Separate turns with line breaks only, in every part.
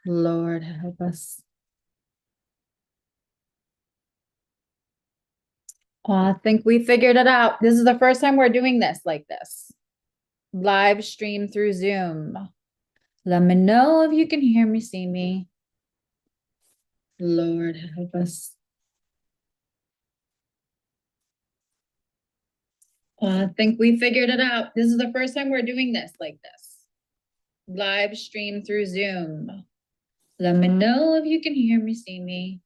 Lord, help us. I think we figured it out. This is the first time we're doing this like this. Live stream through Zoom. Let me know if you can hear me, see me. Lord, help us. I think we figured it out. This is the first time we're doing this like this. Live stream through Zoom. Let me know if you can hear me, see me.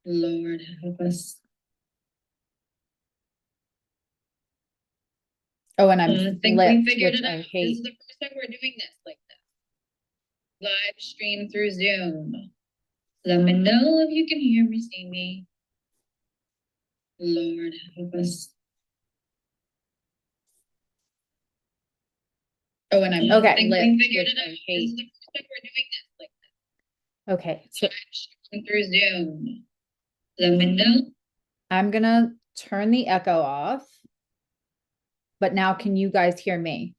Lord, help us. Oh, and I'm
think we figured
which
it
I
out.
hate.
This is the first time we're doing this like this. Live stream through Zoom. Let me know if you can hear me, see me. Lord, help us. Oh, and I'm
Okay,
we figured it
which I
out. This
hate.
is the first time we're doing this like this.
Okay, so
Live stream through Zoom. Let me know.
I'm gonna turn the echo off. But now can you guys hear me?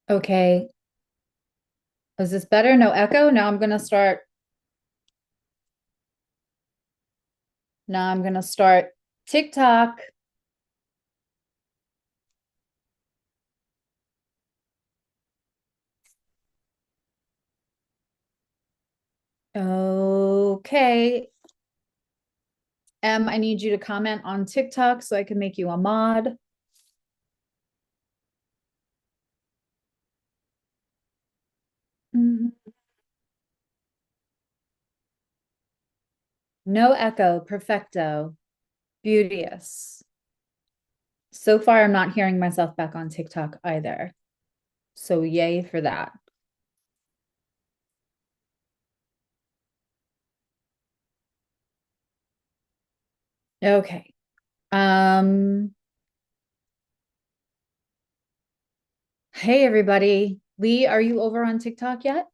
Okay. Is this better? No echo? Now I'm gonna start. Now I'm gonna start TikTok. Okay. I need you to comment on TikTok so I can make you a mod. No echo. Perfecto. Beauteous. So far, I'm not hearing myself back on TikTok either. So yay for that. Okay. Hey everybody. Lee, are you over on TikTok yet?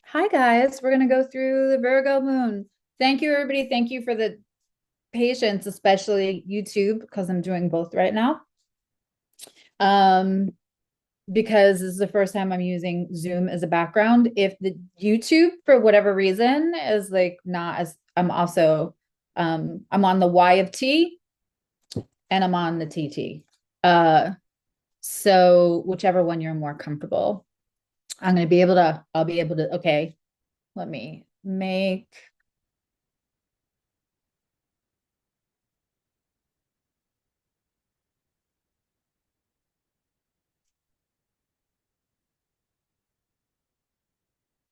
Hi guys. We're gonna go through the Virgo moon. Thank you, everybody. Thank you for the patience, especially YouTube, because I'm doing both right now. Because this is the first time I'm using Zoom as a background. If the YouTube, for whatever reason, is like not as I'm also I'm on the Y of T and I'm on the TT. So whichever one you're more comfortable. I'll be able to, okay, let me make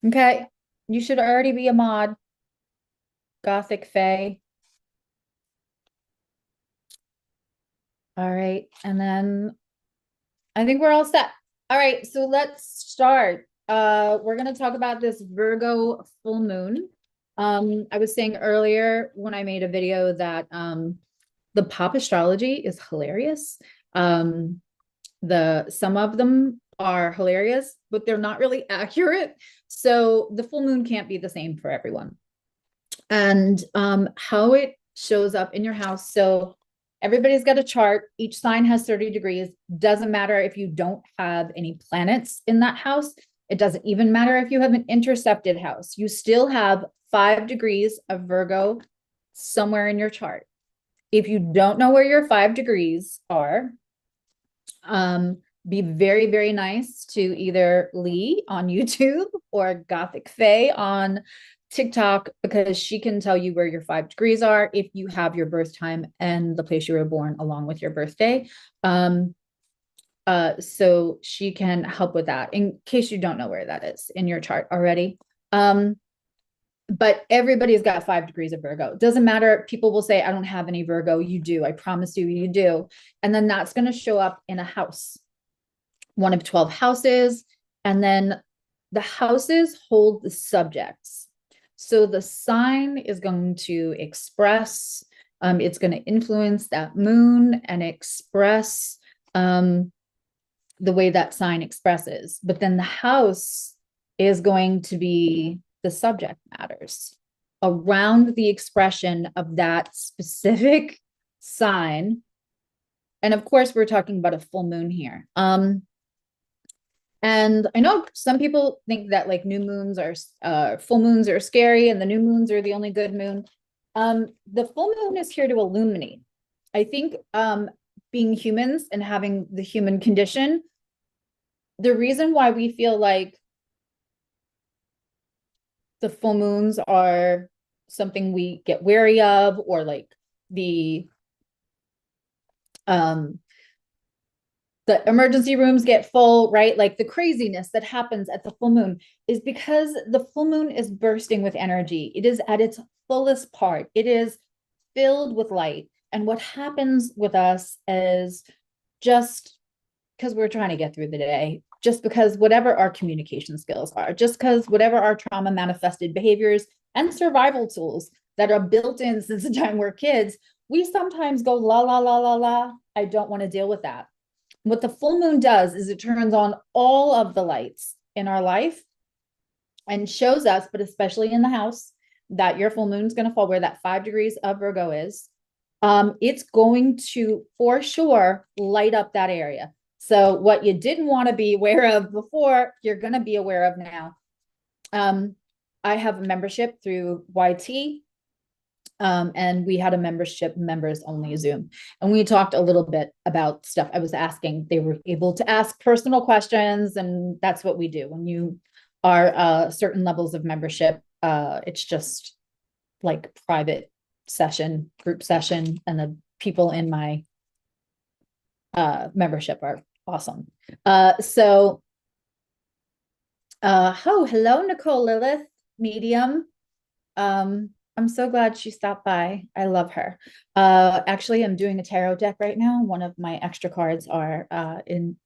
okay. You should already be a mod. Gothic Fae. All right. And then I think we're all set. All right, so let's start. We're gonna talk about this Virgo full moon. I was saying earlier when I made a video that the pop astrology is hilarious. Some of them are hilarious, but they're not really accurate. So the full moon can't be the same for everyone. And how it shows up in your house. So everybody's got a chart. Each sign has 30 degrees. Doesn't matter if you don't have any planets in that house. It doesn't even matter if you have an intercepted house. You still have 5 degrees of Virgo somewhere in your chart. If you don't know where your 5 degrees are, be very, very nice to either Lee on YouTube or Gothic Fae on TikTok, because she can tell you where your 5 degrees are if you have your birth time and the place you were born along with your birthday. So she can help with that in case you don't know where that is in your chart already. But everybody's got 5 degrees of Virgo. It doesn't matter. People will say, I don't have any Virgo. You do. I promise you, you do. And then that's going to show up in a house. one of 12 houses. And then the houses hold the subjects. So the sign is going to express, it's going to influence that moon and express the way that sign expresses. But then the house is going to be the subject matters around the expression of that specific sign. And of course, we're talking about a full moon here. And I know some people think that like new moons are full moons are scary and the new moons are the only good moon. The full moon is here to illuminate. I think being humans and having the human condition, the reason why we feel like the full moons are something we get wary of, or like the emergency rooms get full, right? Like the craziness that happens at the full moon is because the full moon is bursting with energy. It is at its fullest part. It is filled with light. And what happens with us is just because we're trying to get through the day, just because whatever our communication skills are, just because whatever our trauma manifested behaviors and survival tools that are built in since the time we're kids, we sometimes go la, la, la, la, la. I don't want to deal with that. What the full moon does is it turns on all of the lights in our life and shows us, but especially in the house, that your full moon is going to fall where that 5 degrees of Virgo is. It's going to, for sure, light up that area. So what you didn't want to be aware of before, you're going to be aware of now. I have a membership through YT. And we had a membership members only Zoom. And we talked a little bit about stuff I was asking. They were able to ask personal questions. And that's what we do. When you are certain levels of membership, it's just like private session, group session. And the people in my membership are awesome. Oh, hello, Nicole Lilith, medium. I'm so glad she stopped by. I love her. Actually, I'm doing a tarot deck right now. One of my extra cards are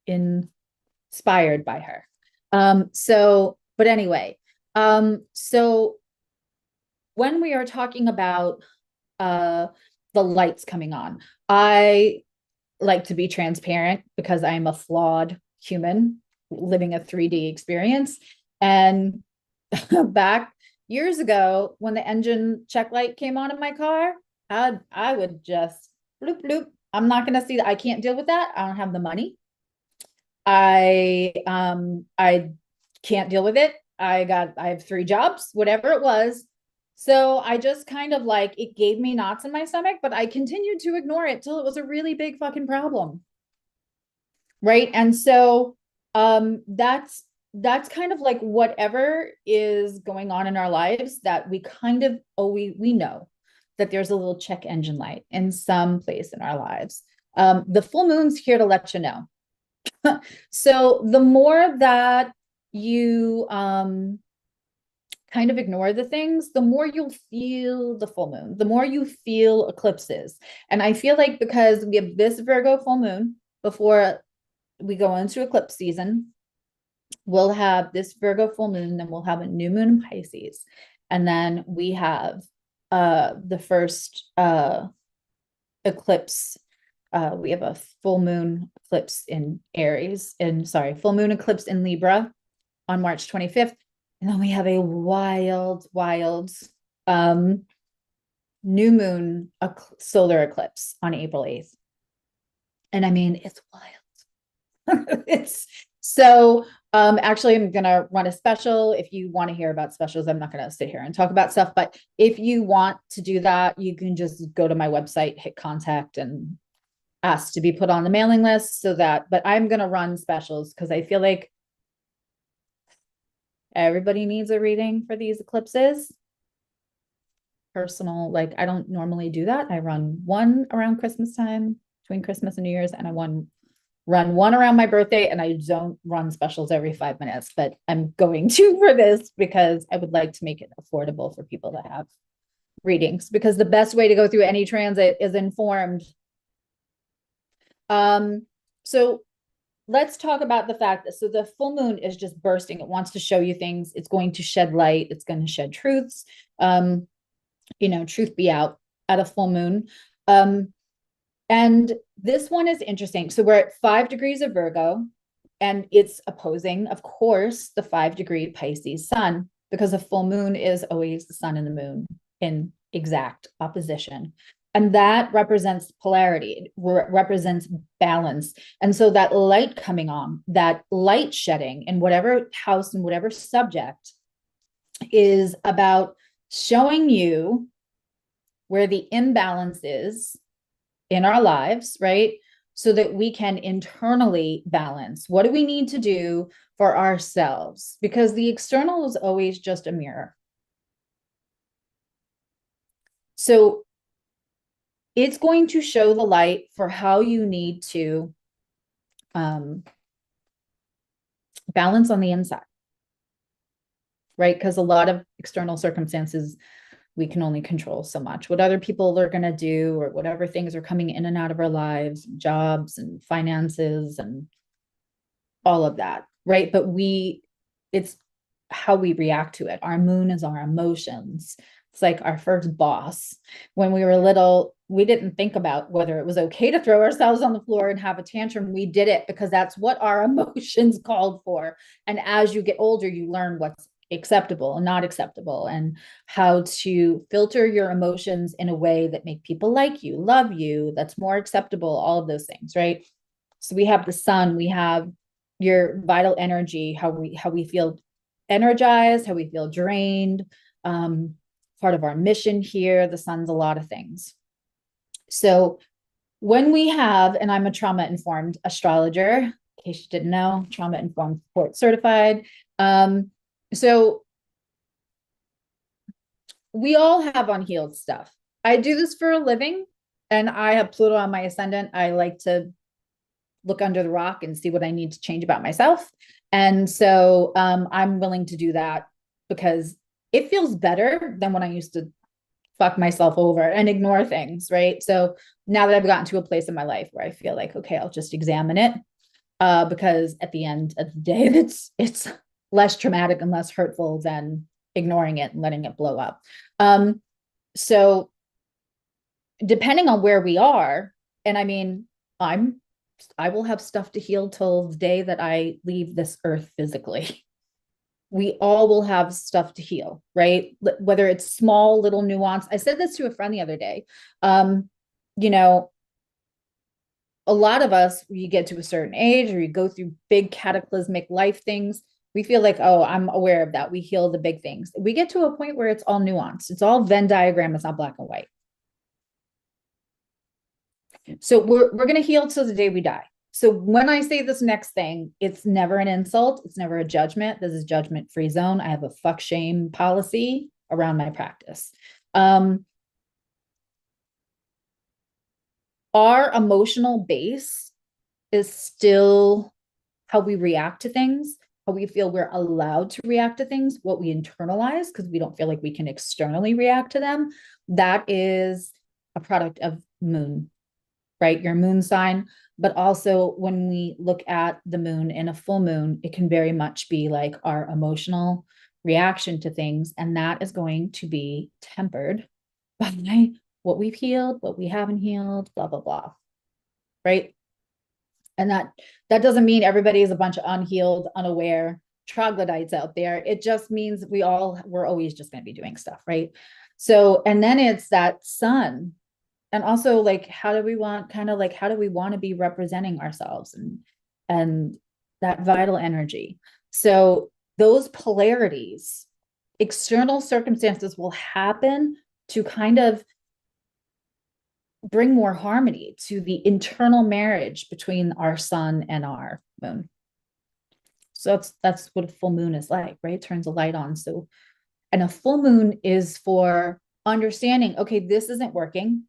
inspired by her. But anyway, so when we are talking about the lights coming on, I like to be transparent because I'm a flawed human living a 3D experience. And back years ago, when the engine check light came on in my car, I would just bloop, bloop. I'm not going to see that. I can't deal with that. I don't have the money. I can't deal with it. I have 3 jobs, whatever it was. So I just kind of like, it gave me knots in my stomach, but I continued to ignore it till it was a really big fucking problem. Right. And so that's kind of like whatever is going on in our lives that we kind of, we know that there's a little check engine light in some place in our lives. The full moon's here to let you know. So the more that you kind of ignore the things, the more you'll feel the full moon, the more you feel eclipses. And I feel like because we have this Virgo full moon before we go into eclipse season, we'll have this Virgo full moon, then we'll have a new moon in Pisces. And then we have the first eclipse. We have a full moon eclipse in Aries, full moon eclipse in Libra on March 25th. And then we have a wild new moon solar eclipse on April 8th. And I mean, it's wild. It's so actually I'm gonna run a special. If you want to hear about specials, I'm not gonna sit here and talk about stuff, but if you want to do that, you can just go to my website, hit contact, and ask to be put on the mailing list. But I'm gonna run specials because I feel like everybody needs a reading for these eclipses. Personal, like I don't normally do that. I run one around Christmas time, between Christmas and New Year's, and I run one around my birthday, and I don't run specials every 5 minutes, but I'm going to for this because I would like to make it affordable for people to have readings, because the best way to go through any transit is informed. So let's talk about the fact that, so the full moon is just bursting. It wants to show you things. It's going to shed light. It's going to shed truths. Truth be out at a full moon. And this one is interesting. So we're at 5 degrees of Virgo, and it's opposing, of course, the 5-degree Pisces sun, because a full moon is always the sun and the moon in exact opposition. And that represents polarity, it represents balance. And so that light coming on, that light shedding in whatever house and whatever subject is about showing you where the imbalance is in our lives, right? So that we can internally balance. What do we need to do for ourselves? Because the external is always just a mirror. So it's going to show the light for how you need to balance on the inside, right? Because a lot of external circumstances, we can only control so much. What other people are going to do, or whatever things are coming in and out of our lives, jobs and finances and all of that, right? But it's how we react to it. Our moon is our emotions. It's like our first boss. When we were little, we didn't think about whether it was okay to throw ourselves on the floor and have a tantrum. We did it because that's what our emotions called for. And as you get older, you learn what's acceptable and not acceptable, and how to filter your emotions in a way that make people like you, love you, that's more acceptable, all of those things, right? So we have the sun, we have your vital energy, how we feel energized, how we feel drained, part of our mission here. The sun's a lot of things. So when we have, and I'm a trauma-informed astrologer, in case you didn't know, trauma-informed support certified. So we all have unhealed stuff. I do this for a living, and I have Pluto on my ascendant. I like to look under the rock and see what I need to change about myself. And so I'm willing to do that because it feels better than when I used to fuck myself over and ignore things, right? So now that I've gotten to a place in my life where I feel like, okay, I'll just examine it, because at the end of the day, it's less traumatic and less hurtful than ignoring it and letting it blow up. So depending on where we are, and I mean, I will have stuff to heal till the day that I leave this earth physically. We all will have stuff to heal, right? Whether it's small little nuance. I said this to a friend the other day. A lot of us, you get to a certain age or you go through big cataclysmic life things, we feel like, oh, I'm aware of that. We heal the big things. We get to a point where it's all nuanced. It's all Venn diagram. It's not black and white. So we're going to heal till the day we die. So when I say this next thing, it's never an insult. It's never a judgment. This is judgment-free zone. I have a fuck shame policy around my practice. Our emotional base is still how we react to things, how we feel we're allowed to react to things, what we internalize because we don't feel like we can externally react to them. That is a product of moon, right? Your moon sign. But also when we look at the moon in a full moon, it can very much be like our emotional reaction to things. And that is going to be tempered by what we've healed, what we haven't healed, blah, blah, blah. Right. And that doesn't mean everybody is a bunch of unhealed, unaware troglodytes out there. It just means we're always just going to be doing stuff. Right. So, and then it's that sun. And also like, how do we want to be representing ourselves and that vital energy? So those polarities, external circumstances will happen to kind of bring more harmony to the internal marriage between our sun and our moon. So that's what a full moon is like, right? It turns a light on. So, and a full moon is for understanding, okay, this isn't working.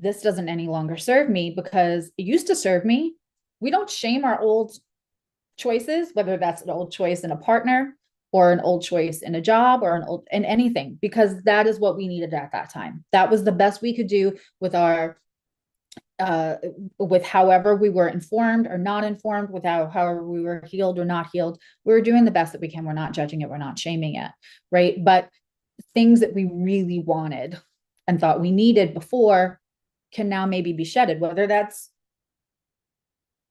This doesn't any longer serve me because it used to serve me. We don't shame our old choices, whether that's an old choice in a partner or an old choice in a job or in anything, because that is what we needed at that time. That was the best we could do with our uh, with however we were informed or not informed, without however we were healed or not healed. We were doing the best that we can. We're not judging it. We're not shaming it, right? But things that we really wanted and thought we needed before can now maybe be shedded, whether that's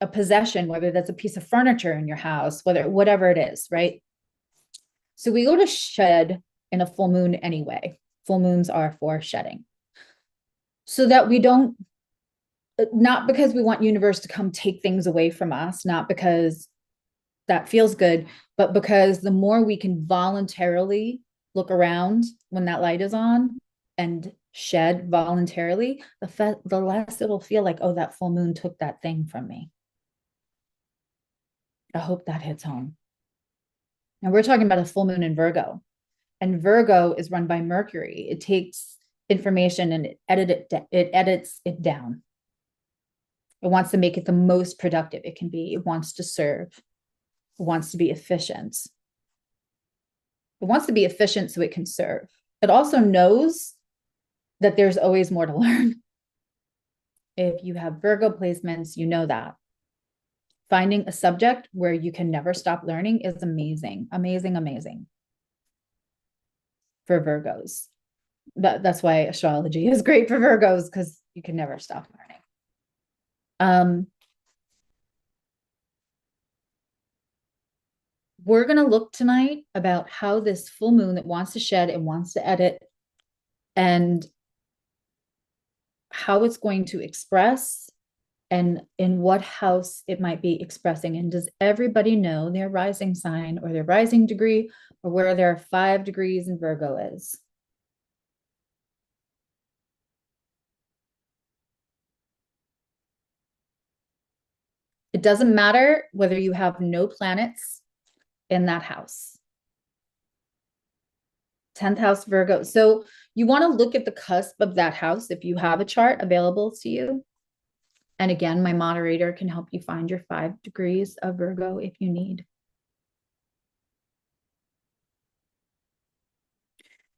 a possession, whether that's a piece of furniture in your house, whatever it is, right? So we go to shed in a full moon anyway. Full moons are for shedding. So that we don't, not because we want universe to come take things away from us, not because that feels good, but because the more we can voluntarily look around when that light is on and shed voluntarily, the less it'll feel like, oh, that full moon took that thing from me. I hope that hits home. Now we're talking about a full moon in Virgo, and Virgo is run by Mercury. It takes information and it edits it down. It wants to make it the most productive it can be. It wants to serve. It wants to be efficient. It wants to be efficient so it can serve. It also knows that there's always more to learn. If you have Virgo placements, you know that. Finding a subject where you can never stop learning is amazing, amazing, amazing for Virgos. That's why astrology is great for Virgos, because you can never stop learning. We're going to look tonight about how this full moon that wants to shed and wants to edit, and how it's going to express, and in what house it might be expressing. And does everybody know their rising sign or their rising degree, or where their 5 degrees in Virgo is? It doesn't matter whether you have no planets in that house. 10th house Virgo. So you want to look at the cusp of that house if you have a chart available to you. And again, my moderator can help you find your 5 degrees of Virgo if you need.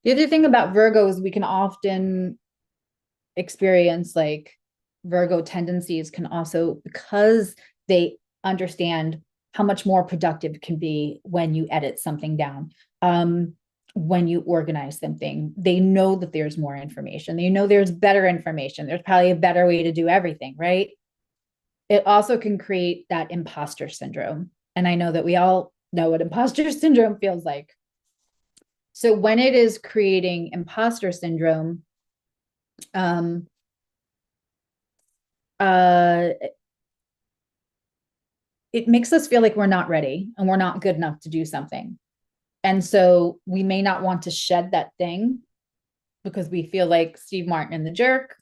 The other thing about Virgo is we can often experience like Virgo tendencies can also, because they understand how much more productive it can be when you edit something down, when you organize something. They know that there's more information. They know there's better information. There's probably a better way to do everything, right? It also can create that imposter syndrome. And I know that we all know what imposter syndrome feels like. So when it is creating imposter syndrome, it makes us feel like we're not ready and we're not good enough to do something. And so we may not want to shed that thing because we feel like Steve Martin and the Jerk.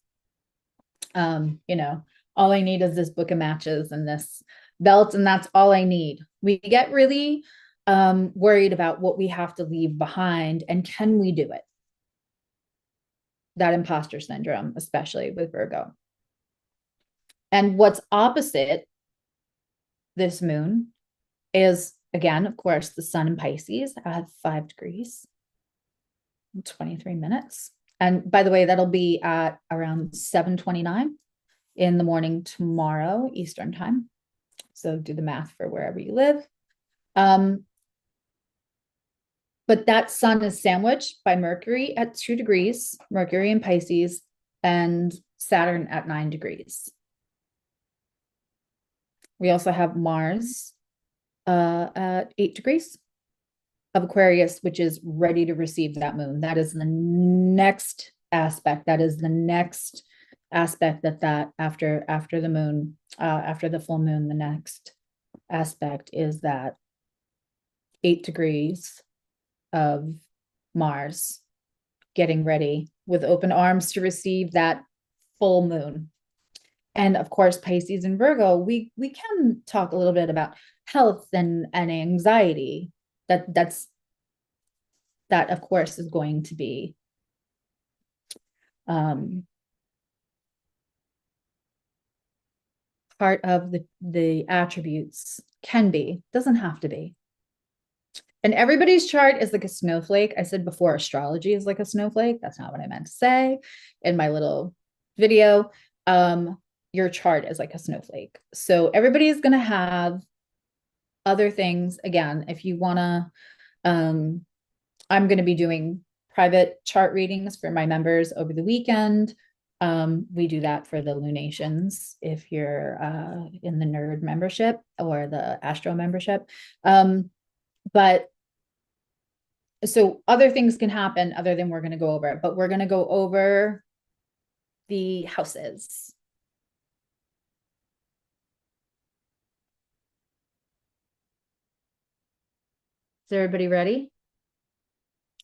You know, all I need is this book of matches and this belt, and that's all I need. We get really worried about what we have to leave behind, and can we do it? That imposter syndrome, especially with Virgo. And what's opposite this moon is, again, of course, the sun in Pisces at 5 degrees, 23 minutes. And by the way, that'll be at around 7:29 in the morning tomorrow, Eastern time. So do the math for wherever you live. But that sun is sandwiched by Mercury at 2 degrees, Mercury in Pisces, and Saturn at 9 degrees. We also have Mars at 8 degrees of Aquarius, which is ready to receive that moon. That is the next aspect. That is the next aspect that after the moon, after the full moon, the next aspect is that 8 degrees of Mars getting ready with open arms to receive that full moon. And of course, Pisces and Virgo, we can talk a little bit about health and anxiety. That of course is going to be part of the attributes. Can be, doesn't have to be. And everybody's chart is like a snowflake. I said before, astrology is like a snowflake. That's not what I meant to say in my little video. your chart is like a snowflake. So everybody is going to have other things. Again, if you want to, I'm going to be doing private chart readings for my members over the weekend. We do that for the lunations if you're in the nerd membership or the astro membership. But so other things can happen other than we're going to go over it, but we're going to go over the houses. Is everybody ready?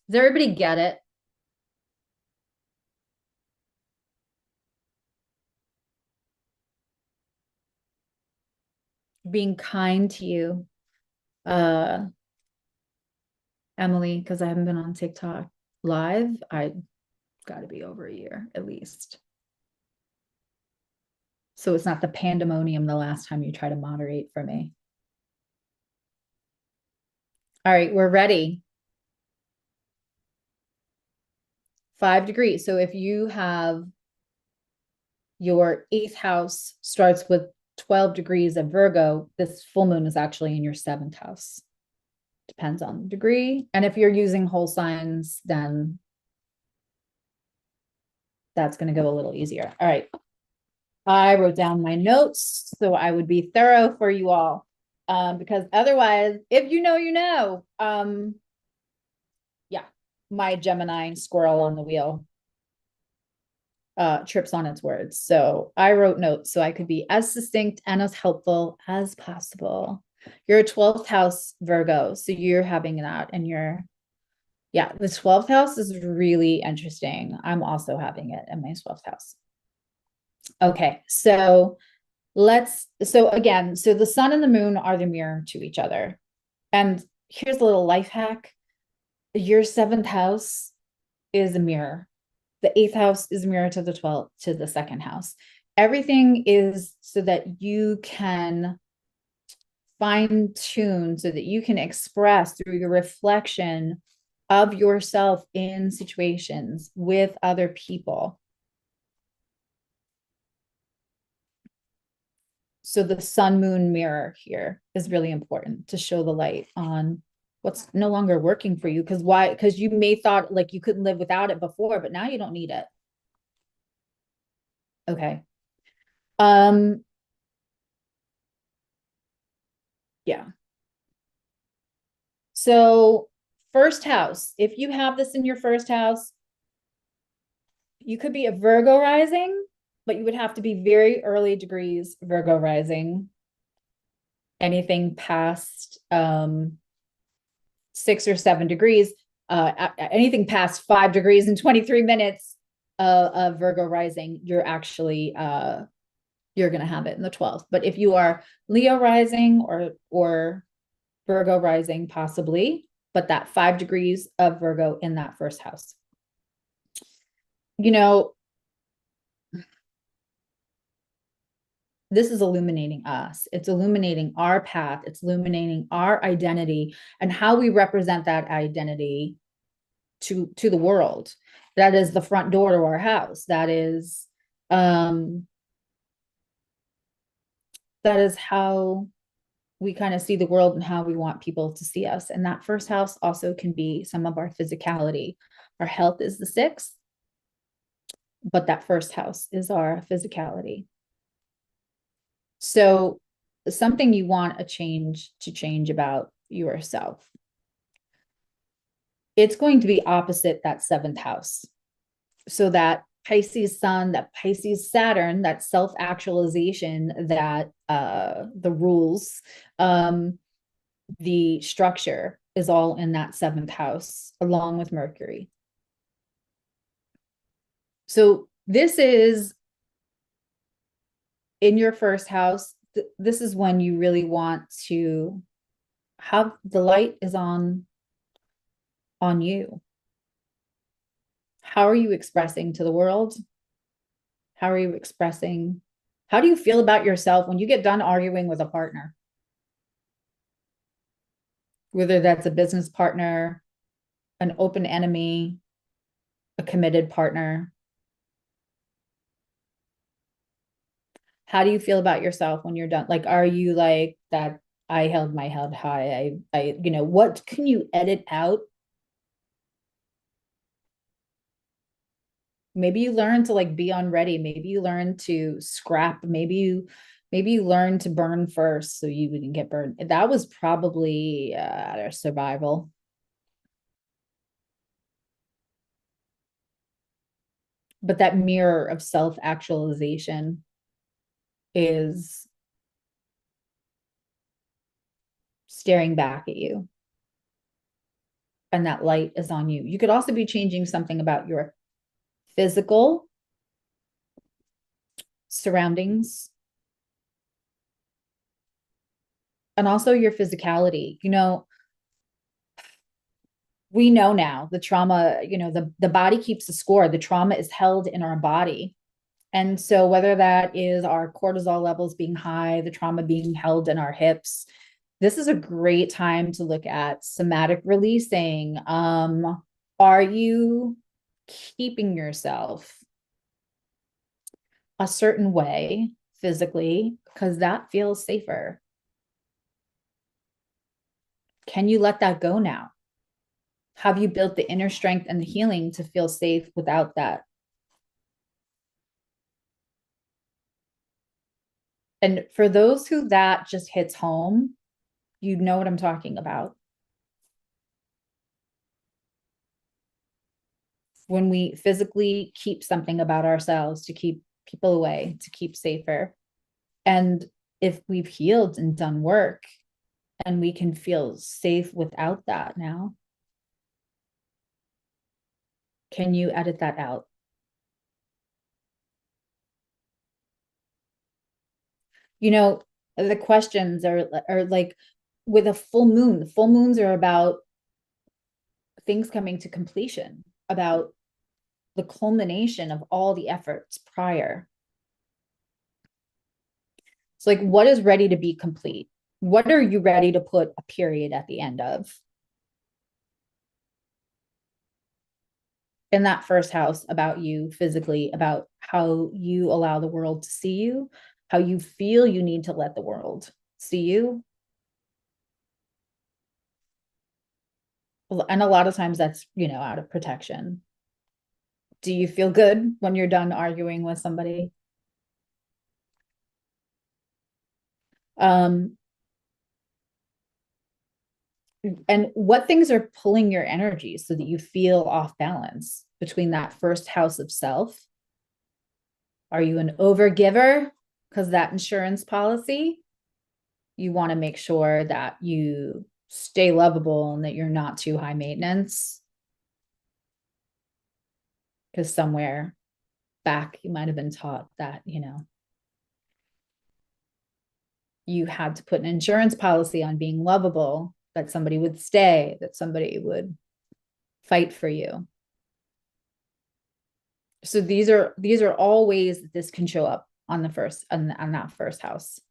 Does everybody get it? Being kind to you, Emily, because I haven't been on TikTok live. I got to be over a year at least. So it's not the pandemonium the last time you try to moderate for me. All right, we're ready. 5 degrees. So if you have your 8th house starts with 12 degrees of Virgo, this full moon is actually in your 7th house. Depends on the degree. And if you're using whole signs, then that's going to go a little easier. All right. I wrote down my notes so I would be thorough for you all. Because otherwise, if you know, you know. Yeah, my Gemini squirrel on the wheel trips on its words. So I wrote notes so I could be as succinct and as helpful as possible. You're a 12th house Virgo, so you're having that, and yeah, the 12th house is really interesting. I'm also having it in my 12th house. Okay, so again, so the sun and the moon are the mirror to each other. And here's a little life hack. Your 7th house is a mirror. The 8th house is a mirror to the 12th, to the 2nd house. Everything is so that you can fine tune, so that you can express through your reflection of yourself in situations with other people. So the sun moon mirror here is really important to show the light on what's no longer working for you. Because why? Because you may thought like you couldn't live without it before, but now you don't need it. Okay. Yeah. So first house, if you have this in your first house, you could be a Virgo rising, but you would have to be very early degrees Virgo rising. Anything past 6 or 7 degrees, anything past 5 degrees and 23 minutes of Virgo rising, you're actually you're going to have it in the 12th. But if you are Leo rising or Virgo rising, possibly, but that 5 degrees of Virgo in that first house. You know, this is illuminating us. It's illuminating our path. It's illuminating our identity and how we represent that identity to the world. That is the front door to our house. That is how we kind of see the world and how we want people to see us. And that first house also can be some of our physicality. Our health is the 6th, but that first house is our physicality. So something you want to change about yourself. It's going to be opposite that 7th house. So that Pisces sun, that Pisces Saturn, that self-actualization, that the rules, the structure is all in that 7th house along with Mercury. So this is in your first house. This is when you really want to have the light is on you. How are you expressing to the world? How are you expressing? How do you feel about yourself when you get done arguing with a partner? Whether that's a business partner, an open enemy, a committed partner. How do you feel about yourself when you're done? Like, are you like that? I held my head high. What can you edit out? Maybe you learn to like be unready. Maybe you learn to scrap. Maybe you learn to burn first so you wouldn't get burned. That was probably survival. But that mirror of self-actualization is staring back at you. And that light is on you. You could also be changing something about your physical surroundings and also your physicality. We know now the trauma, the body keeps the score. The trauma is held in our body. And so whether that is our cortisol levels being high, the trauma being held in our hips, this is a great time to look at somatic releasing. Are you keeping yourself a certain way physically because that feels safer? Can you let that go now? Have you built the inner strength and the healing to feel safe without that? And for those who that just hits home, you know what I'm talking about. When we physically keep something about ourselves to keep people away, to keep safer. And if we've healed and done work and we can feel safe without that now, can you edit that out? The questions are like with a full moon. The full moons are about things coming to completion, about the culmination of all the efforts prior. It's like, what is ready to be complete? What are you ready to put a period at the end of? In that first house, about you physically, about how you allow the world to see you, how you feel you need to let the world see you. And a lot of times that's, out of protection. Do you feel good when you're done arguing with somebody? And what things are pulling your energy so that you feel off balance between that first house of self? Are you an overgiver? Because that insurance policy, you want to make sure that you stay lovable and that you're not too high maintenance. Because somewhere back, you might have been taught that, you had to put an insurance policy on being lovable, that somebody would stay, that somebody would fight for you. So these are all ways that this can show up on that first house.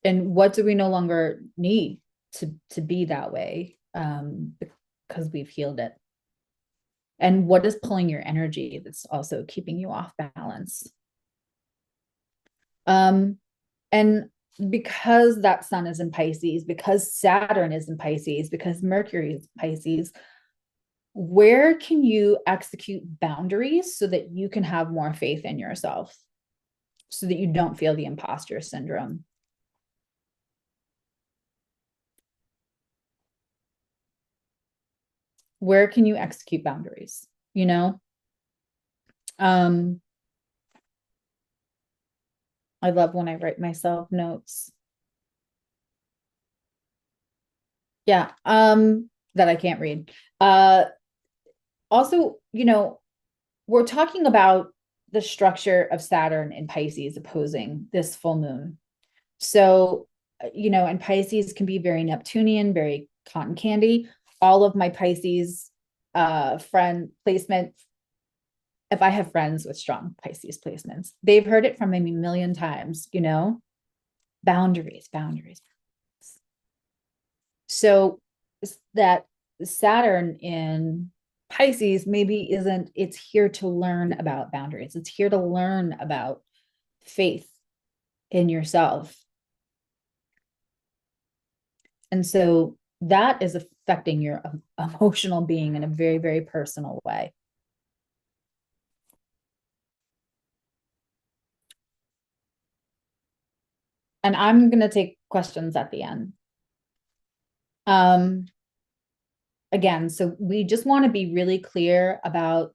And what do we no longer need to be that way? Because we've healed it. And what is pulling your energy that's also keeping you off balance? And because that sun is in Pisces, because Saturn is in Pisces, because Mercury is Pisces, where can you execute boundaries so that you can have more faith in yourself, so that you don't feel the imposter syndrome? Where can you execute boundaries? I love when I write myself notes. Yeah, that I can't read. Also, we're talking about the structure of Saturn in Pisces opposing this full moon. So, and Pisces can be very Neptunian, very cotton candy. All of my Pisces friend placement, if I have friends with strong Pisces placements, they've heard it from me a million times, boundaries. So that Saturn in Pisces maybe it's here to learn about boundaries. It's here to learn about faith in yourself. And so that is affecting your emotional being in a very, very personal way. And I'm going to take questions at the end. Again, so we just want to be really clear about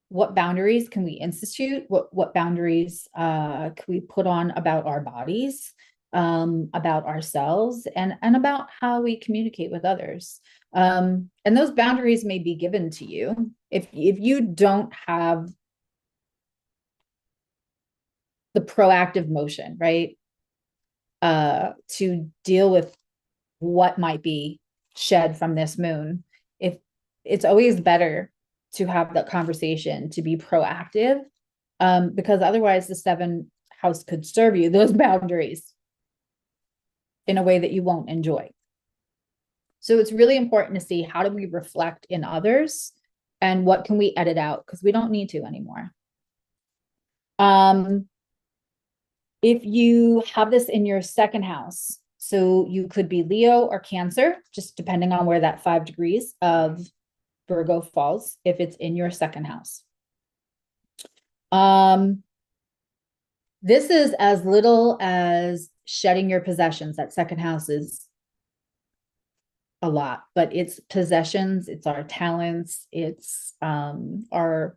what boundaries can we institute, what boundaries can we put on about our bodies, about ourselves, and about how we communicate with others. And those boundaries may be given to you. If you don't have the proactive motion, right, to deal with what might be shed from this moon, if it's always better to have that conversation, to be proactive, because otherwise the seventh house could serve you those boundaries in a way that you won't enjoy. So it's really important to see, how do we reflect in others and what can we edit out, because we don't need to anymore. If you have this in your second house, so you could be Leo or Cancer, just depending on where that 5 degrees of Virgo falls, if it's in your second house. This is as little as shedding your possessions. That second house is a lot, but it's possessions, it's our talents, it's our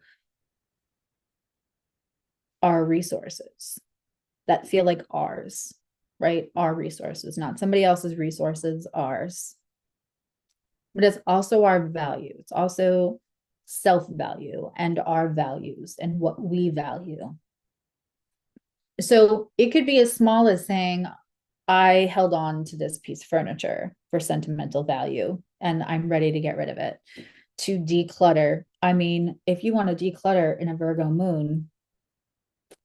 resources that feel like ours, right? Our resources, not somebody else's resources, ours. But it's also our value. It's also self-value and our values and what we value. So it could be as small as saying, I held on to this piece of furniture for sentimental value and I'm ready to get rid of it. To declutter. I mean, if you want to declutter in a Virgo moon,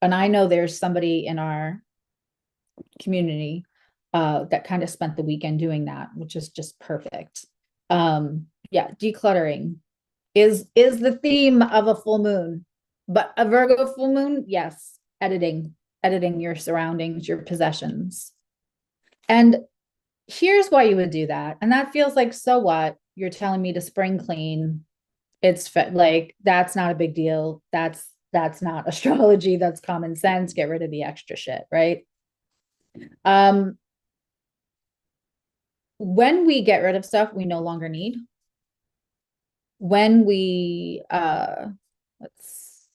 and I know there's somebody in our community that kind of spent the weekend doing that, which is just perfect. Yeah, decluttering is the theme of a full moon, but a Virgo full moon, yes, editing your surroundings, your possessions. And here's why you would do that. And that feels like, so what? You're telling me to spring clean. It's like, that's not a big deal. That's not astrology. That's common sense. Get rid of the extra shit, right? When we get rid of stuff we no longer need, when we let's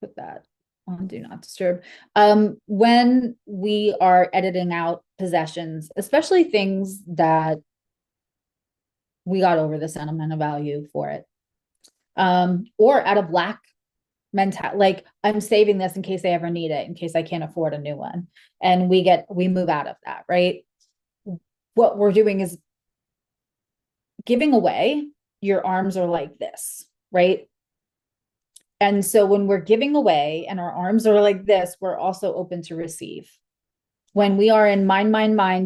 put that on do not disturb, when we are editing out possessions, especially things that we got over the sentimental value for it, or out of lack mentality, like, I'm saving this in case I ever need it, in case I can't afford a new one, and we move out of that, right? What we're doing is giving away. Your arms are like this, right? And so when we're giving away and our arms are like this, we're also open to receive. When we are in mind,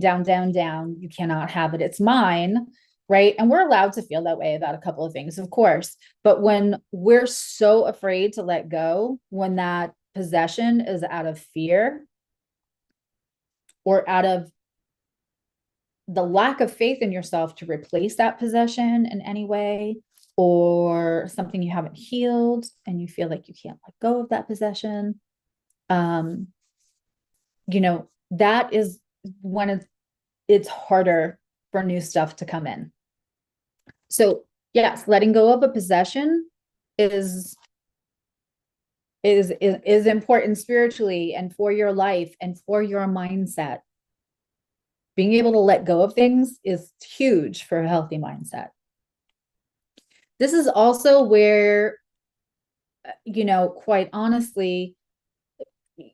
down, down, down, you cannot have it. It's mine, right? And we're allowed to feel that way about a couple of things, of course. But when we're so afraid to let go, when that possession is out of fear or out of the lack of faith in yourself to replace that possession in any way, or something you haven't healed and you feel like you can't let go of that possession, that is when it's harder for new stuff to come in. So yes, letting go of a possession is important spiritually and for your life and for your mindset. Being able to let go of things is huge for a healthy mindset. This is also where, quite honestly,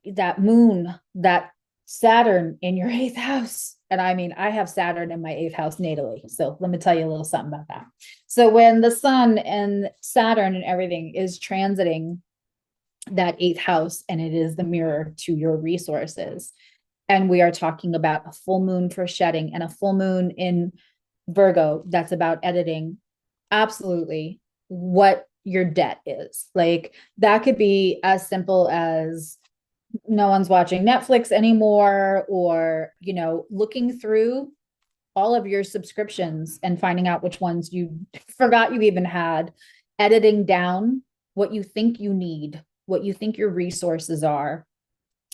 that moon, that Saturn in your 8th house. And I mean, I have Saturn in my 8th house natally. So let me tell you a little something about that. So when the sun and Saturn and everything is transiting that 8th house, and it is the mirror to your resources, and we are talking about a full moon for shedding and a full moon in Virgo, that's about editing, absolutely, what your debt is. Like, that could be as simple as no one's watching Netflix anymore, or, you know, looking through all of your subscriptions and finding out which ones you forgot you even had, editing down what you think you need, what you think your resources are.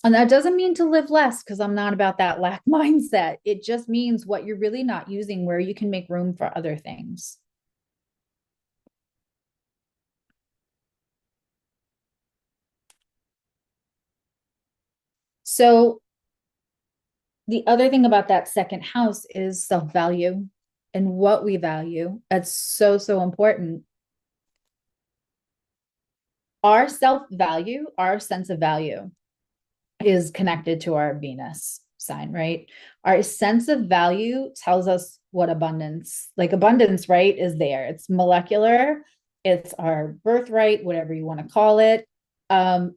And that doesn't mean to live less, because I'm not about that lack mindset. It just means what you're really not using, where you can make room for other things. So the other thing about that second house is self-value and what we value. That's so, so important. Our self-value, our sense of value is connected to our Venus sign, right? Our sense of value tells us what abundance, like abundance, right, is there. It's molecular, it's our birthright, whatever you want to call it.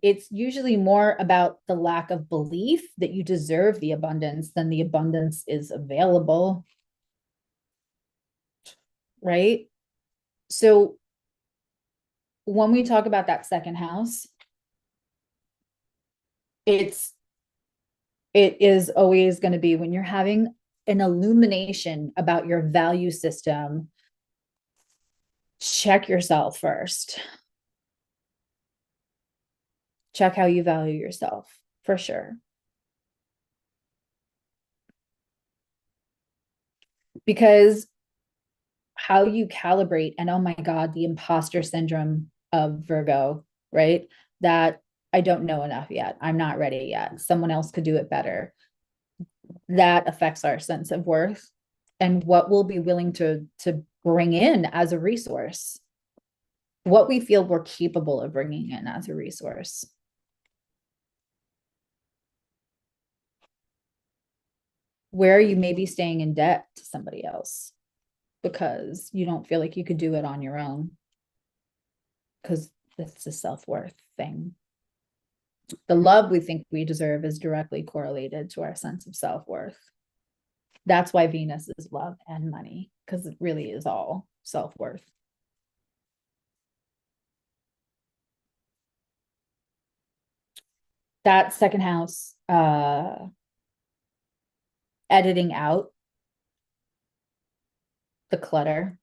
It's usually more about the lack of belief that you deserve the abundance than the abundance is available, right? So when we talk about that second house, it's it is always going to be when you're having an illumination about your value system, check yourself first. Check how you value yourself, for sure. Because how you calibrate, and oh my God, the imposter syndrome of Virgo, right? That I don't know enough yet. I'm not ready yet. Someone else could do it better. That affects our sense of worth and what we'll be willing to bring in as a resource, what we feel we're capable of bringing in as a resource. Where you may be staying in debt to somebody else because you don't feel like you could do it on your own, because it's a self-worth thing. The love we think we deserve is directly correlated to our sense of self-worth. That's why Venus is love and money, because it really is all self-worth. That second house, editing out the clutter,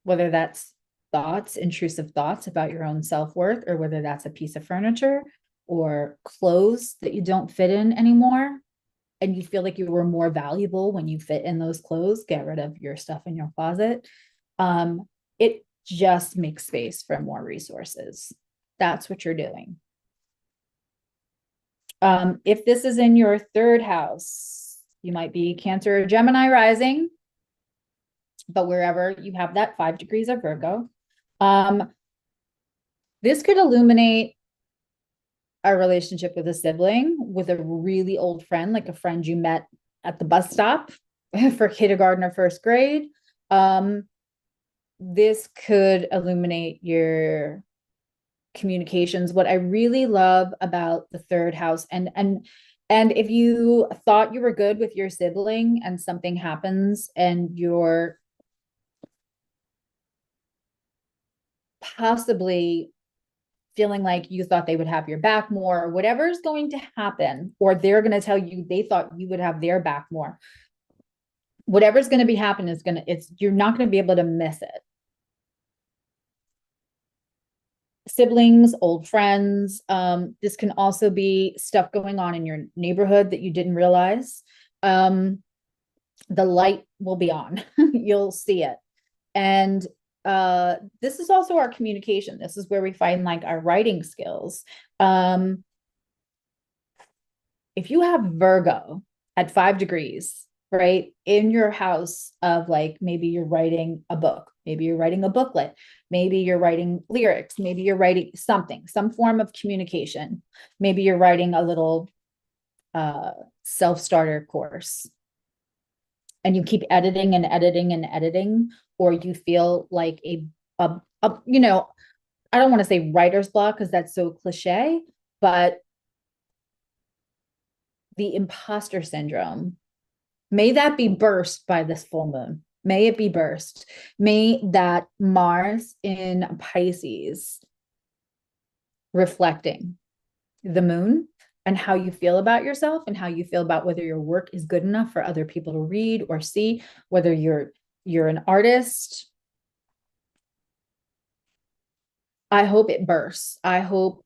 whether that's thoughts, intrusive thoughts about your own self-worth, or whether that's a piece of furniture or clothes that you don't fit in anymore, and you feel like you were more valuable when you fit in those clothes. Get rid of your stuff in your closet. It just makes space for more resources. That's what you're doing. If this is in your third house, you might be Cancer or Gemini rising, but wherever you have that 5 degrees of Virgo, this could illuminate a relationship with a sibling, with a really old friend, like a friend you met at the bus stop for kindergarten or first grade. This could illuminate your communications. What I really love about the third house, and if you thought you were good with your sibling and something happens and you're possibly feeling like you thought they would have your back more, whatever's going to happen, or they're going to tell you they thought you would have their back more, whatever's going to be happening is you're not going to be able to miss it. Siblings, old friends. This can also be stuff going on in your neighborhood that you didn't realize. The light will be on. You'll see it. And this is also our communication. This is where we find like our writing skills. If you have Virgo at 5 degrees, right, in your house of like, maybe you're writing a book, maybe you're writing a booklet, maybe you're writing lyrics, maybe you're writing something, some form of communication, maybe you're writing a little self-starter course, and you keep editing and editing and editing, or you feel like you know, I don't want to say writer's block because that's so cliche, but the imposter syndrome, may that be burst by this full moon. May it be burst. May that Mars in Pisces reflecting the moon and how you feel about yourself and how you feel about whether your work is good enough for other people to read or see, whether you're an artist. I hope it bursts. I hope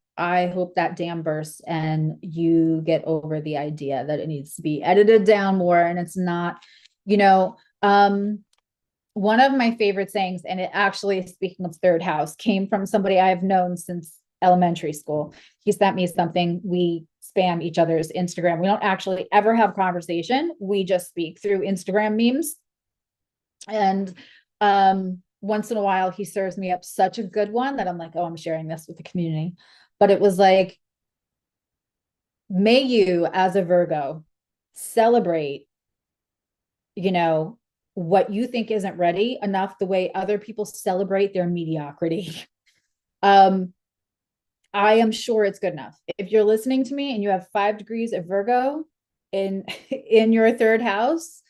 that dam bursts and you get over the idea that it needs to be edited down more and it's not, you know, one of my favorite sayings, and it actually, speaking of third house, came from somebody I've known since elementary school. He sent me something. We spam each other's Instagram. We don't actually ever have conversation. We just speak through Instagram memes. And once in a while, he serves me up such a good one that I'm like, oh, I'm sharing this with the community. But it was like, may you, as a Virgo, celebrate, you know, what you think isn't ready enough the way other people celebrate their mediocrity. I am sure it's good enough. If you're listening to me and you have 5 degrees of Virgo in your third house,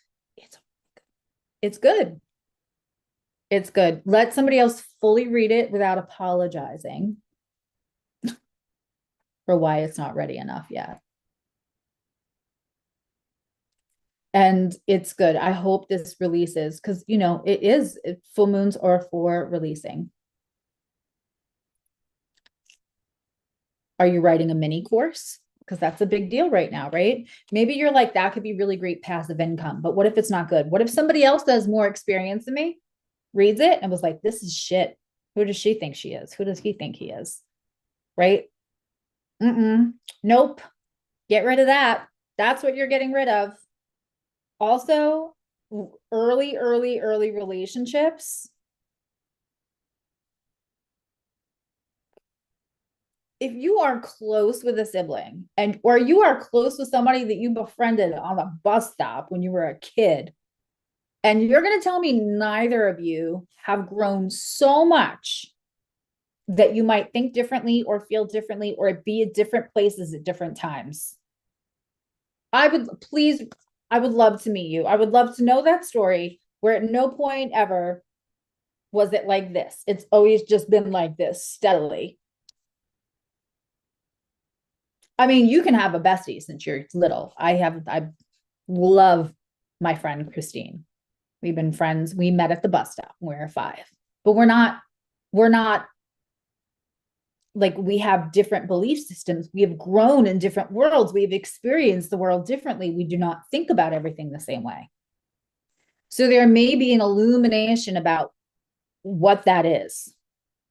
it's good. It's good. Let somebody else fully read it without apologizing for why it's not ready enough yet. And it's good. I hope this releases because, you know, full moons are for releasing. Are you writing a mini course? Because that's a big deal right now, right? Maybe you're like, that could be really great passive income, but what if it's not good? What if somebody else has more experience than me, reads it and was like, this is shit. Who does she think she is? Who does he think he is? Right? Nope. Get rid of that. That's what you're getting rid of. Also, early relationships. If you are close with a sibling or you are close with somebody that you befriended on a bus stop when you were a kid, and you're going to tell me neither of you have grown so much that you might think differently or feel differently or be at different places at different times. I would love to meet you. I would love to know that story where at no point ever was it like this. It's always just been like this steadily. I mean, you can have a bestie since you're little. I love my friend Christine. We've been friends. We met at the bus stop when we were 5, but we're not like, we have different belief systems. We have grown in different worlds. We've experienced the world differently. We do not think about everything the same way. So there may be an illumination about what that is,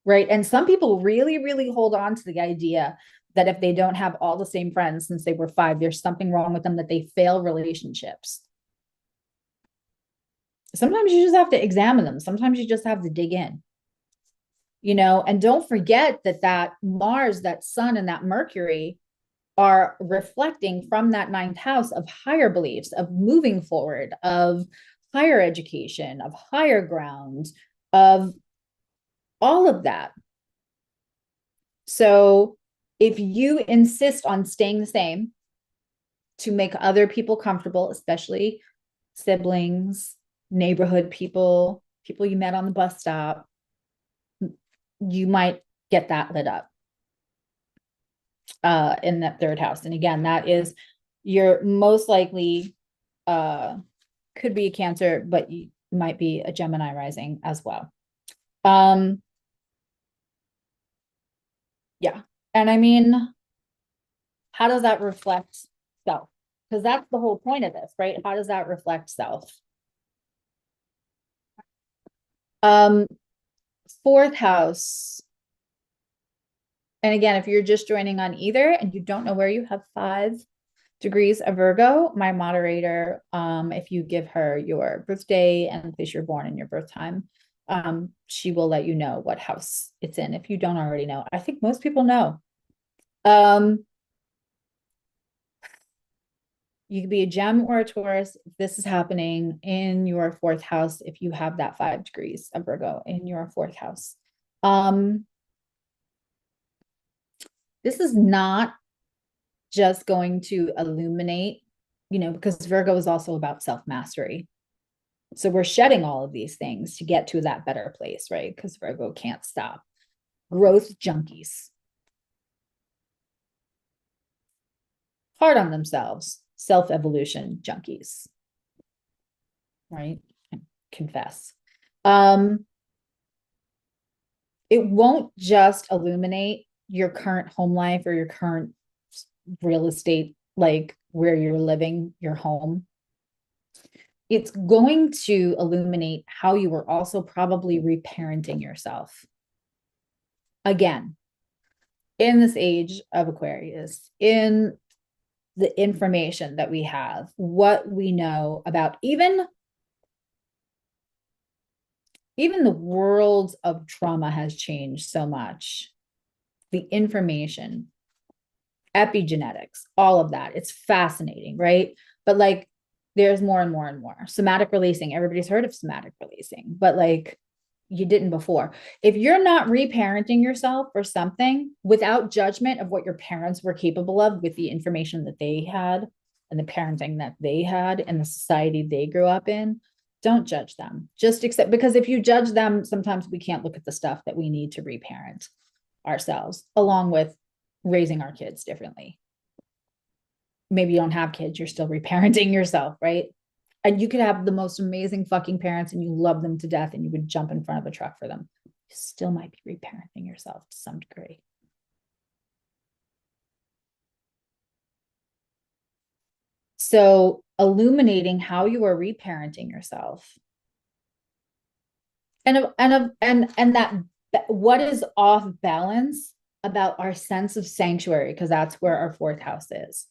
right? And some people really hold on to the idea that if they don't have all the same friends since they were 5, there's something wrong with them, that they fail relationships. Sometimes you just have to examine them. Sometimes you just have to dig in, you know, and don't forget that Mars, that Sun, and that Mercury are reflecting from that 9th house of higher beliefs, of moving forward, of higher education, of higher ground, of all of that. So if you insist on staying the same to make other people comfortable, especially siblings, neighborhood people you met on the bus stop, you might get that lit up in that 3rd house. And again, that is, you're most likely could be a Cancer, but you might be a Gemini rising as well. Yeah. And I mean, how does that reflect self? Because that's the whole point of this, right? How does that reflect self? 4th house. And again, if you're just joining on either and you don't know where you have 5 degrees of Virgo, my moderator, if you give her your birthday and place you're born in your birth time, she will let you know what house it's in if you don't already know. I think most people know. You could be a Gem or a Taurus. This is happening in your 4th house if you have that 5 degrees of Virgo in your 4th house. This is not just going to illuminate, you know, because Virgo is also about self-mastery. So we're shedding all of these things to get to that better place, right? Because Virgo can't stop. Growth junkies. hard on themselves, self-evolution junkies, right? Confess. It won't just illuminate your current home life or your current real estate, like where you're living, your home. It's going to illuminate how you were also probably reparenting yourself. Again, in this age of Aquarius, in the information that we have, what we know about even the world of trauma has changed so much. The information, epigenetics, all of that. It's fascinating, right? But like, there's more and more and more. Somatic releasing. Everybody's heard of somatic releasing, but like, you didn't before. If you're not reparenting yourself for something without judgment of what your parents were capable of with the information that they had and the parenting that they had and the society they grew up in, don't judge them. Just accept, because if you judge them, sometimes we can't look at the stuff that we need to reparent ourselves, along with raising our kids differently. Maybe you don't have kids, you're still reparenting yourself, right? And you could have the most amazing fucking parents and you love them to death and you would jump in front of a truck for them. You still might be reparenting yourself to some degree. So illuminating how you are reparenting yourself and that what is off balance about our sense of sanctuary, because that's where our fourth house is.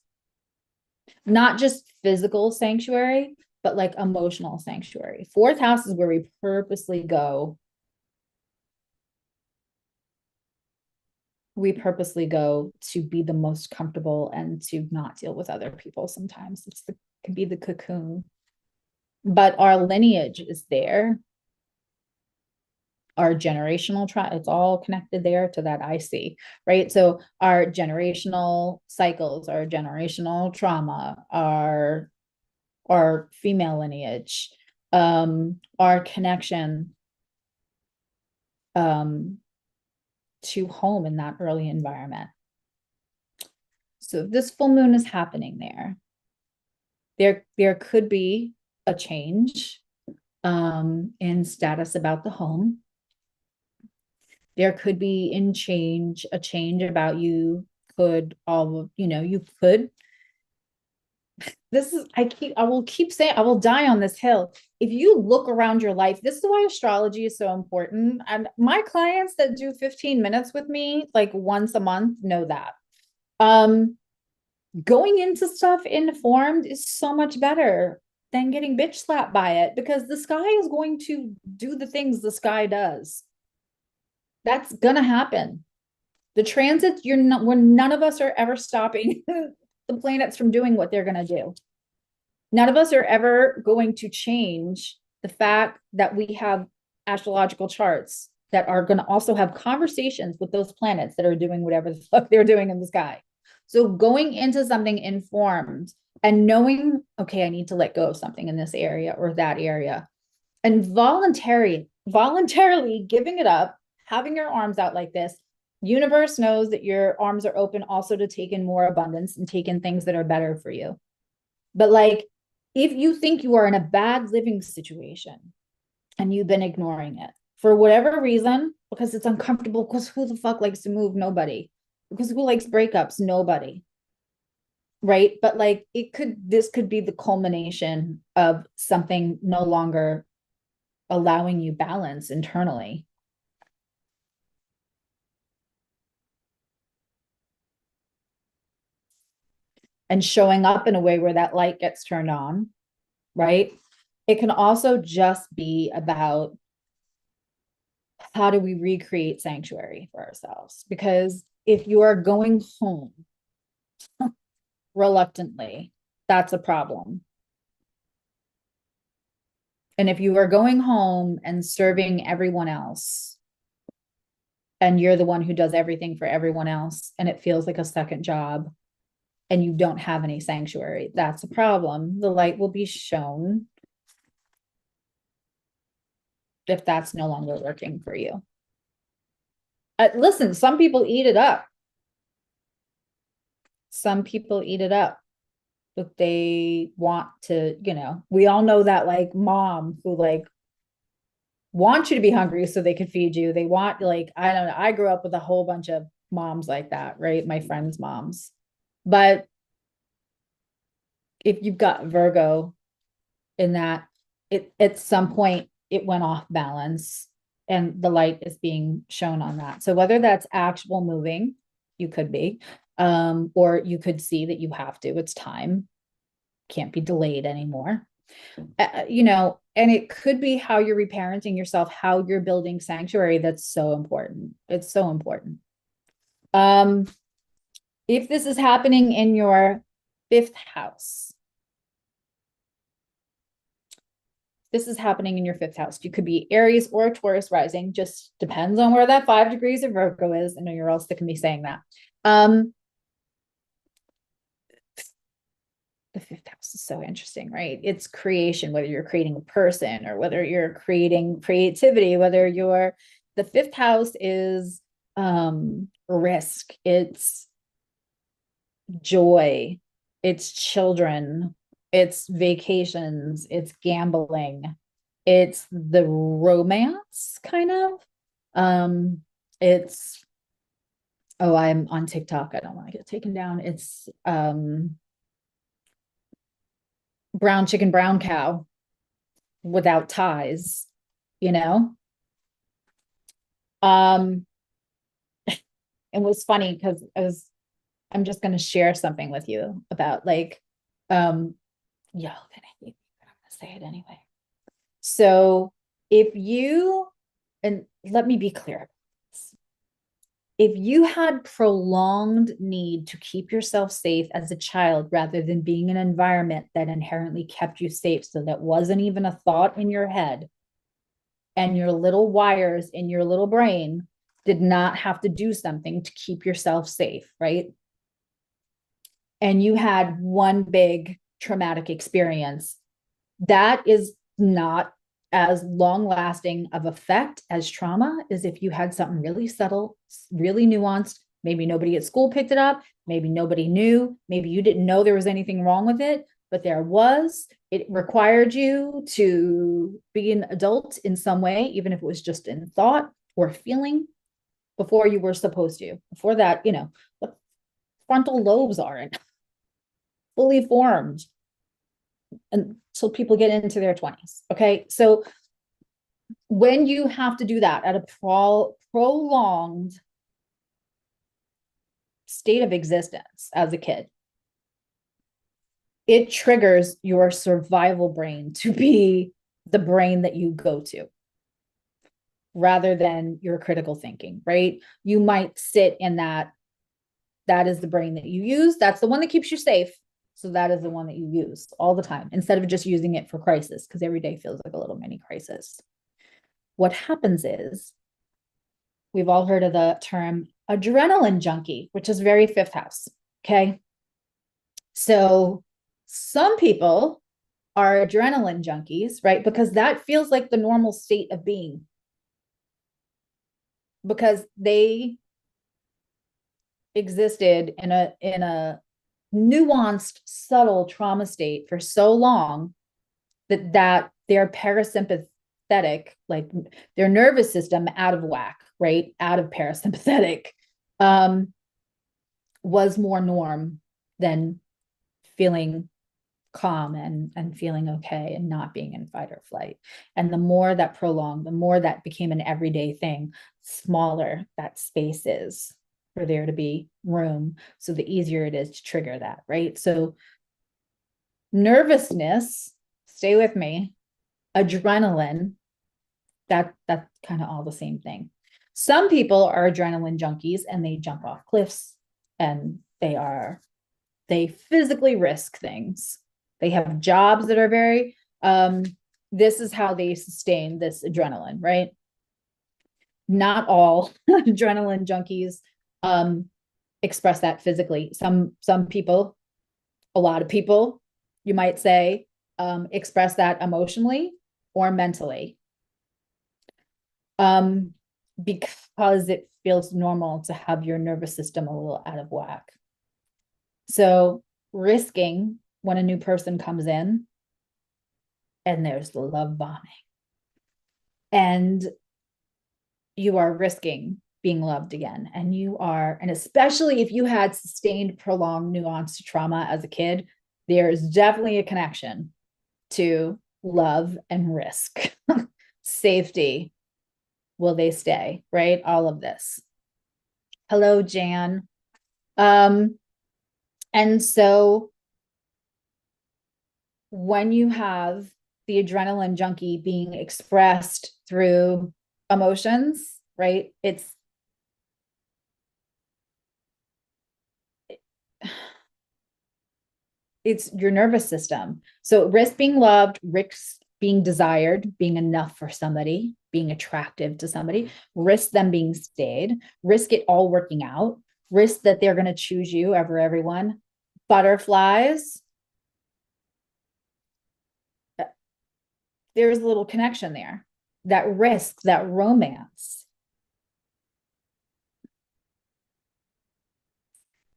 Not just physical sanctuary, but like emotional sanctuary. Fourth house is where we purposely go. We purposely go to be the most comfortable and to not deal with other people. Sometimes it can be the cocoon, but our lineage is there. Our generational trauma, it's all connected there to that I see, right? So our generational cycles, our generational trauma, our female lineage, our connection to home in that early environment. So this full moon is happening there could be a change in status about the home. There could be a change about you could you could, I will keep saying, I will die on this hill. If you look around your life, this is why astrology is so important. And my clients that do 15 minutes with me, like once a month, know that. Going into stuff informed is so much better than getting bitch slapped by it, because the sky is going to do the things the sky does. That's gonna happen. The transits, none of us are ever stopping the planets from doing what they're gonna do. None of us are ever going to change the fact that we have astrological charts that are going to also have conversations with those planets that are doing whatever the fuck they're doing in the sky. So going into something informed and knowing, okay, I need to let go of something in this area or that area, and voluntarily giving it up, having your arms out like this. Universe knows that your arms are open also to take in more abundance and take in things that are better for you. But like, if you think you are in a bad living situation and you've been ignoring it for whatever reason, because it's uncomfortable, because who the fuck likes to move? Nobody. Because who likes breakups? Nobody. Right? But like, this could be the culmination of something no longer allowing you balance internally. And showing up in a way where that light gets turned on, right? It can also just be about how do we recreate sanctuary for ourselves? Because if you are going home reluctantly, that's a problem. And if you are going home and serving everyone else, and you're the one who does everything for everyone else, and it feels like a second job, and you don't have any sanctuary, that's a problem. The light will be shown if that's no longer working for you. Listen, some people eat it up. Some people eat it up, but they want to, we all know that like mom who like want you to be hungry so they could feed you. They want like, I don't know. I grew up with a whole bunch of moms like that, right? My friends' moms. But if you've got Virgo in that, it at some point it went off balance and the light is being shown on that. So whether that's actual moving, you could be, or you could see that you have to, it's time, can't be delayed anymore. And it could be how you're reparenting yourself, how you're building sanctuary. That's so important. It's so important. If this is happening in your fifth house, you could be Aries or Taurus rising, just depends on where that 5 degrees of Virgo is. I know you're all sick of me saying that. The fifth house is so interesting, right? It's creation, whether you're creating a person or whether you're creating creativity, the fifth house is risk, it's joy, it's children, it's vacations, it's gambling, it's the romance kind of. It's I'm on TikTok, I don't want to get taken down. It's brown chicken, brown cow without ties, you know? It was funny because I'm just going to share something with you about like, y'all gonna hate me, but I'm gonna say it anyway. So and let me be clear, if you had prolonged need to keep yourself safe as a child rather than being in an environment that inherently kept you safe, so that wasn't even a thought in your head, and your little wires in your little brain did not have to do something to keep yourself safe, right? And you had one big traumatic experience, that is not as long lasting of effect as trauma is if you had something really subtle, really nuanced. Maybe nobody at school picked it up. Maybe nobody knew. Maybe you didn't know there was anything wrong with it, but there was. It required you to be an adult in some way, even if it was just in thought or feeling, before you were supposed to. Before that, the frontal lobes aren't fully formed until people get into their 20s. Okay. So when you have to do that at a prolonged state of existence as a kid, it triggers your survival brain to be the brain that you go to rather than your critical thinking, right? You might sit in that is the brain that you use. That's the one that keeps you safe. So that is the one that you use all the time instead of just using it for crisis, because every day feels like a little mini crisis. What happens is, we've all heard of the term adrenaline junkie, which is very fifth house. Okay. So some people are adrenaline junkies, right? Because that feels like the normal state of being, because they existed in a nuanced, subtle trauma state for so long that their parasympathetic, like their nervous system, out of whack, right? Out of parasympathetic, was more norm than feeling calm and feeling okay and not being in fight or flight. And the more that prolonged, the more that became an everyday thing, smaller that space is for there to be room. So the easier it is to trigger that, right? So nervousness, stay with me, adrenaline, that's kind of all the same thing. Some people are adrenaline junkies and they jump off cliffs and they physically risk things. They have jobs that are very, this is how they sustain this adrenaline, right? Not all adrenaline junkies express that physically. Some people, a lot of people, you might say, express that emotionally or mentally, because it feels normal to have your nervous system a little out of whack. So risking when a new person comes in, and there's the love bombing, and you are risking being loved again. And especially if you had sustained, prolonged, nuanced trauma as a kid, there's definitely a connection to love and risk. Safety. Will they stay? Right? All of this. Hello, Jan. And so when you have the adrenaline junkie being expressed through emotions, right? It's your nervous system. So risk being loved, risk being desired, being enough for somebody, being attractive to somebody, risk them being stayed, risk it all working out, risk that they're going to choose you over everyone. Butterflies. There's a little connection there. That risk, that romance.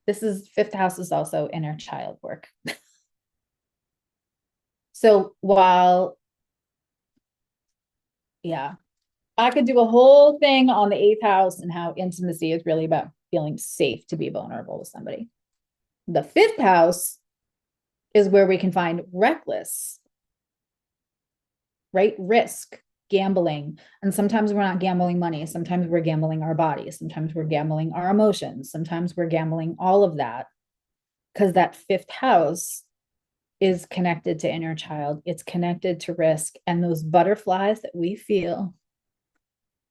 This is fifth house is also inner child work. So while, yeah, I could do a whole thing on the eighth house and how intimacy is really about feeling safe to be vulnerable with somebody. The fifth house is where we can find reckless, right? Risk, gambling. And sometimes we're not gambling money. Sometimes we're gambling our bodies. Sometimes we're gambling our emotions. Sometimes we're gambling all of that, because that fifth house is connected to inner child. It's connected to risk and those butterflies that we feel.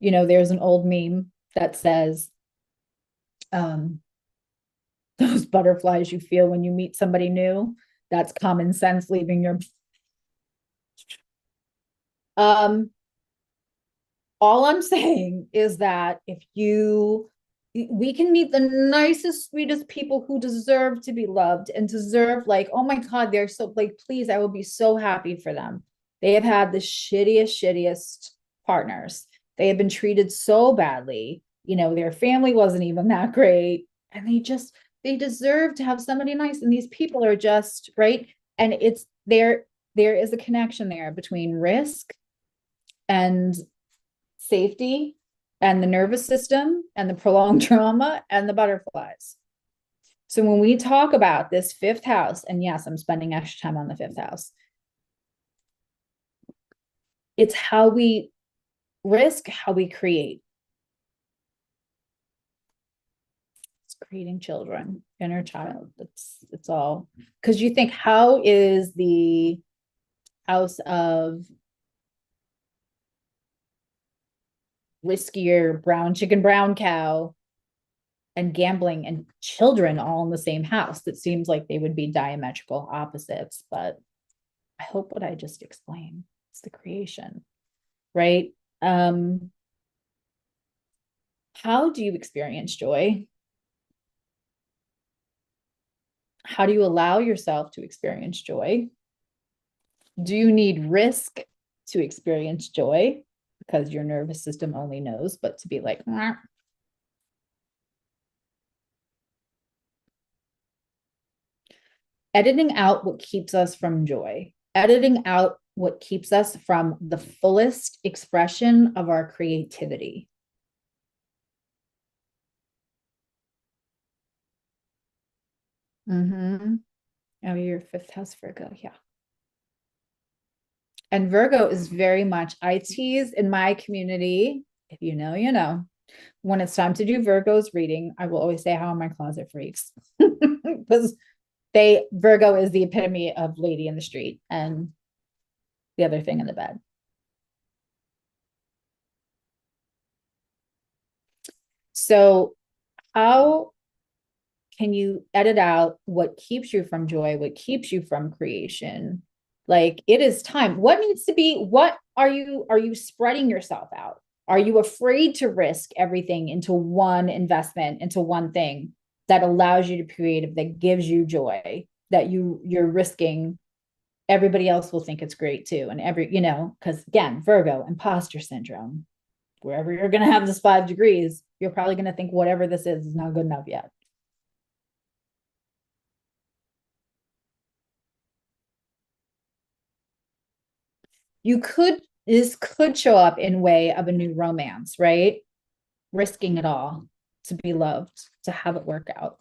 You know, there's an old meme that says, those butterflies you feel when you meet somebody new, that's common sense leaving your. All I'm saying is that we can meet the nicest, sweetest people who deserve to be loved and deserve, like, oh my God, they're so, like, please, I will be so happy for them. They have had the shittiest partners. They have been treated so badly. You know, their family wasn't even that great. And they deserve to have somebody nice. And these people are just, right. And there is a connection there between risk and safety and the nervous system and the prolonged trauma and the butterflies. So when we talk about this fifth house, and yes, I'm spending extra time on the fifth house, it's how we risk, how we create. It's creating children, inner child. It's all, because you think, how is the house of riskier brown chicken, brown cow, and gambling and children all in the same house? That seems like they would be diametrical opposites, but I hope what I just explained is the creation, right? How do you experience joy? How do you allow yourself to experience joy? Do you need risk to experience joy? Because your nervous system only knows, but to be like, nah. Editing out what keeps us from joy, editing out what keeps us from the fullest expression of our creativity. Oh, your fifth house, Virgo. Yeah. And Virgo is very much, I tease in my community, if you know, you know, when it's time to do Virgo's reading, I will always say, how are my closet freaks? Because Virgo is the epitome of lady in the street and the other thing in the bed. So how can you edit out what keeps you from joy, what keeps you from creation? Like, it is time. What needs to be, what are you spreading yourself out? Are you afraid to risk everything into one investment, into one thing that allows you to be creative, that gives you joy, that you're risking everybody else will think it's great too? And because again, Virgo, imposter syndrome, wherever you're going to have this 5 degrees, you're probably going to think whatever this is not good enough yet. this could show up in way of a new romance, right? Risking it all to be loved, to have it work out.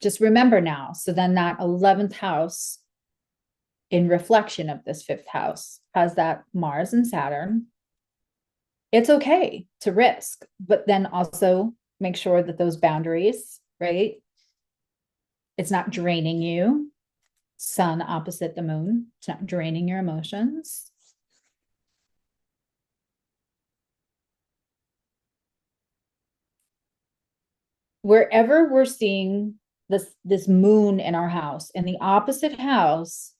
Just remember now. So then that 11th house in reflection of this 5th house has that Mars and Saturn. It's okay to risk, but then also make sure that those boundaries, right? It's not draining you. Sun opposite the moon. It's not draining your emotions. Wherever we're seeing this moon in our house, in the opposite house,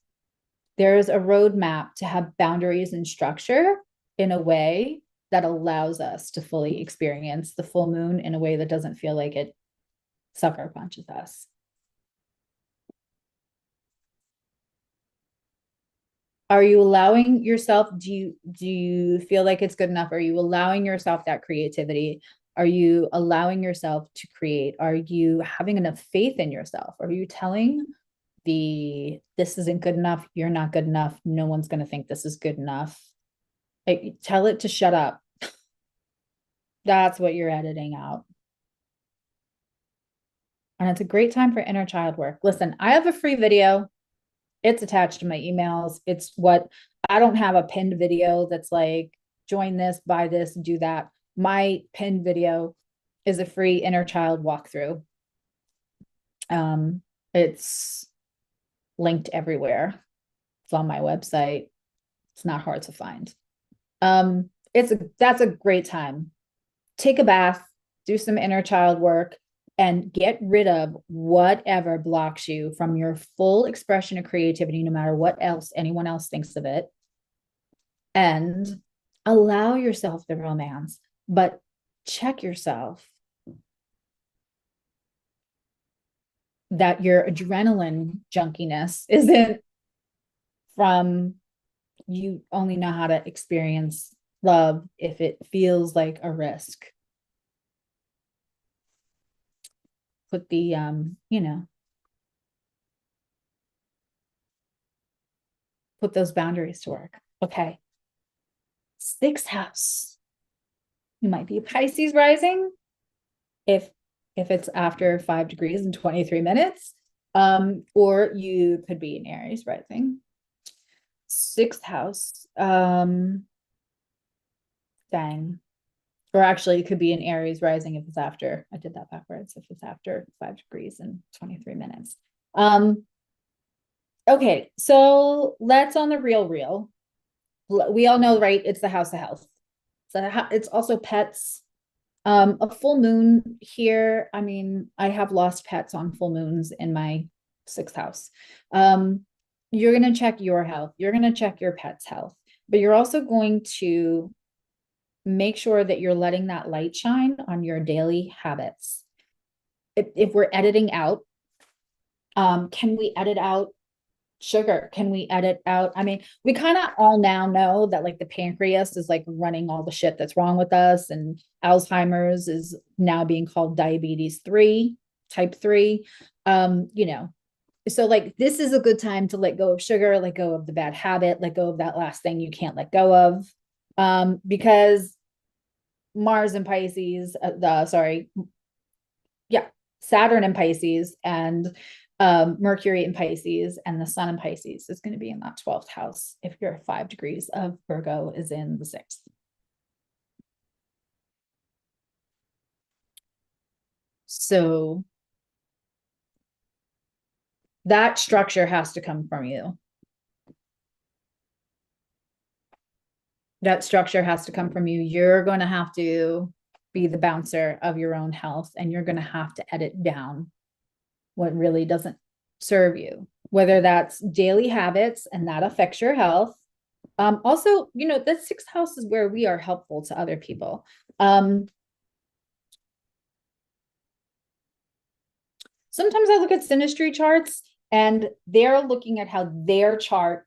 there's a roadmap to have boundaries and structure in a way that allows us to fully experience the full moon in a way that doesn't feel like it sucker punches us. Are you allowing yourself, do you feel like it's good enough? Are you allowing yourself that creativity? Are you allowing yourself to create? Are you having enough faith in yourself? Are you telling this isn't good enough, you're not good enough, no one's going to think this is good enough? Tell it to shut up. That's what you're editing out. And it's a great time for inner child work. Listen, I have a free video. It's attached to my emails. I don't have a pinned video that's like, join this, buy this, do that. My pinned video is a free inner child walkthrough. It's linked everywhere. It's on my website. It's not hard to find. That's a great time. Take a bath, do some inner child work, and get rid of whatever blocks you from your full expression of creativity, no matter what else anyone else thinks of it. And allow yourself the romance, but check yourself that your adrenaline junkiness isn't from you only know how to experience love if it feels like a risk. Put the put those boundaries to work. Okay. 6th house. You might be a Pisces rising if it's after 5 degrees and 23 minutes. Or you could be an Aries rising. 6th house. Dang. Or actually, it could be an Aries rising if it's after. I did that backwards. If it's after 5 degrees and 23 minutes. Okay, so let's on the real. We all know, right? It's the house of health. So it's also pets. A full moon here. I mean, I have lost pets on full moons in my 6th house. You're going to check your health. You're going to check your pet's health, but you're also going to make sure that you're letting that light shine on your daily habits. If we're editing out, can we edit out sugar? Can we edit out? I mean, we kind of all now know that like the pancreas is like running all the shit that's wrong with us, and Alzheimer's is now being called diabetes 3, type 3. So like this is a good time to let go of sugar, let go of the bad habit, let go of that last thing you can't let go of. Because Mars in Pisces, Saturn in Pisces, and Mercury in Pisces, and the Sun in Pisces is going to be in that 12th house if your 5 degrees of Virgo is in the 6th. So that structure has to come from you. That structure has to come from you. You're going to have to be the bouncer of your own health, and you're going to have to edit down what really doesn't serve you, whether that's daily habits and that affects your health. Also, the 6th house is where we are helpful to other people. Sometimes I look at synastry charts and they're looking at how their chart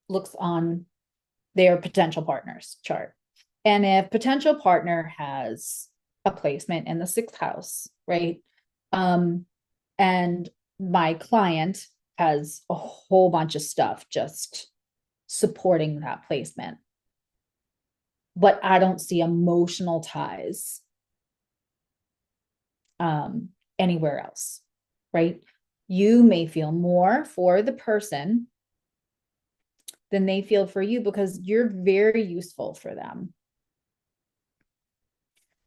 looks on their potential partner's chart. And if potential partner has a placement in the 6th house, right? And my client has a whole bunch of stuff just supporting that placement. But I don't see emotional ties anywhere else, right? You may feel more for the person than they feel for you because you're very useful for them.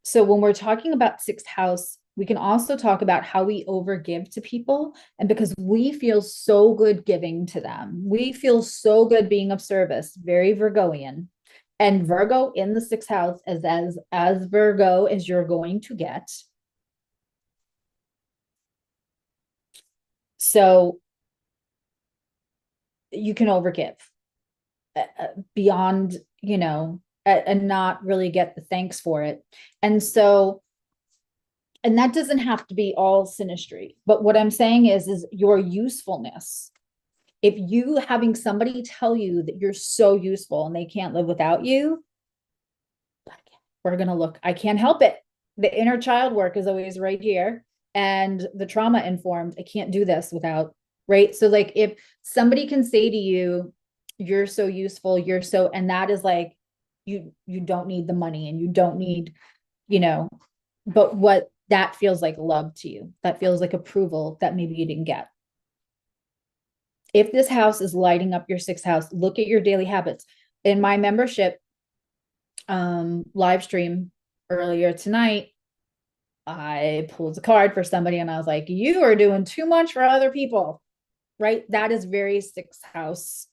So when we're talking about sixth house, we can also talk about how we overgive to people. And because we feel so good giving to them, we feel so good being of service, very Virgoian. And Virgo in the sixth house is as Virgo as you're going to get. So you can overgive beyond, and not really get the thanks for it. And so, and that doesn't have to be all synastry, but what I'm saying is your usefulness. If you having somebody tell you that you're so useful and they can't live without you, we're going to look, I can't help it. The inner child work is always right here. And the trauma informed, I can't do this without, right? So like if somebody can say to you, you're so useful, you're so, and that is like, you don't need the money and you don't need, but what that feels like love to you, that feels like approval that maybe you didn't get. If this house is lighting up your sixth house, look at your daily habits. In my membership live stream earlier tonight, I pulled a card for somebody and I was like, you are doing too much for other people, right? That is very sixth house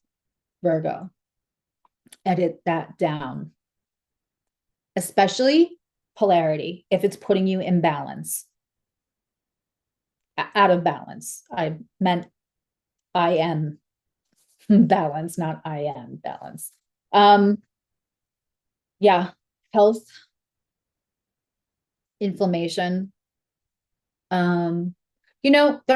Virgo. Edit that down. Especially polarity, if it's putting you in balance. Out of balance. I meant I am balance, not I am balance. Yeah, health, inflammation. The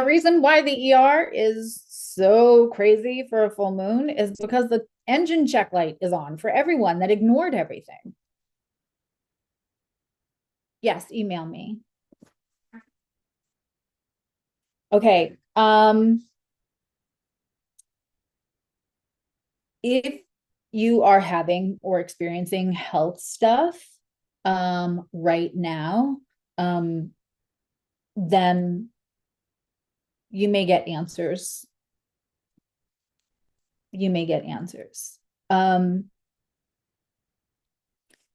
reason why the ER is so crazy for a full moon is because the engine check light is on for everyone that ignored everything. Yes, email me. Okay. If you are having or experiencing health stuff right now, then you may get answers. You may get answers.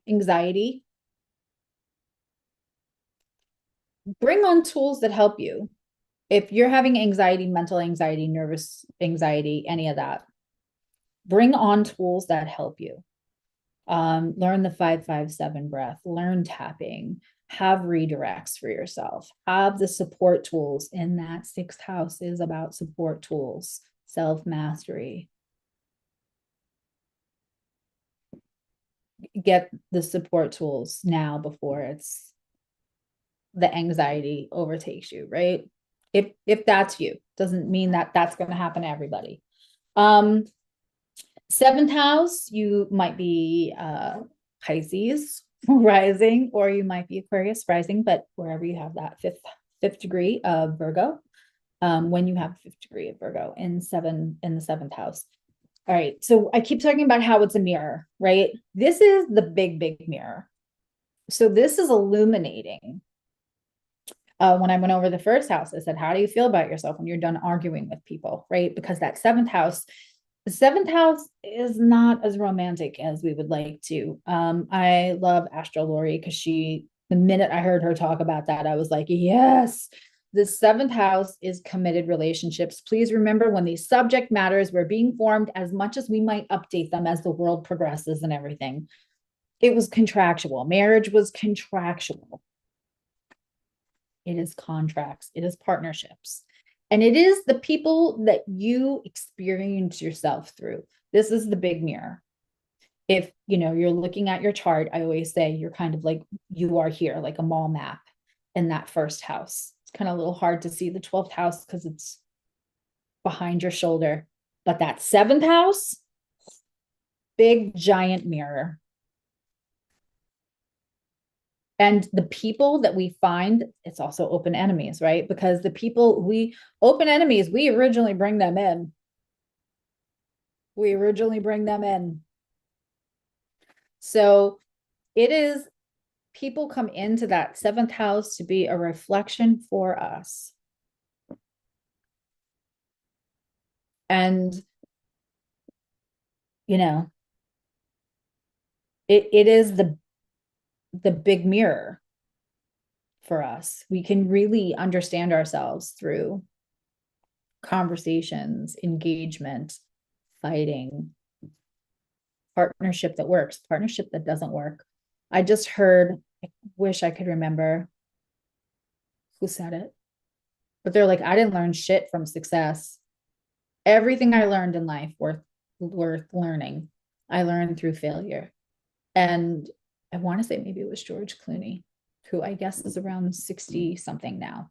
Anxiety. Bring on tools that help you. If you're having anxiety, mental anxiety, nervous anxiety, any of that, bring on tools that help you. Learn the 5-5-7 breath, learn tapping, have redirects for yourself, have the support tools. In that sixth house is about support tools, self-mastery. Get the support tools now before it's the anxiety overtakes you, right? If that's you, doesn't mean that that's going to happen to everybody. Seventh house, you might be Pisces rising, or you might be Aquarius rising, but wherever you have that fifth degree of Virgo, when you have fifth degree of Virgo in the seventh house. All right, so I keep talking about how it's a mirror, right? This is the big mirror. So this is illuminating. When I went over the first house, I said, how do you feel about yourself when you're done arguing with people, right? Because that seventh house, the seventh house is not as romantic as we would like to. I love Astrologer because the minute I heard her talk about that, I was like, yes, the seventh house is committed relationships. Please remember, when these subject matters were being formed, as much as we might update them as the world progresses and everything, it was contractual. Marriage was contractual. It is contracts. It is partnerships. And it is the people that you experience yourself through. This is the big mirror. If, you're looking at your chart, I always say you're kind of like, you are here, like a mall map in that first house. It's kind of a little hard to see the 12th house because it's behind your shoulder. But that seventh house, big giant mirror. And the people that we find, it's also open enemies, right? Because the people open enemies, we originally bring them in. We originally bring them in. So it is, people come into that seventh house to be a reflection for us. And, you know, it is the big mirror for us. We can really understand ourselves through conversations, engagement, fighting, partnership that works, partnership that doesn't work. I just heard, I wish I could remember who said it, but they're like, I didn't learn shit from success. Everything I learned in life worth learning, I learned through failure. And I want to say maybe it was George Clooney, who I guess is around 60 something now.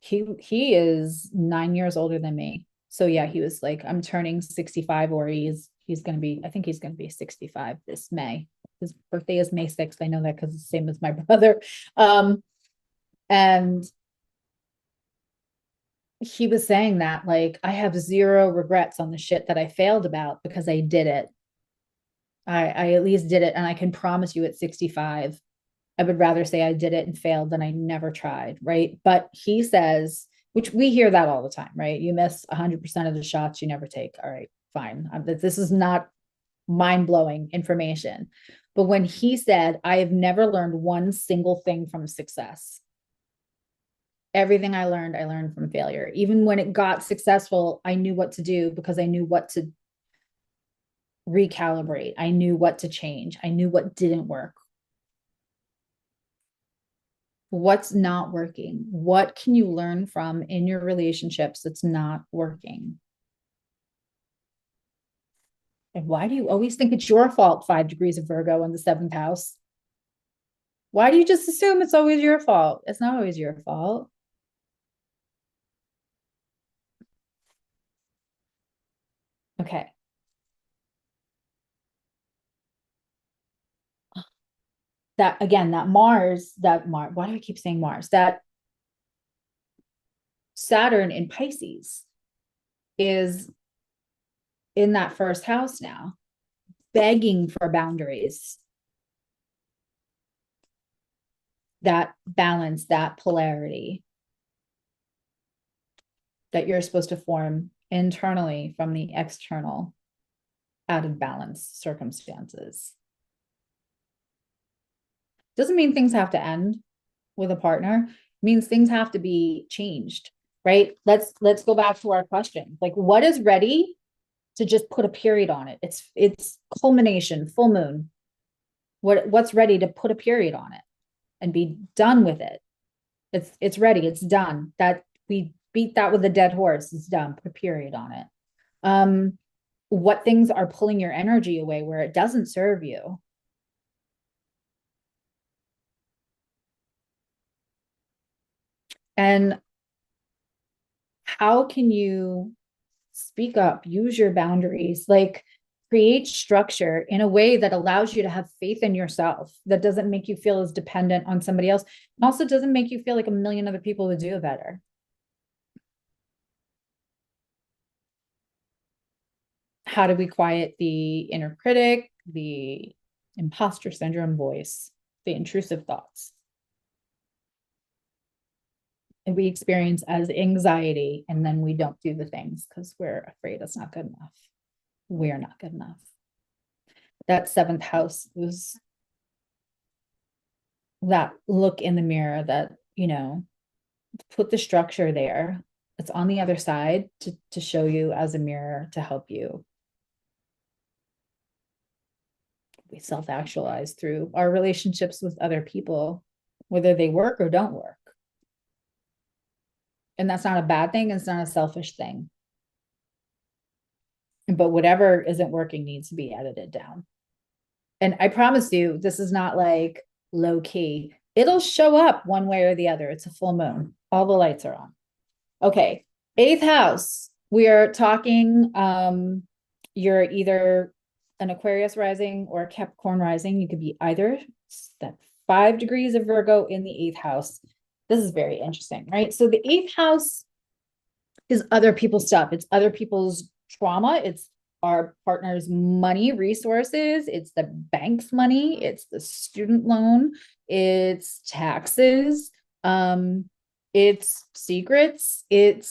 He is 9 years older than me. So yeah, he was like, I'm turning 65, or he's gonna be, I think he's gonna be 65 this May. His birthday is May 6th. I know that because it's the same as my brother. And he was saying that, like, I have zero regrets on the shit that I failed about because I did it. I at least did it. And I can promise you at 65, I would rather say I did it and failed than I never tried. Right. But he says, which we hear that all the time, right? You miss 100% of the shots you never take. All right, fine. This is not mind-blowing information. But when he said, I have never learned one single thing from success. Everything I learned from failure. Even when it got successful, I knew what to do because I knew what to recalibrate. I knew what to change. I knew what didn't work. What's not working? What can you learn from in your relationships that's not working? And why do you always think it's your fault, 5 degrees of Virgo in the 7th house? Why do you just assume it's always your fault? It's not always your fault. Okay. That again, why do I keep saying Mars? That Saturn in Pisces is in that first house now, begging for boundaries, that balance, that polarity that you're supposed to form internally from the external out of balance circumstances. Doesn't mean things have to end with a partner. It means things have to be changed, right? Let's go back to our question. Like, what is ready to just put a period on it? It's culmination, full moon. What's ready to put a period on it and be done with it? It's ready, it's done. That we beat that with a dead horse. It's done. Put a period on it. What things are pulling your energy away where it doesn't serve you? And how can you speak up, use your boundaries, like create structure in a way that allows you to have faith in yourself, that doesn't make you feel as dependent on somebody else, and also doesn't make you feel like a million other people would do better. How do we quiet the inner critic, the imposter syndrome voice, the intrusive thoughts? And we experience as anxiety, and then we don't do the things because we're afraid it's not good enough. We're not good enough. That 7th house was that look in the mirror, that, put the structure there. It's on the other side to show you as a mirror, to help you. We self-actualize through our relationships with other people, whether they work or don't work. And that's not a bad thing. It's not a selfish thing. But whatever isn't working needs to be edited down. And I promise you, this is not like low key. It'll show up one way or the other. It's a full moon. All the lights are on. Okay. 8th house. We are talking, you're either an Aquarius rising or a Capricorn rising. You could be either. That 5 degrees of Virgo in the eighth house. This is very interesting, right? So the eighth house is other people's stuff. It's other people's trauma. It's our partner's money, resources. It's the bank's money. It's the student loan. It's taxes. It's secrets. And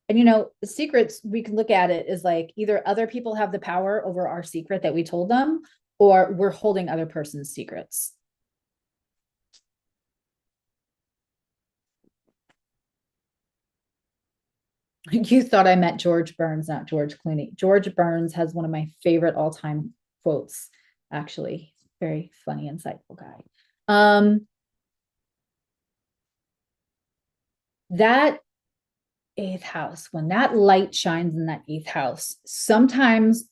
the secrets, we can look at it as like either other people have the power over our secret that we told them, or we're holding other person's secrets. You thought I meant George Burns, not George Clooney. George Burns has one of my favorite all-time quotes, actually. Very funny, insightful guy. That eighth house, when that light shines in that eighth house, sometimes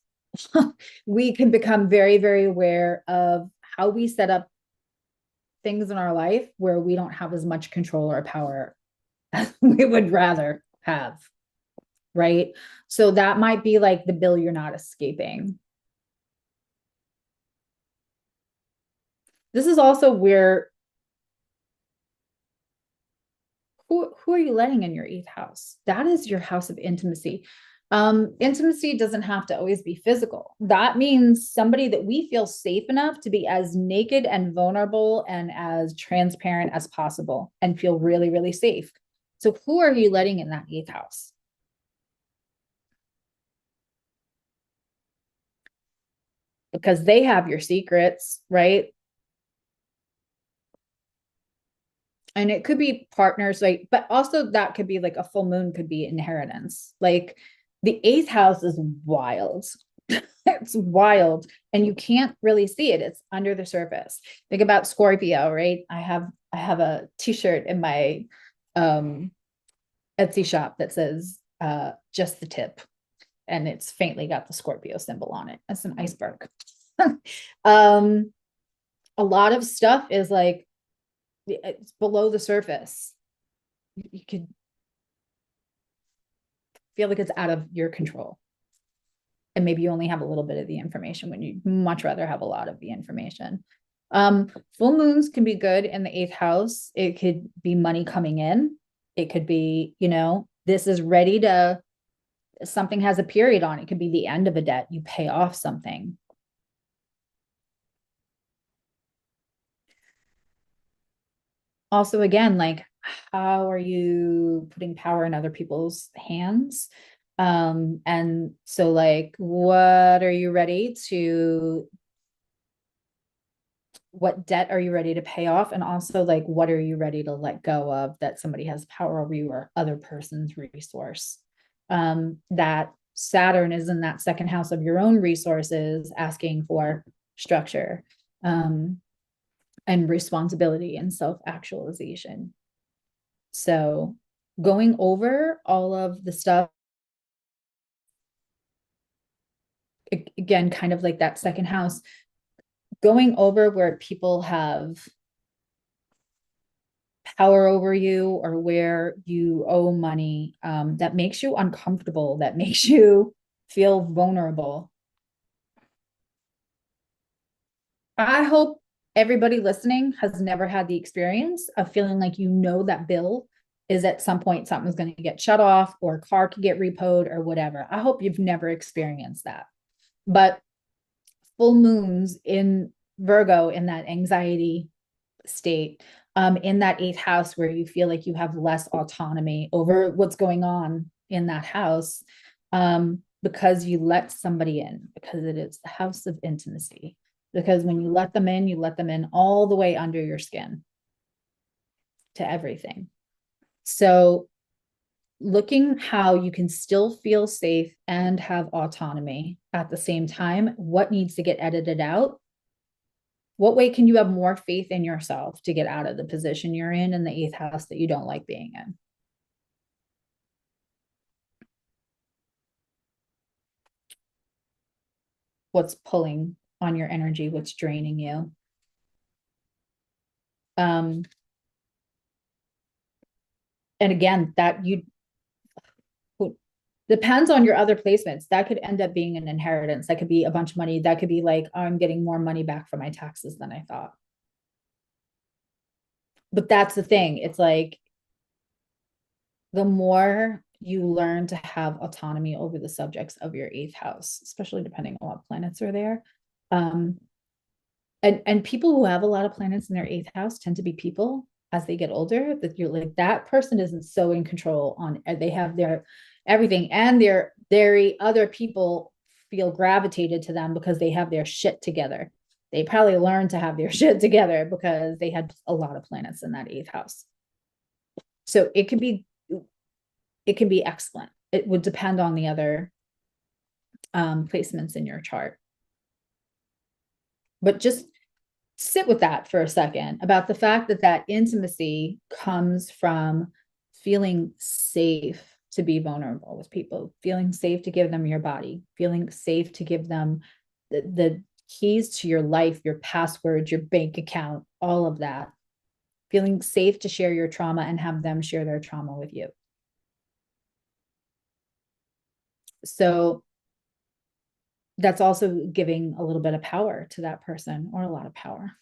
we can become very, very aware of how we set up things in our life where we don't have as much control or power as we would rather have. Right? So that might be like the bill you're not escaping. This is also where who are you letting in your eighth house? That is your house of intimacy. Intimacy doesn't have to always be physical. That means somebody that we feel safe enough to be as naked and vulnerable and as transparent as possible and feel really, really safe. So who are you letting in that eighth house? Because they have your secrets, right? And it could be partners, like, but also that could be like a full moon, could be inheritance. Like the eighth house is wild. It's wild. And you can't really see it. It's under the surface. Think about Scorpio, right? I have a t-shirt in my Etsy shop that says just the tip. And it's faintly got the Scorpio symbol on it. That's an iceberg. A lot of stuff is like, it's below the surface. You could feel like it's out of your control. And maybe you only have a little bit of the information when you'd much rather have a lot of the information. Full moons can be good in the eighth house. It could be money coming in. It could be, this is ready to, something has a period on it. It could be the end of a debt. You pay off something. Also, again, like, how are you putting power in other people's hands? And so like, what debt are you ready to pay off? And also like, what are you ready to let go of that somebody has power over you or other person's resource? That Saturn is in that second house of your own resources, asking for structure, and responsibility and self-actualization. So going over all of the stuff, again, kind of like that second house, going over where people have power over you or where you owe money, that makes you uncomfortable, that makes you feel vulnerable. I hope everybody listening has never had the experience of feeling like that bill is at some point something's going to get shut off or a car could get repoed or whatever. I hope you've never experienced that. But full moons in Virgo, in that anxiety state, in that eighth house where you feel like you have less autonomy over what's going on in that house, because you let somebody in, because it is the house of intimacy. Because when you let them in all the way under your skin to everything. So looking how you can still feel safe and have autonomy at the same time, what needs to get edited out? What way can you have more faith in yourself to get out of the position you're in the eighth house that you don't like being in? What's pulling on your energy? What's draining you? And again, that depends on your other placements. That could end up being an inheritance. That could be a bunch of money. That could be like, I'm getting more money back from my taxes than I thought. but that's the thing. It's like the more you learn to have autonomy over the subjects of your eighth house, especially depending on what planets are there. And people who have a lot of planets in their eighth house tend to be people as they get older that you're like, that person isn't so in control on, they have their everything, and their very other people feel gravitated to them because they have their shit together. They probably learned to have their shit together because they had a lot of planets in that eighth house. So it can be excellent. It would depend on the other placements in your chart. But just sit with that for a second about the fact that that intimacy comes from feeling safe to be vulnerable with people, feeling safe to give them your body, feeling safe to give them the keys to your life, your passwords, your bank account, all of that. Feeling safe to share your trauma and have them share their trauma with you. So that's also giving a little bit of power to that person, or a lot of power.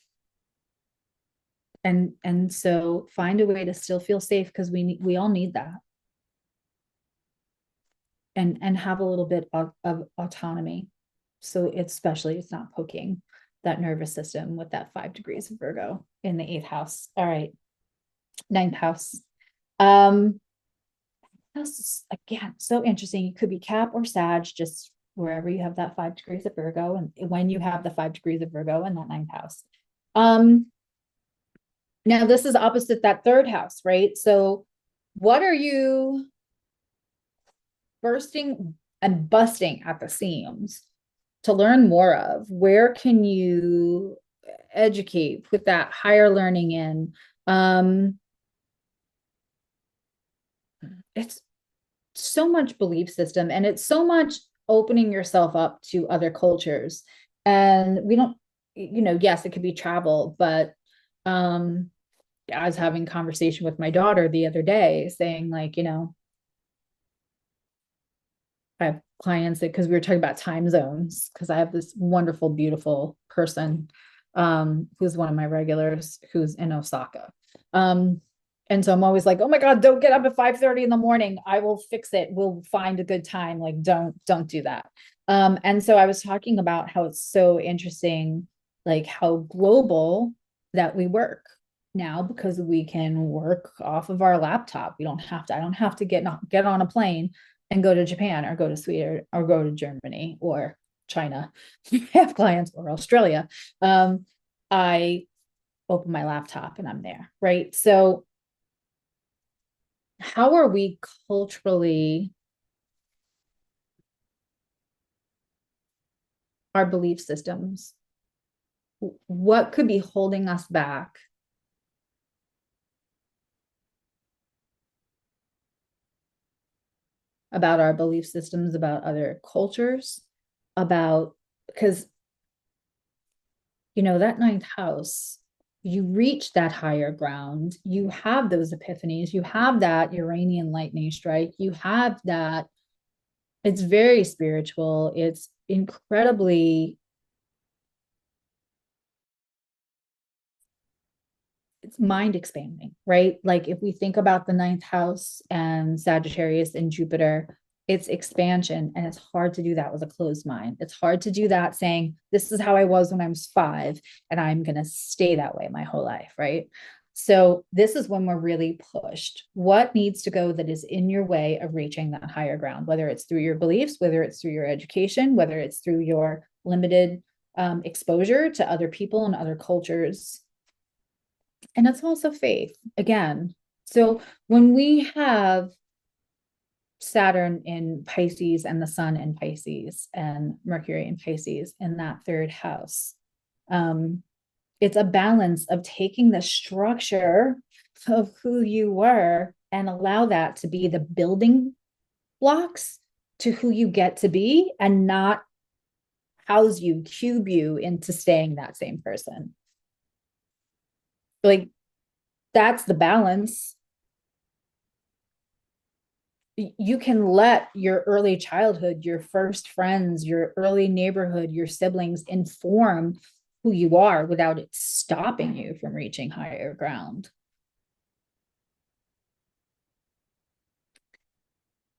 And so find a way to still feel safe, because we all need that. And have a little bit of autonomy. So especially it's not poking that nervous system with that 5 degrees of Virgo in the 8th house. All right. 9th house. This is, again, so interesting. You could be Cap or Sag, just wherever you have that 5 degrees of Virgo, and when you have the 5 degrees of Virgo in that 9th house. Now this is opposite that 3rd house, right? So what are you bursting and busting at the seams to learn more of? Where can you educate, put that higher learning in? It's so much belief system, and it's so much opening yourself up to other cultures. And we don't, yes, it could be travel, but I was having a conversation with my daughter the other day saying, like, I have clients that, because we were talking about time zones, because I have this wonderful, beautiful person who's one of my regulars who's in Osaka. And so I'm always like, oh my God, don't get up at 5:30 in the morning. I will fix it. We'll find a good time. Like, don't do that. And so I was talking about how it's so interesting, like how global that we work now, because we can work off of our laptop. I don't have to get on a plane and go to Japan or go to Sweden or go to Germany or China. I have clients, or Australia. I open my laptop and I'm there, right? So how are we culturally, our belief systems, what could be holding us back about our belief systems, about other cultures, because that 9th house, you reach that higher ground, you have those epiphanies, you have that Uranian lightning strike, you have that, it's very spiritual, it's incredibly, it's mind expanding, right? Like if we think about the 9th house and Sagittarius and Jupiter, it's expansion, and it's hard to do that with a closed mind. It's hard to do that saying, this is how I was when I was 5 and I'm going to stay that way my whole life, right? So this is when we're really pushed. What needs to go that is in your way of reaching that higher ground, whether it's through your beliefs, whether it's through your education, whether it's through your limited exposure to other people and other cultures. And it's also faith again. So when we have Saturn in Pisces and the sun in Pisces and Mercury in Pisces in that 3rd house, it's a balance of taking the structure of who you were and allow that to be the building blocks to who you get to be, and not cube you into staying that same person. Like, that's the balance. You can let your early childhood, your first friends, your early neighborhood, your siblings inform who you are without it stopping you from reaching higher ground.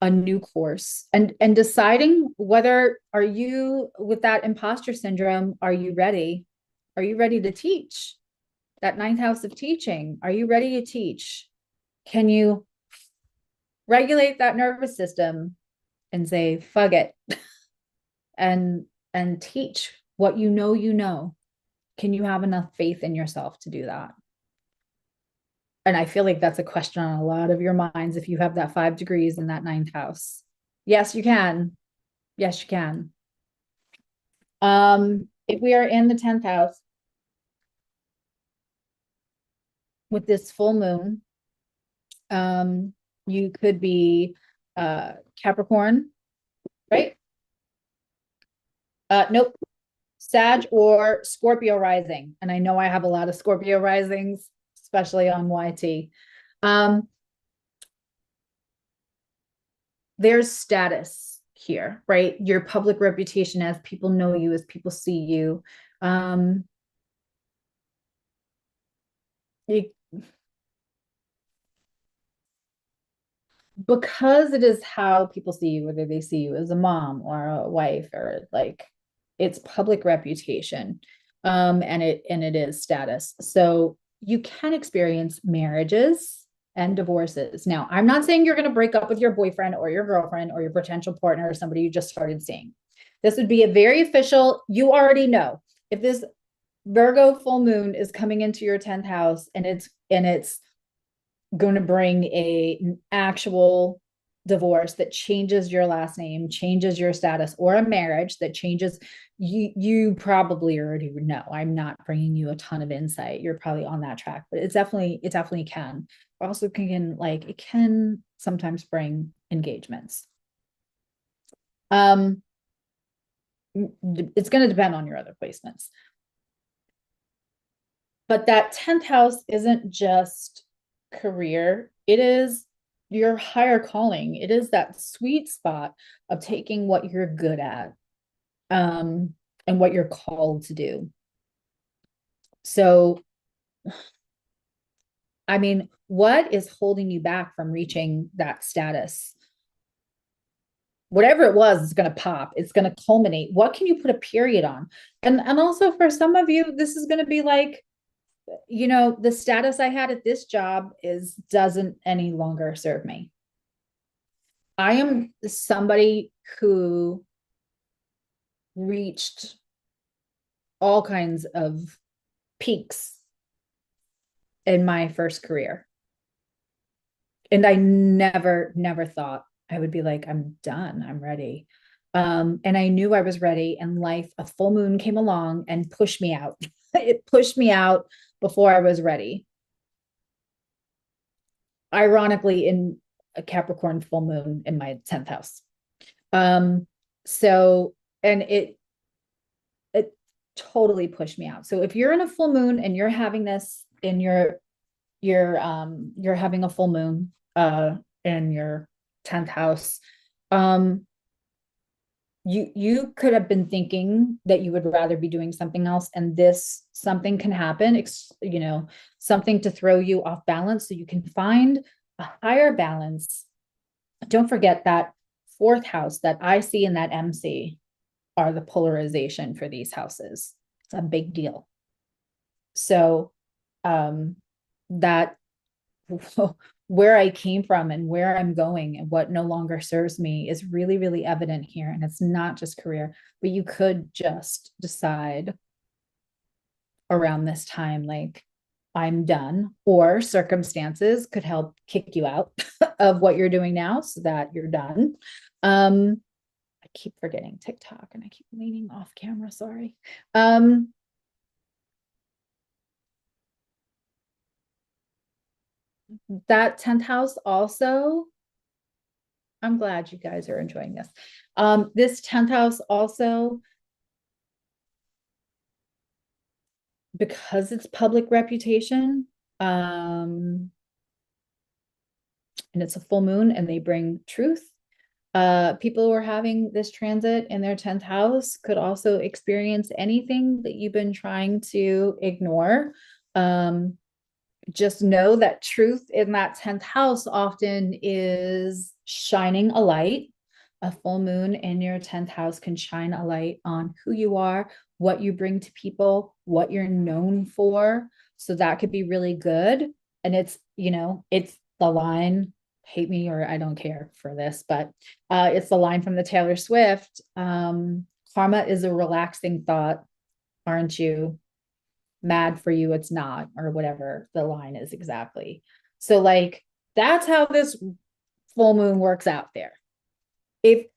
a new course, and deciding whether, are you with that imposter syndrome, are you ready? Are you ready to teach? That ninth house of teaching, are you ready to teach? Can you regulate that nervous system and say, fuck it, and teach what you know you know? Can you have enough faith in yourself to do that? And I feel like that's a question on a lot of your minds if you have that 5 degrees in that ninth house. Yes, you can. Yes, you can. If we are in the 10th house with this full moon, you could be Capricorn, right? Nope. Sag or Scorpio rising. And I know I have a lot of Scorpio risings, especially on YT. There's status here, right? Your public reputation, as people know you, as people see you. Because it is how people see you, whether they see you as a mom or a wife, or like, it's public reputation, and it is status. So you can experience marriages and divorces. Now, I'm not saying you're going to break up with your boyfriend or your girlfriend or your potential partner or somebody you just started seeing. This would be a very official, you already know. If this Virgo full moon is coming into your 10th house and it's going to bring an actual divorce that changes your last name, changes your status, or a marriage that changes, you probably already know. I'm not bringing you a ton of insight. You're probably on that track, but it definitely can. Also can, like, it can sometimes bring engagements. It's going to depend on your other placements. But that 10th house isn't just career, it is your higher calling. It is that sweet spot of taking what you're good at, and what you're called to do. So, I mean, what is holding you back from reaching that status? Whatever it was, it's going to pop. It's going to culminate. What can you put a period on? And also for some of you, this is going to be like, you know, the status I had at this job doesn't any longer serve me. I am somebody who reached all kinds of peaks in my first career. And I never thought I would be like, I'm done, I'm ready. And I knew I was ready, and life, a full moon came along and pushed me out. It pushed me out before I was ready. Ironically, in a Capricorn full moon in my 10th house. So, and it totally pushed me out. So if you're in a full moon and you're having this in you're having a full moon in your 10th house, you could have been thinking that you would rather be doing something else, and this something can happen, you know, something to throw you off balance so you can find a higher balance. Don't forget that 4th house that I see in that MC are the polarization for these houses. It's a big deal. So that where I came from and where I'm going and what no longer serves me is really, really evident here. And it's not just career, but you could just decide around this time, like, I'm done, or circumstances could help kick you out of what you're doing now so that you're done. I keep forgetting TikTok and I keep leaning off camera. Sorry. That 10th house also, I'm glad you guys are enjoying this. This 10th house also, because it's public reputation, and it's a full moon and they bring truth. People who are having this transit in their 10th house could also experience anything that you've been trying to ignore. Just know that truth in that 10th house often is shining a light. A full moon in your 10th house can shine a light on who you are, what you bring to people, what you're known for. So that could be really good. And it's, it's the line, hate me or I don't care for this, but it's the line from the Taylor Swift. Karma is a relaxing thought. Aren't you mad for you? It's not, or whatever the line is exactly. So like, that's how this full moon works out there. If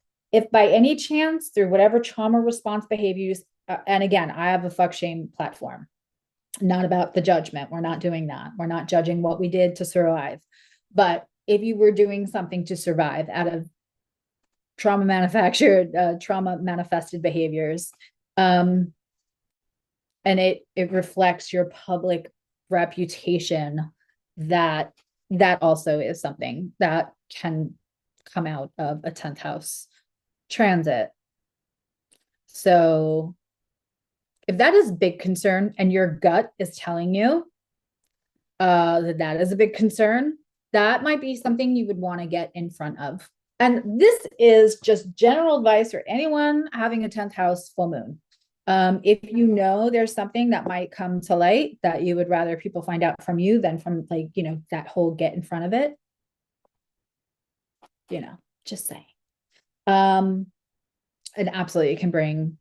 by any chance through whatever trauma response behaviors, and again, I have a fuck shame platform, not about the judgment. We're not doing that. We're not judging what we did to survive. But if you were doing something to survive out of trauma manifested behaviors, and it reflects your public reputation, that also is something that can come out of a 10th house transit. So if that is a big concern and your gut is telling you that is a big concern, that might be something you would want to get in front of. And this is just general advice for anyone having a 10th house full moon. If you know there's something that might come to light that you would rather people find out from you than from that whole get in front of it, just saying. And absolutely it can bring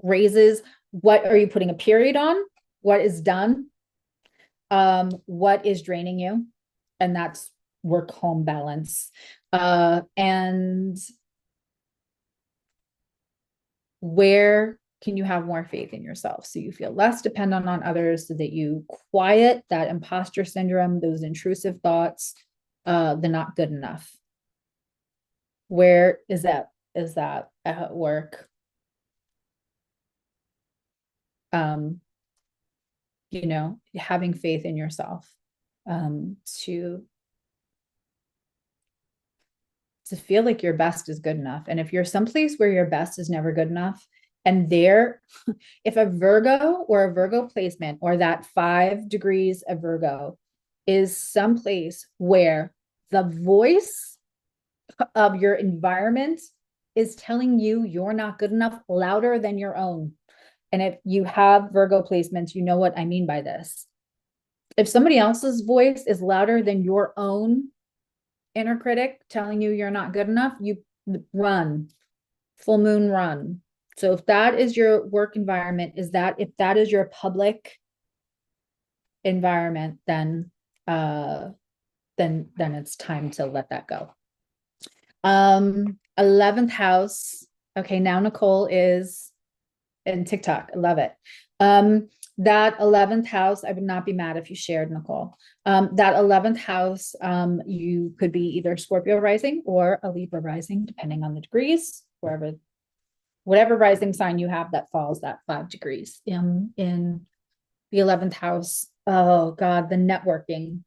raises. What are you putting a period on? What is done? What is draining you? And that's work home balance. And where can you have more faith in yourself so you feel less dependent on others, so that you quiet that imposter syndrome, those intrusive thoughts, the not good enough. Where is that at work? Having faith in yourself, to feel like your best is good enough. And if you're someplace where your best is never good enough, and if a Virgo or a Virgo placement, or that 5 degrees of Virgo is someplace where the voice of your environment is telling you you're not good enough louder than your own. And if you have Virgo placements, you know what I mean by this. If somebody else's voice is louder than your own inner critic telling you you're not good enough, you run. Full moon, run. So if that is your work environment, if that is your public environment, then it's time to let that go. 11th house. Okay, now Nicole is in TikTok. I love it. That 11th house, I would not be mad if you shared, Nicole. That 11th house, you could be either Scorpio rising or a Libra rising, depending on the degrees, whatever rising sign you have that falls that 5 degrees in the 11th house. Oh God, the networking.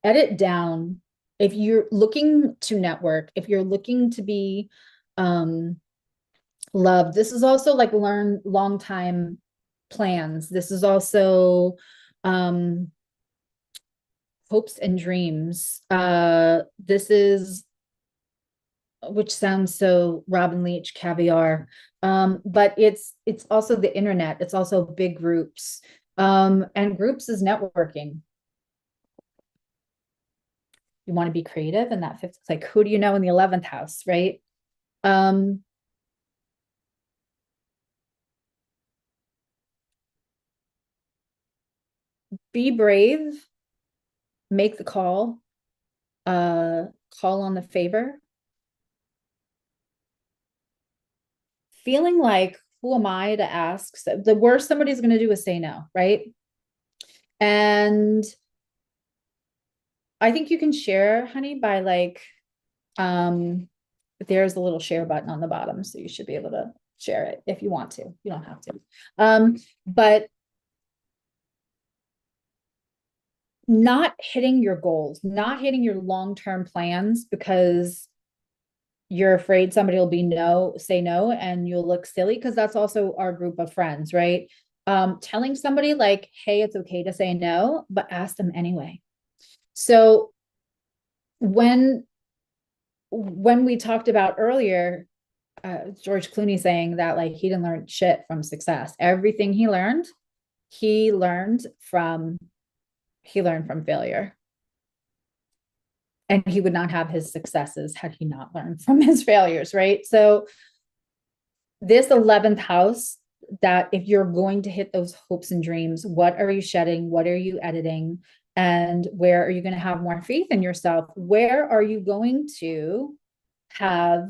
Edit down. If you're looking to network, if you're looking to be loved, this is also like learn long time plans. This is also hopes and dreams. This is, which sounds so Robin Leach caviar, but it's also the internet. It's also big groups, and groups is networking. You want to be creative, and that fits. It's like, who do you know in the 11th house, right? Be brave, make the call, call on the favor. Feeling like, who am I to ask? So the worst somebody's going to do is say no, right? And I think you can share, honey, by like, there's a little share button on the bottom, so you should be able to share it if you want to. You don't have to. But not hitting your goals, not hitting your long-term plans because you're afraid somebody will say no, and you'll look silly, because that's also our group of friends, right? Telling somebody like, hey, it's okay to say no, but ask them anyway. So when we talked about earlier, George Clooney saying that like he didn't learn shit from success. Everything he learned from failure. And he would not have his successes had he not learned from his failures, right? So this 11th house, that if you're going to hit those hopes and dreams, what are you shedding? What are you editing? And where are you going to have more faith in yourself? Where are you going to have,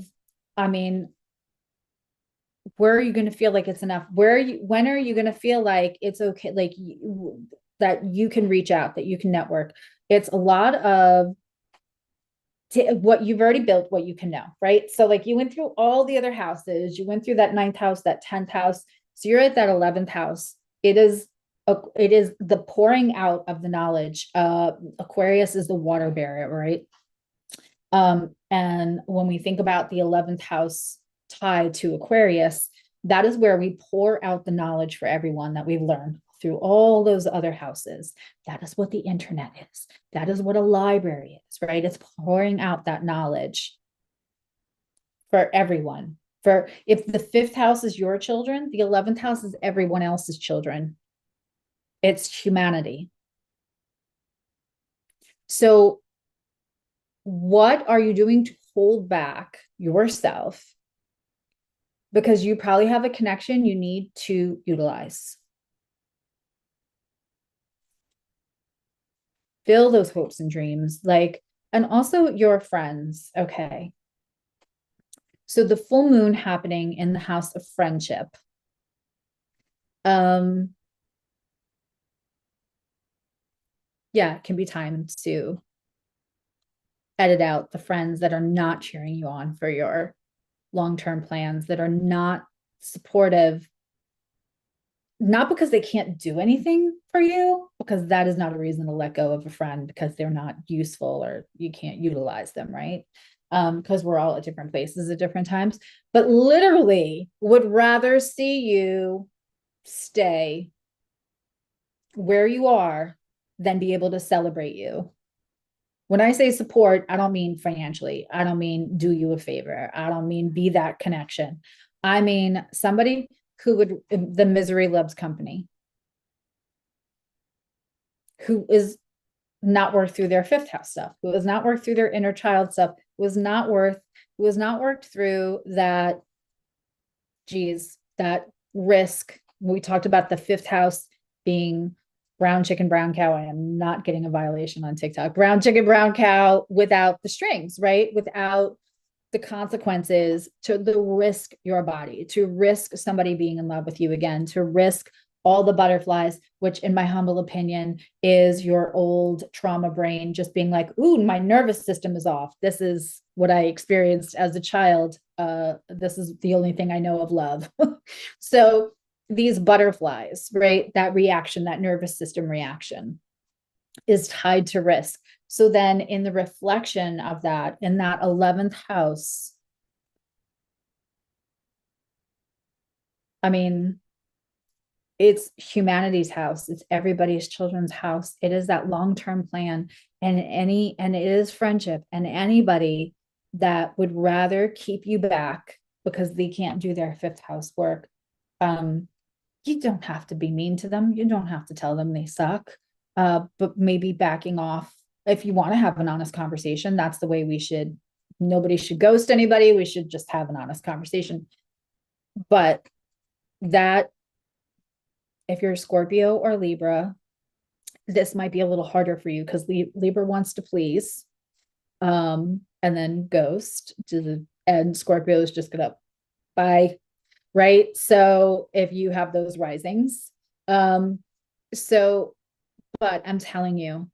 I mean, where are you going to feel like it's enough? When are you going to feel like it's okay? Like that you can reach out, that you can network. It's a lot of what you've already built, what you can know, right? So like you went through all the other houses, you went through that 9th house, that 10th house. So you're at that 11th house. It is the pouring out of the knowledge. Aquarius is the water bearer, right? And when we think about the 11th house tied to Aquarius, that is where we pour out the knowledge for everyone that we've learned through all those other houses. That is what the internet is. That is what a library is, right? It's pouring out that knowledge for everyone. For if the 5th house is your children, the 11th house is everyone else's children. It's humanity. So what are you doing to hold back yourself? Because you probably have a connection you need to utilize. Fill those hopes and dreams, like, and also your friends. Okay. So the full moon happening in the house of friendship. Yeah, it can be time to edit out the friends that are not cheering you on for your long-term plans, that are not supportive, not because they can't do anything for you, because that is not a reason to let go of a friend because they're not useful or you can't utilize them, right? Because we're all at different places at different times, but literally would rather see you stay where you are than be able to celebrate you. When I say support, I don't mean financially. I don't mean do you a favor. I don't mean be that connection. I mean somebody who would, the misery loves company, who is not worked through their 5th house stuff, who has not worked through their inner child stuff, who has not worked through that, that risk. We talked about the 5th house being brown chicken, brown cow. I am not getting a violation on TikTok. Brown chicken, brown cow without the strings, right? Without the consequences, to the risk your body, to risk somebody being in love with you again, to risk all the butterflies, which in my humble opinion is your old trauma brain just being like, ooh, my nervous system is off. This is what I experienced as a child. This is the only thing I know of love. So these butterflies, right? That reaction, that nervous system reaction is tied to risk. So then in the reflection of that, in that 11th house, I mean, it's humanity's house. It's everybody's children's house. It is that long-term plan, and it is friendship, and anybody that would rather keep you back because they can't do their 5th house work. You don't have to be mean to them. You don't have to tell them they suck. But maybe backing off, if you want to have an honest conversation, that's the way we should. Nobody should ghost anybody. We should just have an honest conversation. But that, if you're Scorpio or Libra, this might be a little harder for you because Libra wants to please, and then ghost and Scorpio is just gonna bye, right? So if you have those risings, but I'm telling you,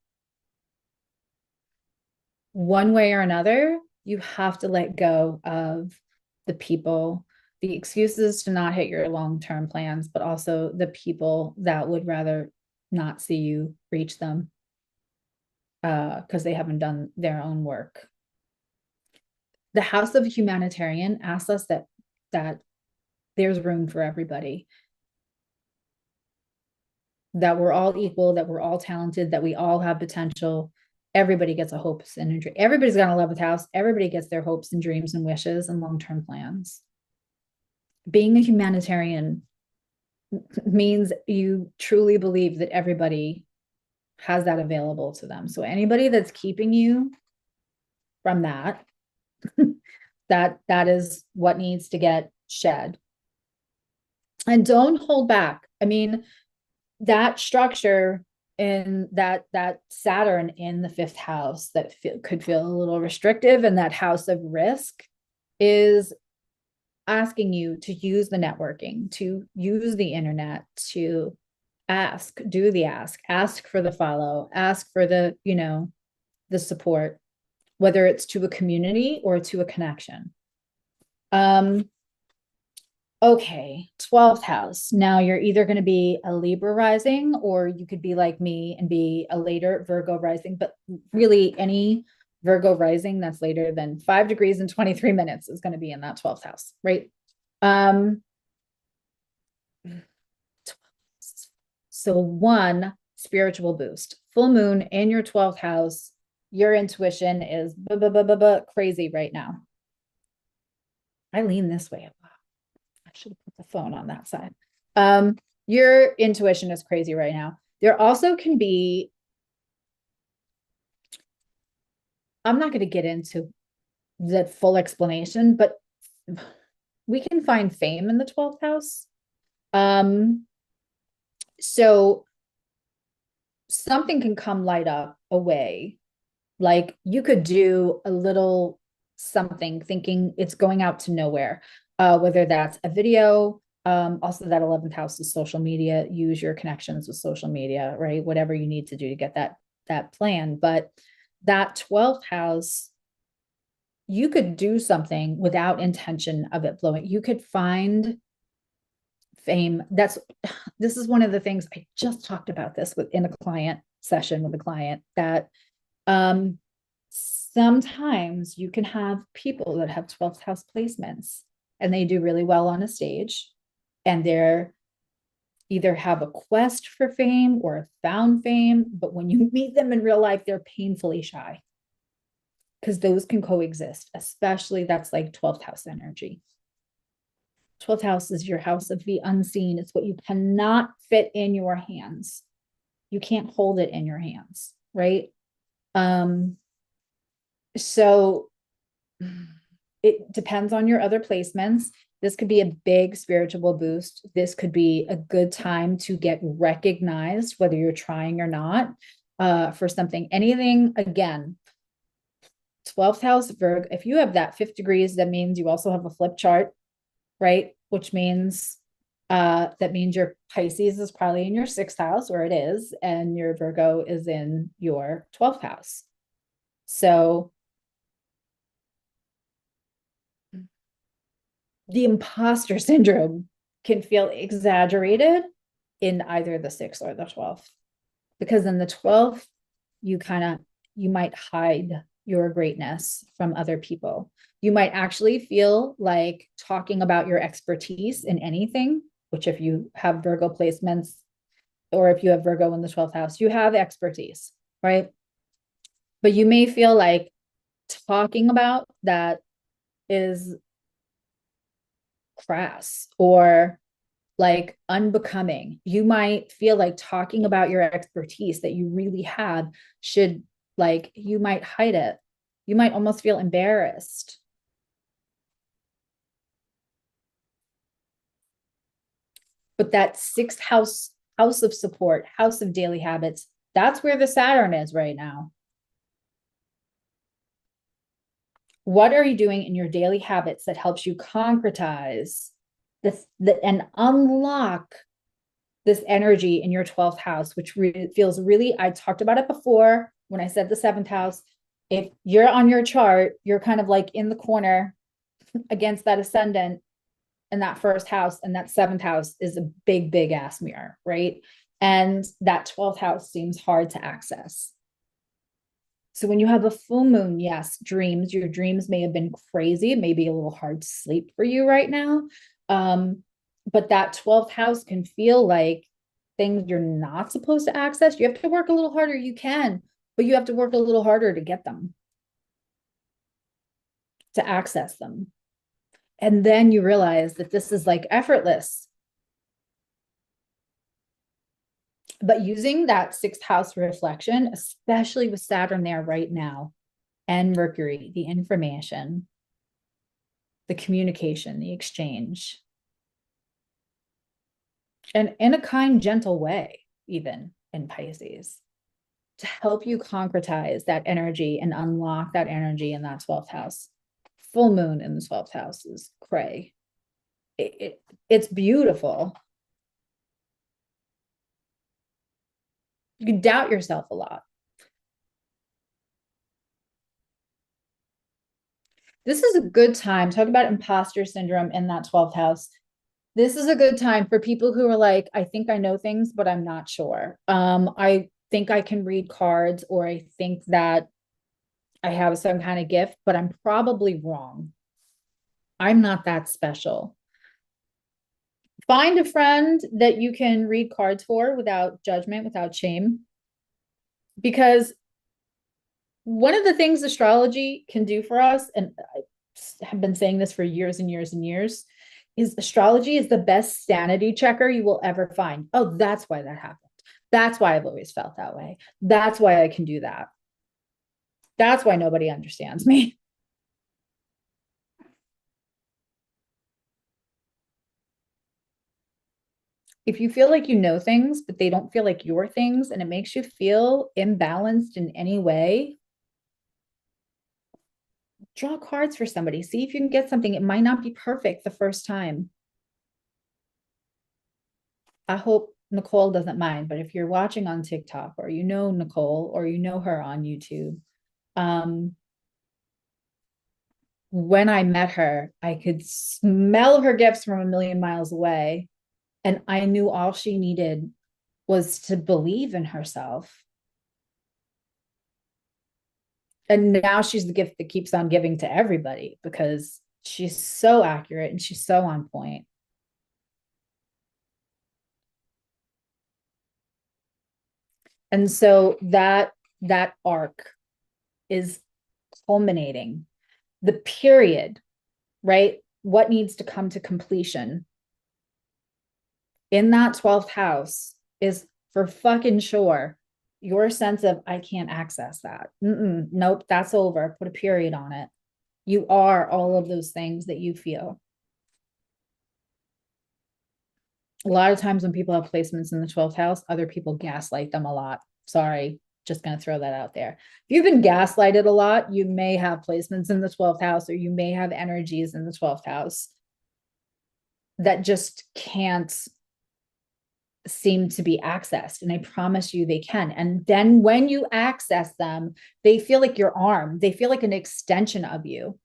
one way or another, you have to let go of the people, the excuses to not hit your long-term plans, but also the people that would rather not see you reach them because they haven't done their own work. The House of Humanitarian asks us that there's room for everybody, that we're all equal, that we're all talented, that we all have potential, everybody gets a hopes and a dream. Everybody's got an 11th house. Everybody gets their hopes and dreams and wishes and long-term plans. Being a humanitarian means you truly believe that everybody has that available to them. So anybody that's keeping you from that, that is what needs to get shed. And don't hold back. I mean, that structure in that Saturn in the 5th house that could feel a little restrictive, and that house of risk is asking you to use the networking, to use the internet, to do the ask for the follow, ask for the, the support, whether it's to a community or to a connection. Okay, 12th house. Now you're either going to be a Libra rising, or you could be like me and be a later Virgo rising, but really any Virgo rising that's later than 5 degrees and 23 minutes is going to be in that 12th house, right? So one, spiritual boost. Full moon in your 12th house, your intuition is crazy right now. I lean this way. I should have put the phone on that side. Your intuition is crazy right now. There also can be, I'm not going to get into the full explanation, but we can find fame in the 12th house. So something can come light up away. Like you could do a little something thinking it's going out to nowhere, whether that's a video. Also that 11th house is social media. Use your connections with social media, right? Whatever you need to do to get that plan. But that 12th house, you could do something without intention of it blowing. You could find fame. This is one of the things I just talked about this in a client session with a client, that sometimes you can have people that have 12th house placements and they do really well on a stage, and they're either have a quest for fame or found fame, but when you meet them in real life, they're painfully shy, because those can coexist, especially that's like 12th house energy. 12th house is your house of the unseen. It's what you cannot fit in your hands. You can't hold it in your hands, right? So it depends on your other placements. This could be a big spiritual boost. This could be a good time to get recognized, whether you're trying or not, for something, anything. Again, 12th house Virgo, if you have that 5 degrees, that means you also have a flip chart, right? Which means that means your Pisces is probably in your 6th house, or it is, and your Virgo is in your 12th house. So the imposter syndrome can feel exaggerated in either the 6th or the 12th, because in the 12th, you might hide your greatness from other people. You might actually feel like talking about your expertise in anything, which if you have Virgo placements, or if you have Virgo in the 12th house, you have expertise, right? But you may feel like talking about that is crass or like unbecoming. You might feel like talking about your expertise that you really have should, like, you might hide it. You might almost feel embarrassed. But that 6th house, house of support, house of daily habits, that's where the Saturn is right now. What are you doing in your daily habits that helps you concretize this and unlock this energy in your 12th house, which feels really, I talked about it before when I said the 7th house. If you're on your chart, you're kind of like in the corner against that ascendant in that 1st house, and that 7th house is a big ass mirror, right? And that 12th house seems hard to access. So when you have a full moon, yes, dreams, your dreams may have been crazy. It may be a little hard to sleep for you right now. But that 12th house can feel like things you're not supposed to access. You have to work a little harder. You can, but you have to work a little harder to get them, to access them. And then you realize that this is like effortless. But using that sixth house reflection, especially with Saturn there right now and Mercury, the information, the communication, the exchange, and in a kind, gentle way, even in Pisces, to help you concretize that energy and unlock that energy in that 12th house. Full moon in the 12th house is cray. It's beautiful. You can doubt yourself a lot. This is a good time. Talk about imposter syndrome in that 12th house. This is a good time for people who are like, I think I know things, but I'm not sure. I think I can read cards, or I think that I have some kind of gift, but I'm probably wrong. I'm not that special. Find a friend that you can read cards for without judgment, without shame. Because one of the things astrology can do for us, and I have been saying this for years and years and years, is astrology is the best sanity checker you will ever find. Oh, that's why that happened. That's why I've always felt that way. That's why I can do that. That's why nobody understands me. If you feel like you know things, but they don't feel like your things, and it makes you feel imbalanced in any way, draw cards for somebody. See if you can get something. It might not be perfect the first time. I hope Nicole doesn't mind, but if you're watching on TikTok, or you know Nicole, or you know her on YouTube, when I met her, I could smell her gifts from a million miles away. And I knew all she needed was to believe in herself. And now she's the gift that keeps on giving to everybody, because she's so accurate and she's so on point. And so that arc is culminating. The period, right? What needs to come to completion in that 12th house is for fucking sure your sense of, I can't access that. Nope, that's over. Put a period on it. You are all of those things that you feel. A lot of times when people have placements in the 12th house, other people gaslight them a lot. Sorry, just going to throw that out there. If you've been gaslighted a lot, you may have placements in the 12th house, or you may have energies in the 12th house that just can't seem to be accessed. And I promise you they can. And then when you access them, they feel like your arm, they feel like an extension of you.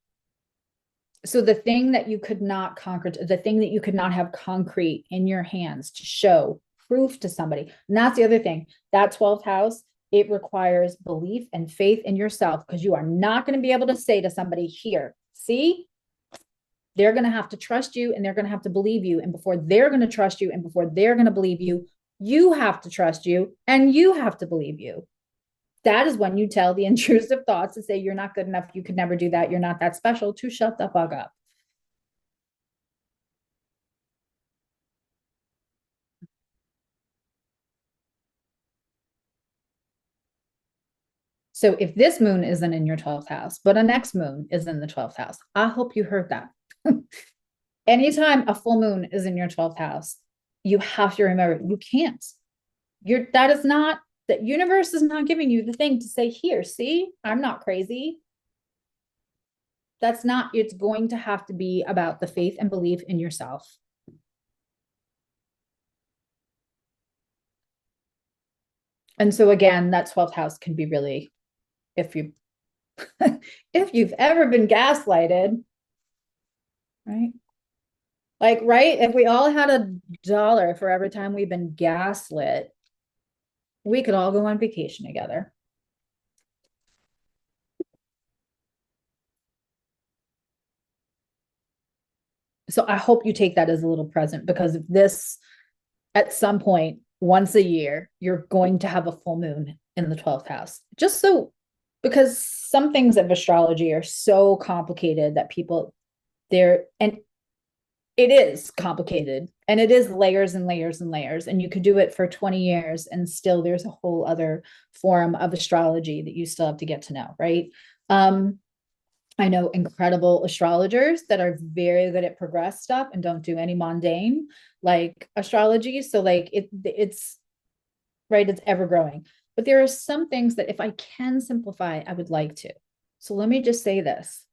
So the thing that you could not conquer, the thing that you could not have concrete in your hands to show proof to somebody. And that's the other thing. That 12th house, it requires belief and faith in yourself, because you are not going to be able to say to somebody, here, see, they're going to have to trust you, and they're going to have to believe you. And before they're going to trust you, and before they're going to believe you, you have to trust you, and you have to believe you. That is when you tell the intrusive thoughts to say, you're not good enough, you could never do that, you're not that special, to shut the fuck up. So if this moon isn't in your 12th house, but a next moon is in the 12th house, I hope you heard that. Anytime a full moon is in your 12th house, you have to remember, you can't. That is not, the universe is not giving you the thing to say, here, see, I'm not crazy. That's not, it's going to have to be about the faith and belief in yourself. And so again, that 12th house can be really, if you if you've ever been gaslighted, right? Like, right, if we all had $1 for every time we've been gaslit, we could all go on vacation together. So I hope you take that as a little present, because this, at some point, once a year, you're going to have a full moon in the 12th house. Just so, because some things of astrology are so complicated that people, and it is complicated, and it is layers and layers and layers, and you could do it for 20 years and still there's a whole other form of astrology that you still have to get to know, right? I know incredible astrologers that are very good at progress stuff and don't do any mundane like astrology. So like it's right, it's ever growing. But there are some things that if I can simplify, I would like to. So let me just say this.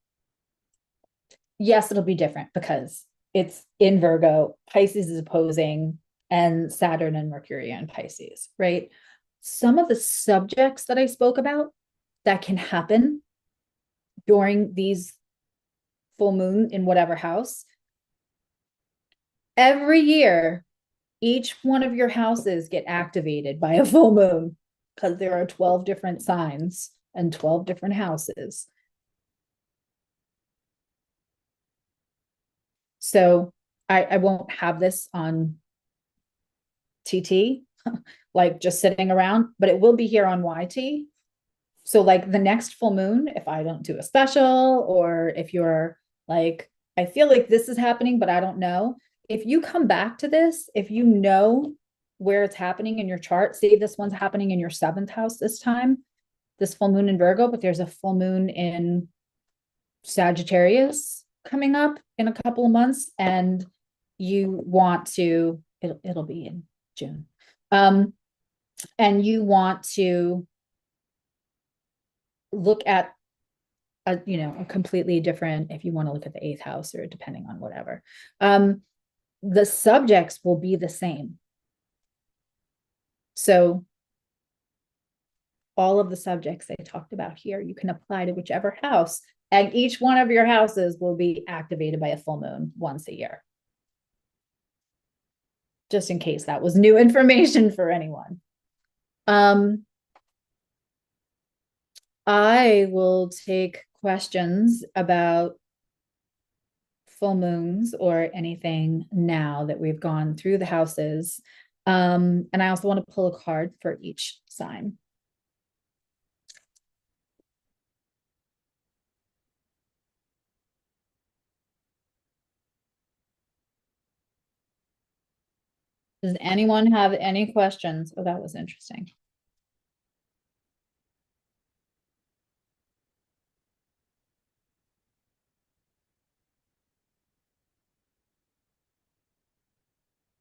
Yes, it'll be different because it's in Virgo, Pisces is opposing, and Saturn and Mercury in Pisces, right? Some of the subjects that I spoke about that can happen during these full moon in whatever house, every year, each one of your houses get activated by a full moon because there are 12 different signs and 12 different houses. So I won't have this on TT, like just sitting around, but it will be here on YT. So like the next full moon, if I don't do a special, or if you're like, I feel like this is happening, but I don't know. If you come back to this, if you know where it's happening in your chart, say this one's happening in your 7th house this time, this full moon in Virgo, but there's a full moon in Sagittarius coming up in a couple of months, and you want to, it'll be in June. And you want to look at a completely different, if you want to look at the 8th house or depending on whatever, the subjects will be the same. So all of the subjects I talked about here, you can apply to whichever house, and each one of your houses will be activated by a full moon once a year. Just in case that was new information for anyone. I will take questions about full moons or anything now that we've gone through the houses. And I also want to pull a card for each sign. Does anyone have any questions? Oh, that was interesting.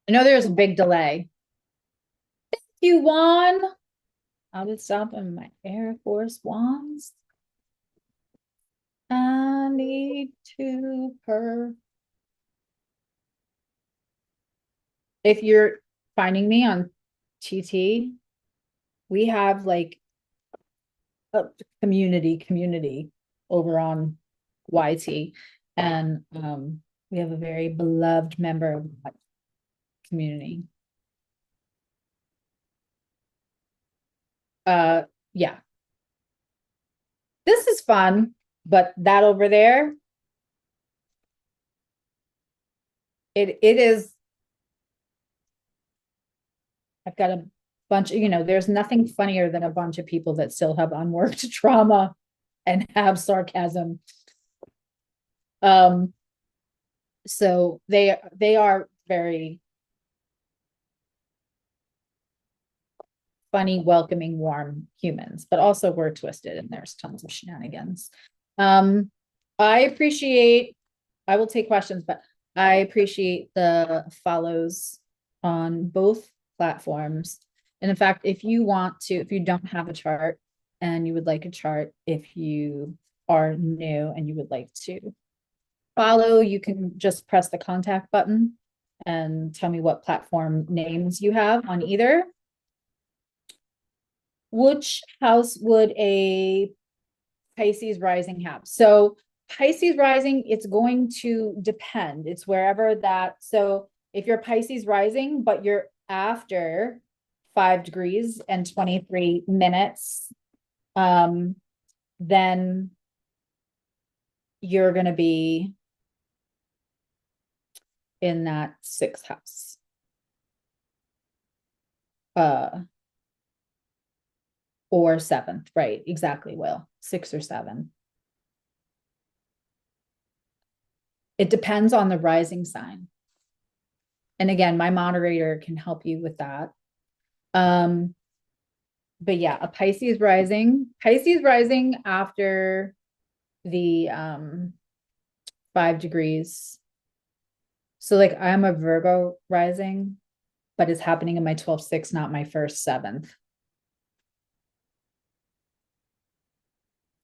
I know there's a big delay. Thank you, Juan. I'll be stopping my Air Force Wands. I need to purr. If you're finding me on TT, we have like a community over on YT, and we have a very beloved member of that community. Yeah, this is fun, but that over there, it is. I've got a bunch of, there's nothing funnier than a bunch of people that still have unworked trauma and have sarcasm. So they are very funny, welcoming, warm humans, but also we're twisted and there's tons of shenanigans. I will take questions, but I appreciate the follows on both platforms. And in fact, if you don't have a chart and you would like a chart, if you are new and you would like to follow, you can just press the contact button and tell me what platform names you have on either. Which house would a Pisces rising have? So Pisces rising, it's going to depend. It's wherever that. So if you're Pisces rising, but you're after 5 degrees and 23 minutes, then you're going to be in that 6th house. or 7th, right? Exactly, Will. 6 or 7. It depends on the rising sign. And again, my moderator can help you with that. But yeah, a Pisces rising after the 5 degrees. So like I'm a Virgo rising, but it's happening in my 12th, 6th, not my first 7th.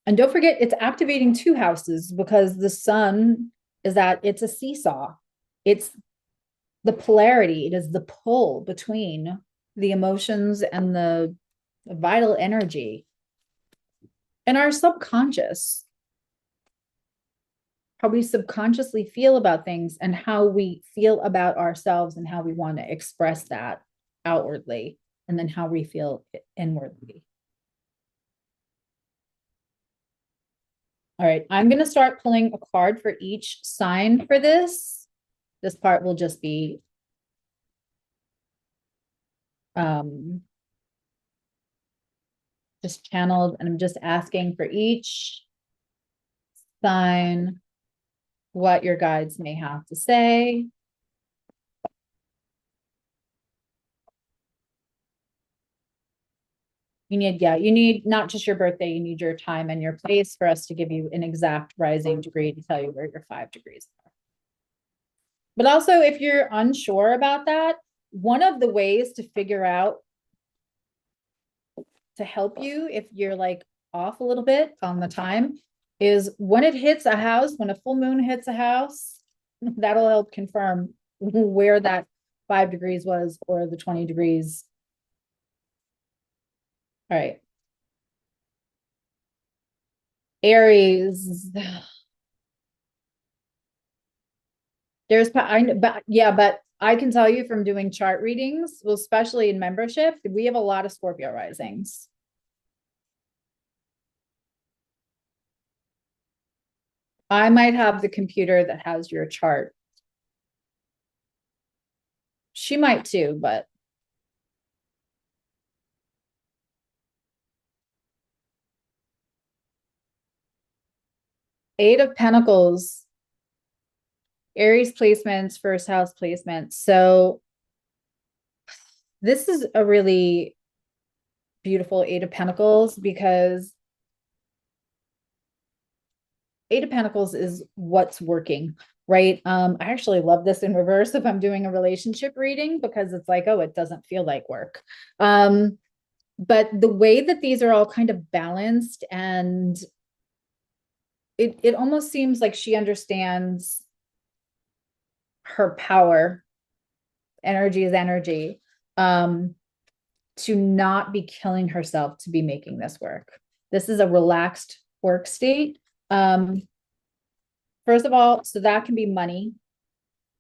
And don't forget, it's activating 2 houses because the sun is that it's a seesaw. It's the polarity, it is the pull between the emotions and the vital energy. And our subconscious, how we subconsciously feel about things and how we feel about ourselves and how we want to express that outwardly, and then how we feel inwardly. All right, I'm going to start pulling a card for each sign for this. This part will just be just channeled, and I'm just asking for each sign what your guides may have to say. You need not just your birthday, you need your time and your place for us to give you an exact rising degree to tell you where your 5 degrees are. But also, if you're unsure about that, one of the ways to figure out to help you if you're like off a little bit on the time is when it hits a house, when a full moon hits a house, that'll help confirm where that 5 degrees was or the 20 degrees. All right. Aries. But I can tell you from doing chart readings, well, especially in membership, we have a lot of Scorpio risings. I might have the computer that has your chart. She might too, but Eight of Pentacles, Aries placements, first house placements. So this is a really beautiful Eight of Pentacles because Eight of Pentacles is what's working, right? I actually love this in reverse if I'm doing a relationship reading because it's like, oh, it doesn't feel like work. But the way that these are all kind of balanced, and it almost seems like she understands her power. Energy is energy. To not be killing herself to be making this work. This is a relaxed work state. First of all, so that can be money.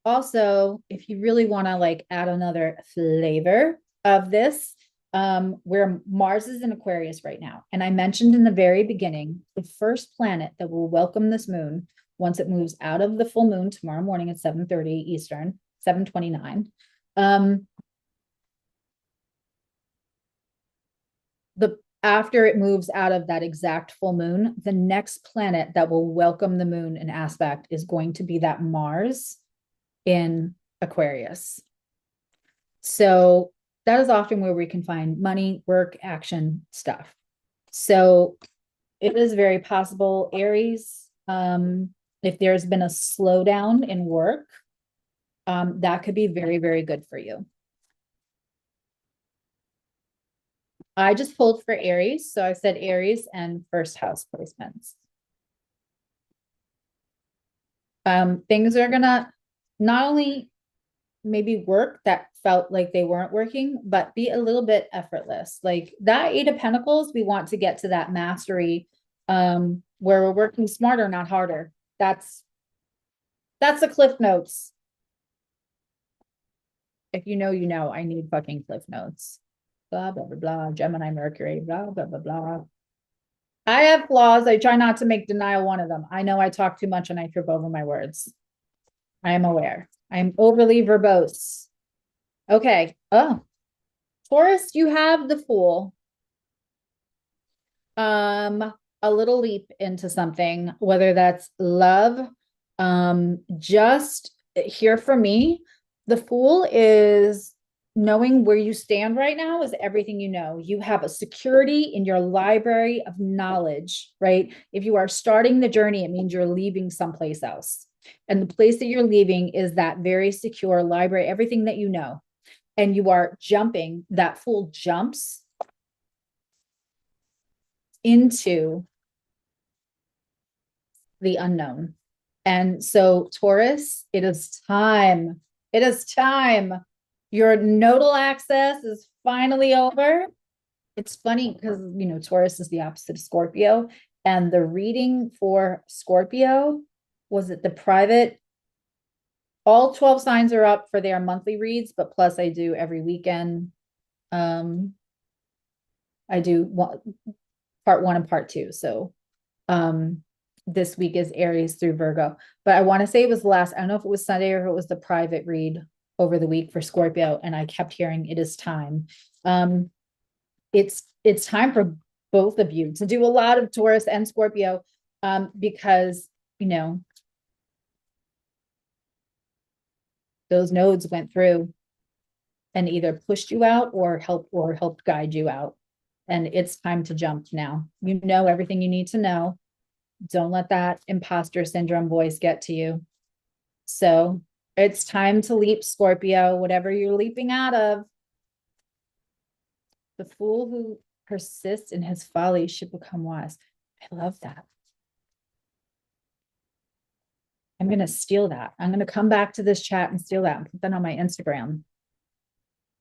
Also, if you really want to like add another flavor of this, where Mars is in Aquarius right now. And I mentioned in the very beginning, the first planet that will welcome this moon once it moves out of the full moon tomorrow morning at 7:30 Eastern, 7:29. After it moves out of that exact full moon, the next planet that will welcome the moon in aspect is going to be that Mars in Aquarius. So that is often where we can find money, work, action, stuff. So it is very possible, Aries, if there's been a slowdown in work, that could be very, very good for you. I just pulled for Aries, so I said Aries and first house placements. Things are gonna not only maybe work that felt like they weren't working, but be a little bit effortless. Like that Eight of Pentacles, we want to get to that mastery, where we're working smarter, not harder. That's the Cliff Notes. If you know, you know. I need fucking Cliff Notes. Blah, blah, blah, blah. Gemini, Mercury, blah, blah, blah, blah. I have flaws. I try not to make denial one of them. I know I talk too much and I trip over my words. I am aware. I am overly verbose. Okay. Oh, Taurus, you have the Fool. A little leap into something, whether that's love, just here for me, the Fool is knowing where you stand right now is everything you know. You have a security in your library of knowledge, right? If you are starting the journey, it means you're leaving someplace else. And the place that you're leaving is that very secure library, everything that you know. And you are jumping, that Fool jumps into the unknown. And so, Taurus, it is time. It is time. Your nodal axis is finally over. It's funny because, you know, Taurus is the opposite of Scorpio. And the reading for Scorpio was it the private. All 12 signs are up for their monthly reads, but plus I do every weekend. I do part 1 and part 2. So this week is Aries through Virgo, but I want to say it was I don't know if it was Sunday or if it was the private read over the week for Scorpio. And I kept hearing it is time. It's time for both of you to do a lot of Taurus and Scorpio, because, you know, those nodes went through and either pushed you out or helped guide you out. And it's time to jump now. You know everything you need to know. Don't let that imposter syndrome voice get to you. So it's time to leap, Scorpio, whatever you're leaping out of. The fool who persists in his folly should become wise. I love that. I'm going to steal that. I'm going to come back to this chat and steal that and put that on my Instagram.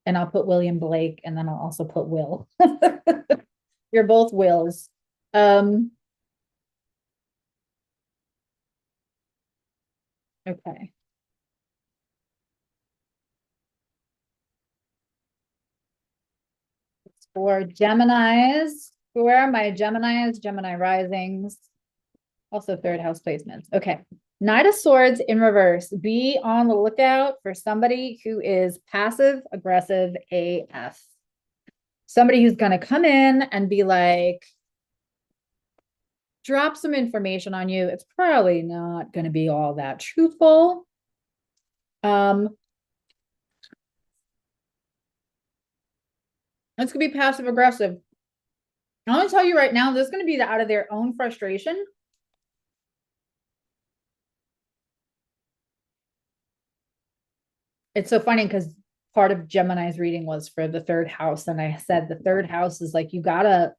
And I'll put William Blake, and then I'll also put Will. You're both Wills. Okay. For Geminis, where are my Geminis, Gemini risings, also third house placements. Okay. Knight of Swords in reverse. Be on the lookout for somebody who is passive aggressive AF. Somebody who's going to come in and be like, drop some information on you. It's probably not going to be all that truthful. It's going to be passive aggressive. I want to tell you right now, this is going to be out of their own frustration. It's so funny because part of Gemini's reading was for the third house. And I said the third house is like, you got to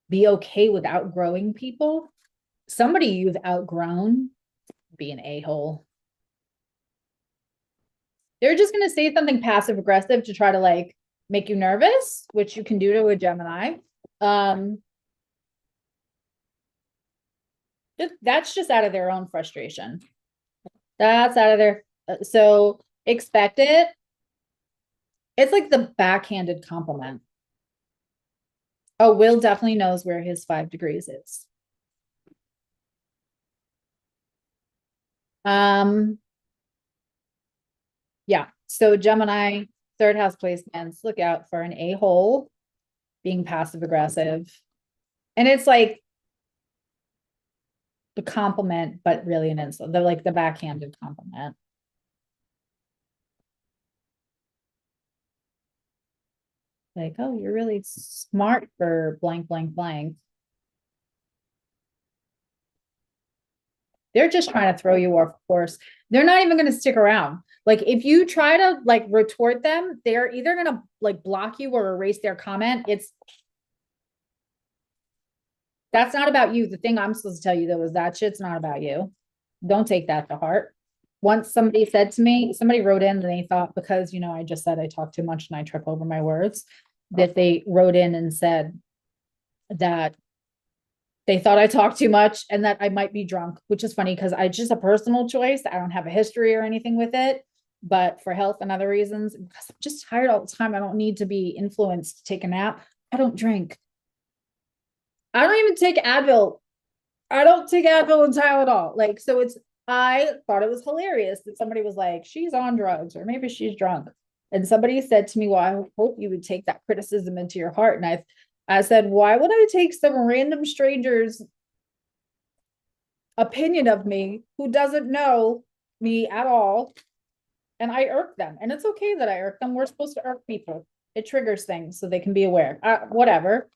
be okay with outgrowing people. Somebody you've outgrown, be an a-hole. They're just going to say something passive aggressive to try to like make you nervous, which you can do to a Gemini. That's just out of their own frustration. That's out of their, so expect it. It's like the backhanded compliment. Oh, Will definitely knows where his 5 degrees is. Yeah. So Gemini, third house placements, look out for an a-hole being passive aggressive. And it's like the compliment, but really an insult. They're like the backhanded compliment. Like, oh, you're really smart for blank, blank, blank. They're just trying to throw you off course. They're not even going to stick around. Like if you try to like retort them, they're either going to like block you or erase their comment. That's not about you. The thing I'm supposed to tell you though is that shit's not about you. Don't take that to heart. Once somebody said to me, somebody wrote in and they thought, because, you know, I just said I talk too much and I trip over my words, that they wrote in and said that they thought I talked too much and that I might be drunk, which is funny because I just a personal choice. I don't have a history or anything with it, but for health and other reasons, because I'm just tired all the time. I don't need to be influenced to take a nap. I don't drink. I don't even take Advil. I don't take Advil and Tylenol. Like, so I thought it was hilarious that somebody was like, she's on drugs or maybe she's drunk. And somebody said to me, well, I hope you would take that criticism into your heart. And I said, why would I take some random stranger's opinion of me who doesn't know me at all? And I irk them. And it's okay that I irk them. We're supposed to irk people. It triggers things so they can be aware. Whatever.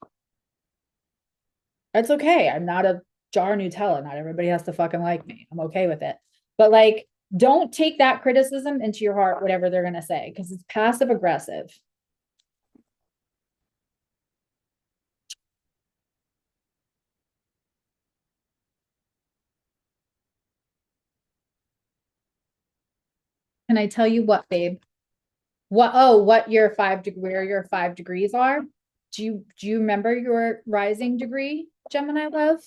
It's okay. I'm not a jar of Nutella. Not everybody has to fucking like me. I'm okay with it. But like, don't take that criticism into your heart, whatever they're going to say, because it's passive aggressive. Can I tell you what, babe? What your where your 5 degrees are? Do you remember your rising degree, Gemini love?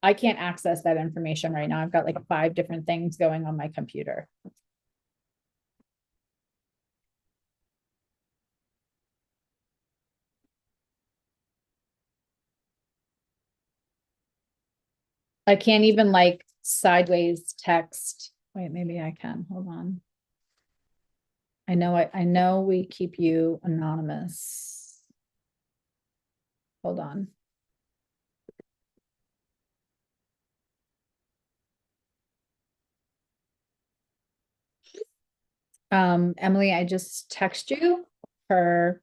I can't access that information right now. I've got like 5 different things going on my computer. I can't even like sideways text. Wait, maybe I can. Hold on. I know we keep you anonymous. Hold on. Emily, I just text you her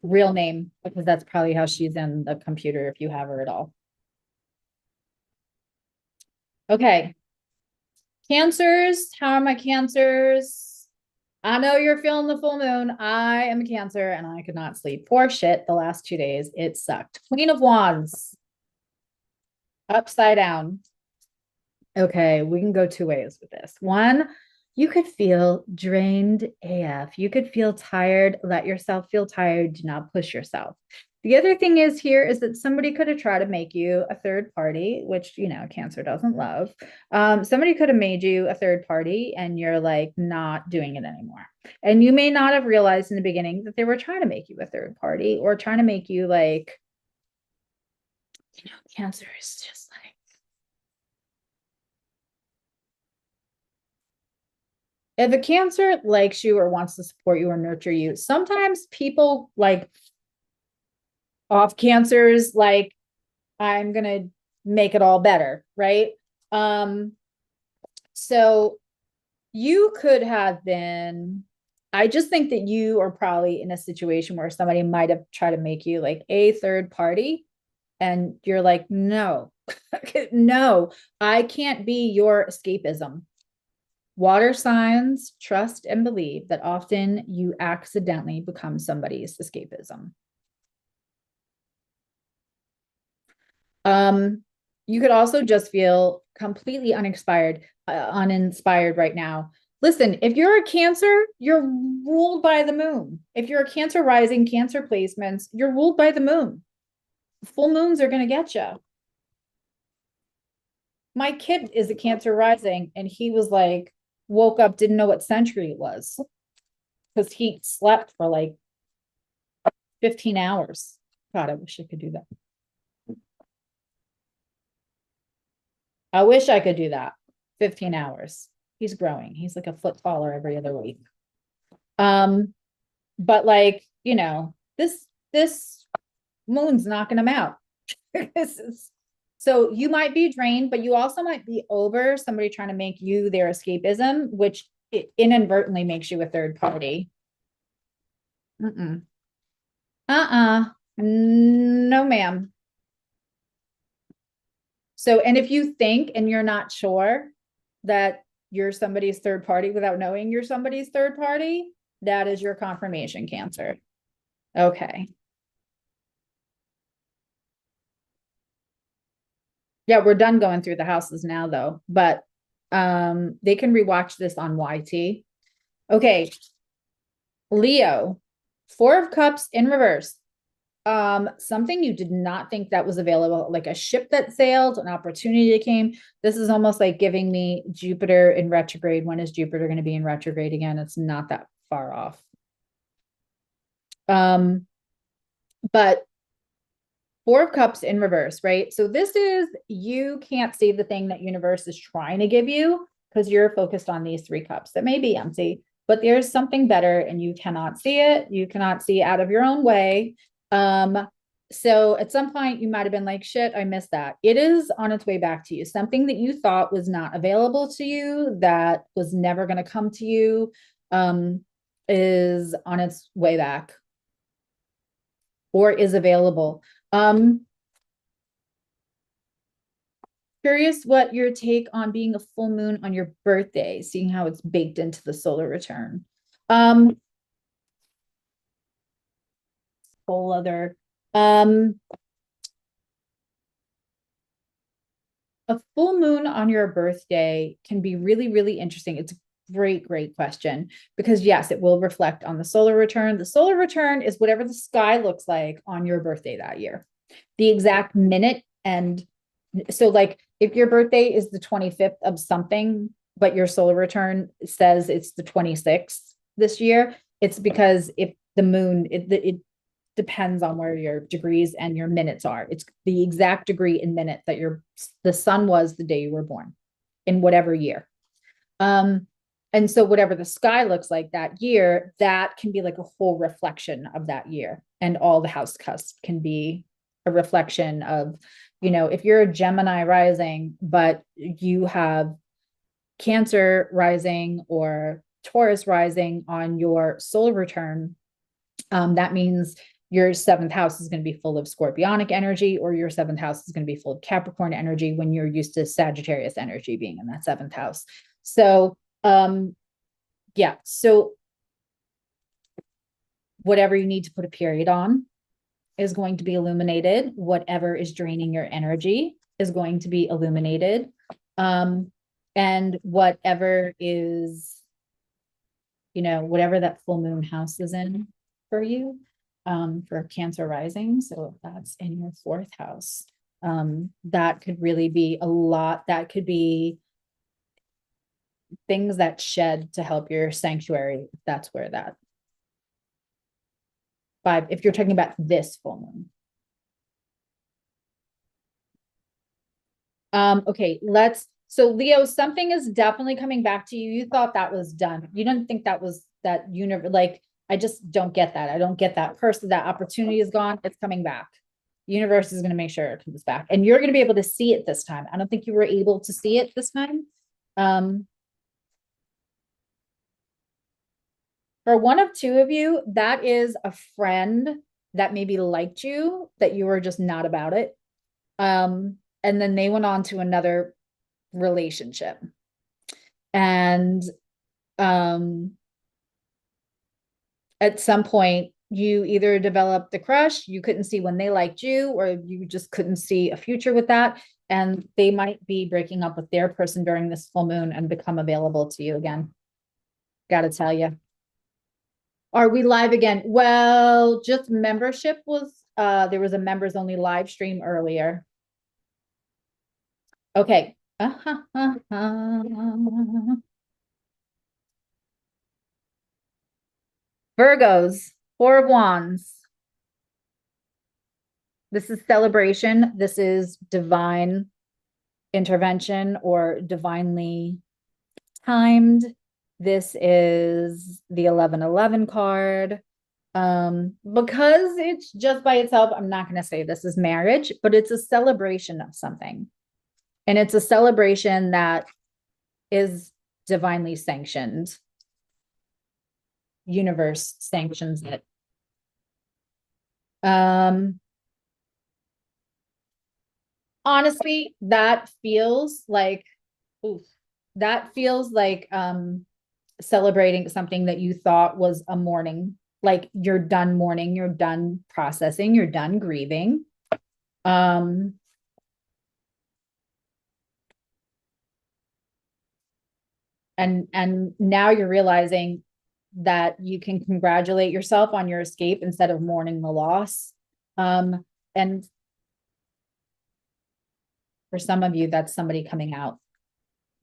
real name because that's probably how she's in the computer if you have her at all. Okay. Cancers, how are my cancers? I know you're feeling the full moon. I am a Cancer and I could not sleep for shit the last 2 days. It sucked. Queen of Wands. Upside down. Okay, we can go 2 ways with this. One, you could feel drained AF. You could feel tired. Let yourself feel tired. Do not push yourself. The other thing is here is that somebody could have tried to make you a third party, which, you know, Cancer doesn't love. Somebody could have made you a third party and you're like not doing it anymore. And you may not have realized in the beginning that they were trying to make you a third party or trying to make you like, you know, Cancer is just like, if a Cancer likes you or wants to support you or nurture you, sometimes people like off Cancers, like, I'm going to make it all better, right? So you could have been, I just think that you are probably in a situation where somebody might have tried to make you like a third party and you're like, no, no, I can't be your escapism. Water signs trust and believe that often you accidentally become somebody's escapism. You could also just feel completely uninspired right now. Listen, if you're a Cancer, you're ruled by the moon. If you're a Cancer rising, Cancer placements, you're ruled by the moon. Full moons are going to get you. My kid is a Cancer rising, and he was like, woke up, didn't know what century it was because he slept for like 15 hours. God, I wish I could do that. I wish I could do that. 15 hours. He's growing. He's like a foot taller every other week. But like, you know, this moon's knocking him out. So you might be drained, but you also might be over somebody trying to make you their escapism, which inadvertently makes you a third party. No, ma'am. So, and if you think and you're not sure that you're somebody's third party without knowing you're somebody's third party, that is your confirmation, Cancer. Okay. Yeah, we're done going through the houses now though, but they can rewatch this on YT. Okay. Leo, 4 of Cups in reverse. Something you did not think that was available, like a ship that sailed, an opportunity that came. This is almost like giving me Jupiter in retrograde. When is Jupiter going to be in retrograde again? It's not that far off. But 4 of Cups in reverse, right? So this is, you can't see the thing that universe is trying to give you because you're focused on these 3 cups that may be empty. but there's something better and you cannot see it. You cannot see out of your own way. So at some point you might've been like, shit, I missed that. It is on its way back to you. Something that you thought was not available to you, that was never going to come to you, is on its way back or is available. Curious what your take on being a full moon on your birthday, seeing how it's baked into the solar return. Whole other, a full moon on your birthday can be really, really interesting. It's a great question, because yes, it will reflect on the solar return. The solar return is whatever the sky looks like on your birthday that year, the exact minute. And so like if your birthday is the 25th of something, but your solar return says it's the 26th this year, it's because if the moon, it depends on where your degrees and your minutes are. It's the exact degree in minute that the sun was the day you were born in whatever year. And so whatever the sky looks like that year, that can be like a whole reflection of that year. And all the house cusps can be a reflection of, you know, if you're a Gemini rising, but you have Cancer rising or Taurus rising on your solar return, that means your seventh house is going to be full of Scorpionic energy, or your seventh house is going to be full of Capricorn energy when you're used to Sagittarius energy being in that seventh house. So, yeah, so whatever you need to put a period on is going to be illuminated. Whatever is draining your energy is going to be illuminated. And whatever is, you know, whatever that full moon house is in for you, for Cancer rising. So if that's in your fourth house, that could really be a lot. That could be things that shed to help your sanctuary. That's where that 5, if you're talking about this full moon. Okay, so Leo, something is definitely coming back to you. You thought that was done. You didn't think that was that universe. Like, I just don't get that. I don't get that person. That opportunity is gone. It's coming back. Universe is going to make sure it comes back, and you're going to be able to see it this time. I don't think you were able to see it this time. For one of two of you, that is a friend that maybe liked you, that you were just not about it. And then they went on to another relationship. And at some point, you either developed the crush, you couldn't see when they liked you, or you just couldn't see a future with that. And they might be breaking up with their person during this full moon and become available to you again. Gotta tell you. Are we live again? Well, just membership was, there was a members only live stream earlier. Okay. Virgos, 4 of Wands. This is celebration. This is divine intervention or divinely timed. This is the 1111 card. Because it's just by itself, I'm not going to say this is marriage, but it's a celebration of something. And it's a celebration that is divinely sanctioned. Universe sanctions it. Honestly, that feels like, celebrating something that you thought was a mourning. Like, you're done mourning, you're done processing, you're done grieving. And now you're realizing that you can congratulate yourself on your escape instead of mourning the loss. And for some of you, that's somebody coming out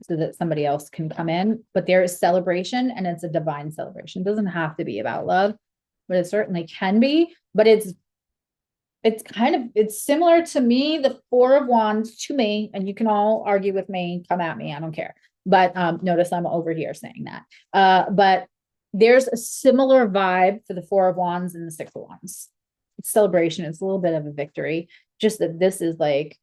so that somebody else can come in. But there is celebration, and it's a divine celebration. It doesn't have to be about love, but it certainly can be. But it's similar to me, the 4 of Wands to me, and you can all argue with me, come at me, I don't care. But notice I'm over here saying that. But there's a similar vibe for the Four of Wands and the Six of Wands. It's celebration. It's a little bit of a victory. Just that this is like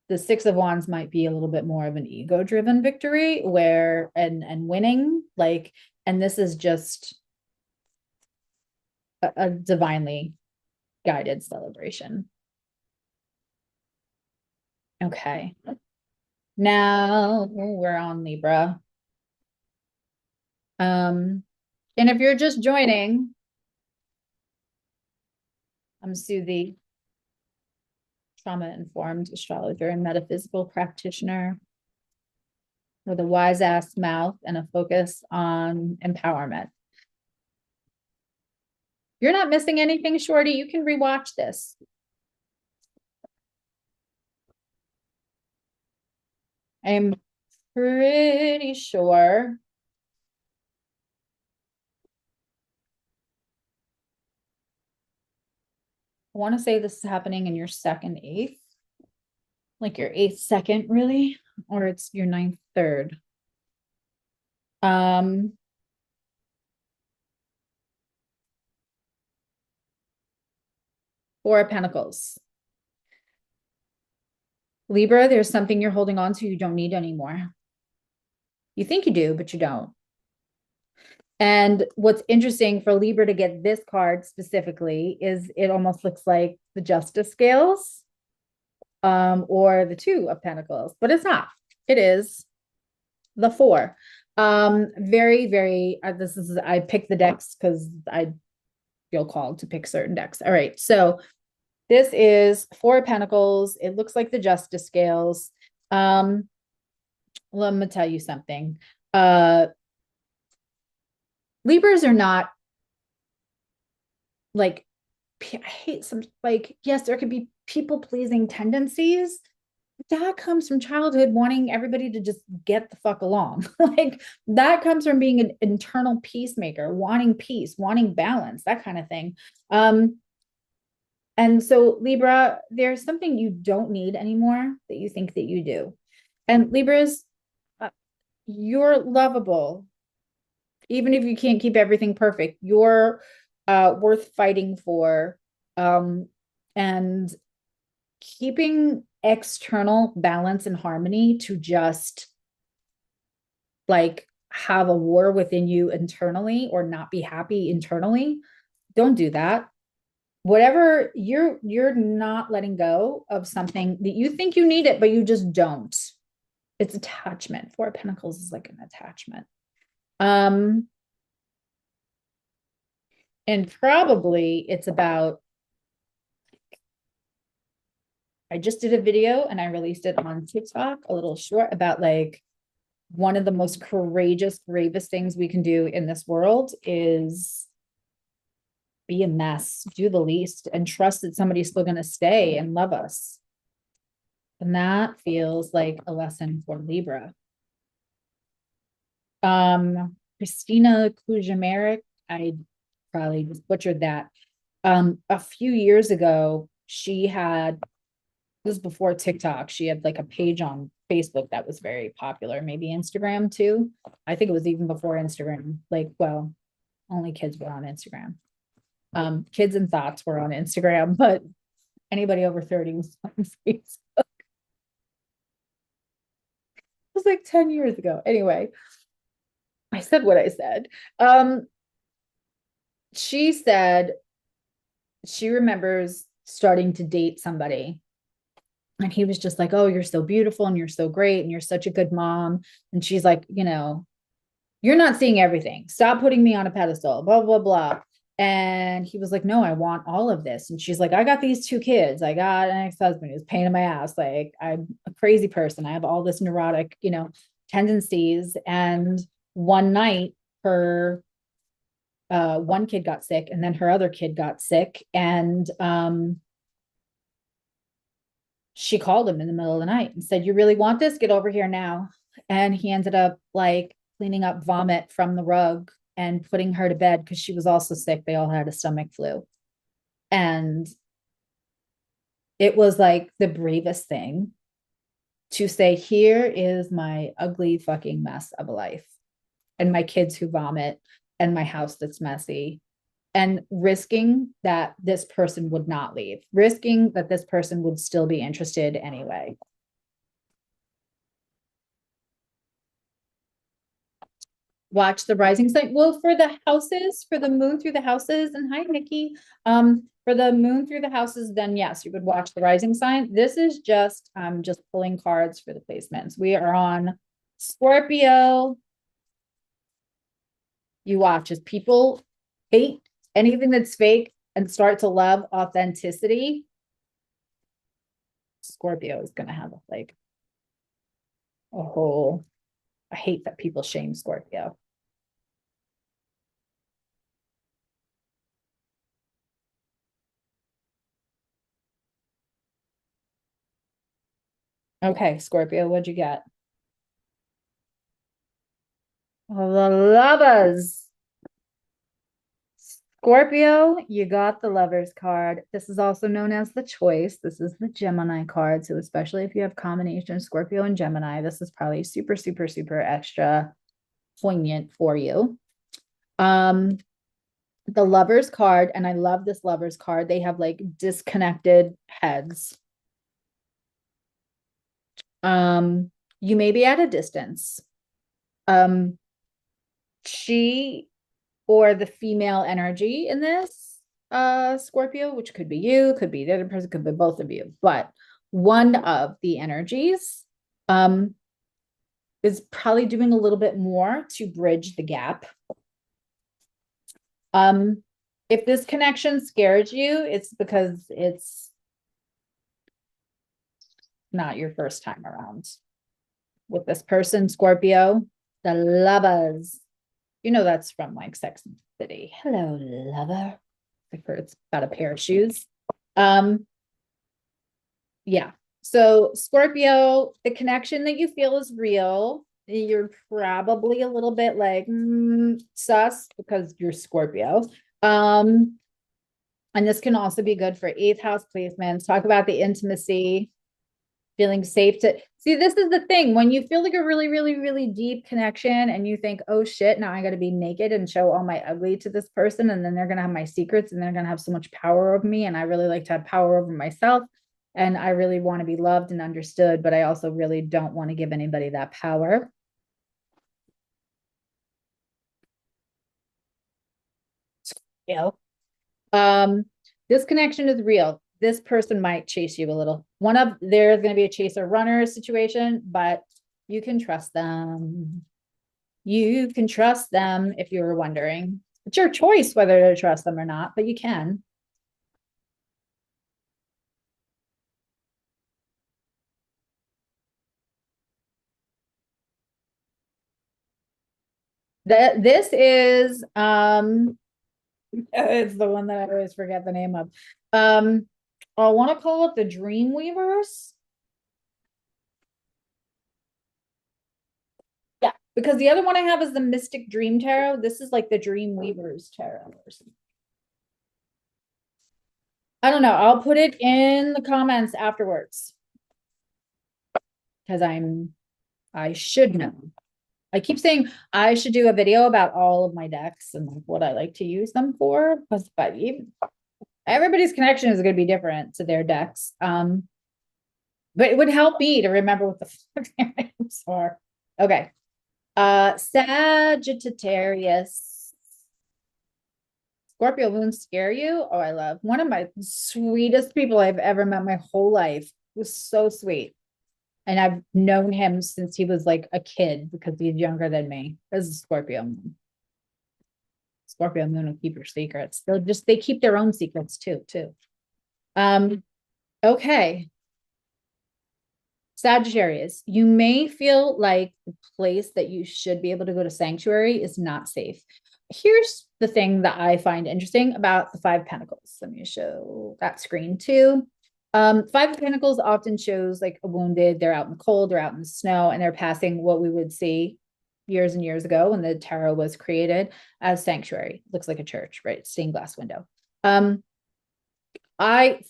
the Six of Wands might be a little bit more of an ego-driven victory where and winning, like, and this is just a divinely guided celebration. Okay. Now we're on Libra. And if you're just joining, I'm Susie, trauma-informed astrologer and metaphysical practitioner with a wise-ass mouth and a focus on empowerment. You're not missing anything, Shorty. You can rewatch this. I'm pretty sure I want to say this is happening in your second eighth, like your eighth second, really, or it's your ninth third. Four of Pentacles. Libra, there's something you're holding on to you don't need anymore. You think you do, but you don't. And what's interesting for Libra to get this card specifically is it almost looks like the Justice scales, or the Two of Pentacles, but it's not. It is the Four. Very, very, I picked the decks because I feel called to pick certain decks. All right. So this is Four of Pentacles. It looks like the Justice scales. Let me tell you something. Libras are not like, I hate some, like, yes, there could be people pleasing tendencies. That comes from childhood wanting everybody to just get the fuck along. Like that comes from being an internal peacemaker, wanting peace, wanting balance, that kind of thing. And so Libra, there's something you don't need anymore that you think that you do. And Libras, you're lovable. Even if you can't keep everything perfect, you're worth fighting for. And keeping external balance and harmony to just like have a war within you internally or not be happy internally, don't do that. Whatever, you're not letting go of something that you think you need it, but you just don't. It's attachment. Four of Pentacles is like an attachment. And probably it's about, I just did a video and I released it on TikTok, a little short, about like one of the most courageous, bravest things we can do in this world is be a mess, do the least, and trust that somebody's still going to stay and love us. And that feels like a lesson for Libra. Christina Kujamaric, I probably just butchered that. A few years ago, she had, this was before TikTok, she had like a page on Facebook that was very popular, maybe Instagram too. I think it was even before Instagram. Like, well, only kids were on Instagram. Kids and thoughts were on Instagram, but anybody over 30 was on Facebook. It was like 10 years ago. Anyway, I said what I said. She said she remembers starting to date somebody and he was just like, oh, you're so beautiful and you're so great and you're such a good mom. And she's like, you know, you're not seeing everything. Stop putting me on a pedestal, blah, blah, blah. And he was like, no, I want all of this. And she's like, I got these two kids. I got an ex-husband who's pain in my ass. Like, I'm a crazy person. I have all this neurotic, you know, tendencies. And one night her one kid got sick and then her other kid got sick. And she called him in the middle of the night and said, you really want this? Get over here now. And he ended up like cleaning up vomit from the rug and putting her to bed because she was also sick. They all had a stomach flu. And it was like the bravest thing to say, here is my ugly fucking mess of a life and my kids who vomit. and my house that's messy, and risking that this person would not leave, risking that this person would still be interested anyway. Watch the rising sign. Well, for the houses, for the moon through the houses, and hi, Nikki. For the moon through the houses, then yes, you would watch the rising sign. This is just pulling cards for the placements. We are on Scorpio. You watch as people hate anything that's fake and start to love authenticity. Scorpio is going to have like a whole, I hate that people shame Scorpio. Okay, Scorpio, what'd you get? The Lovers. Scorpio, you got the Lovers card. This is also known as the Choice. This is the Gemini card. So especially if you have combination Scorpio and Gemini, this is probably super, super, super extra poignant for you. The Lovers card, and I love this Lovers card. They have like disconnected heads. You may be at a distance. She or the female energy in this Scorpio, which could be you, could be the other person, could be both of you, but one of the energies is probably doing a little bit more to bridge the gap. If this connection scares you, it's because it's not your first time around with this person, Scorpio. The Lovers. You know, that's from like Sex and the City. Hello, lover. Like it's got a pair of shoes. Yeah. So Scorpio, the connection that you feel is real. You're probably a little bit like sus because you're Scorpio. And this can also be good for 8th house placements. Talk about the intimacy, feeling safe to see. This is the thing, when you feel like a really, really, really deep connection and you think, oh shit, now I got to be naked and show all my ugly to this person, and then they're going to have my secrets and they're going to have so much power over me, and I really like to have power over myself, and I really want to be loved and understood, but I also really don't want to give anybody that power. You know, this connection is real. This person might chase you a little. There's going to be a chaser runner situation, but you can trust them. You can trust them if you were wondering. It's your choice whether to trust them or not, but you can. This is it's the one that I always forget the name of. I want to call it the Dream Weavers. Yeah, because the other one I have is the Mystic Dream Tarot. This is like the Dream Weavers Tarot. I don't know. I'll put it in the comments afterwards. Because I should know. I keep saying I should do a video about all of my decks and like what I like to use them for. But everybody's connection is going to be different to their decks. But it would help me to remember what the fuck their names are. Okay. Sagittarius. Scorpio moon scare you? Oh, I love one of my sweetest people I've ever met my whole life. It was so sweet. And I've known him since he was like a kid because he's younger than me. This is Scorpio moon. Scorpio moon will keep your secrets. They keep their own secrets too. Okay. Sagittarius, you may feel like the place that you should be able to go to sanctuary is not safe. Here's the thing that I find interesting about the 5 of Pentacles. Let me show that screen too. 5 of Pentacles often shows like a wounded, they're out in the cold, they're out in the snow, and they're passing what we would see years and years ago when the tarot was created as sanctuary. Looks like a church, right? Stained glass window.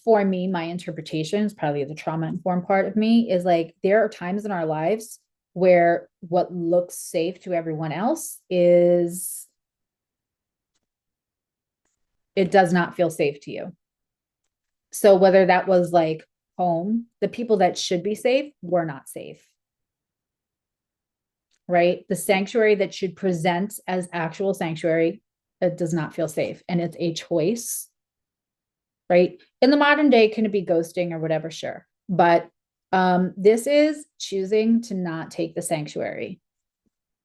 For me, my interpretation is probably the trauma-informed part of me is like, there are times in our lives where what looks safe to everyone else is It does not feel safe to you. So whether that was like home, the people that should be safe were not safe. Right? The sanctuary that should present as actual sanctuary, it does not feel safe. And it's a choice, right? In the modern day, can it be ghosting or whatever? Sure. But this is choosing to not take the sanctuary.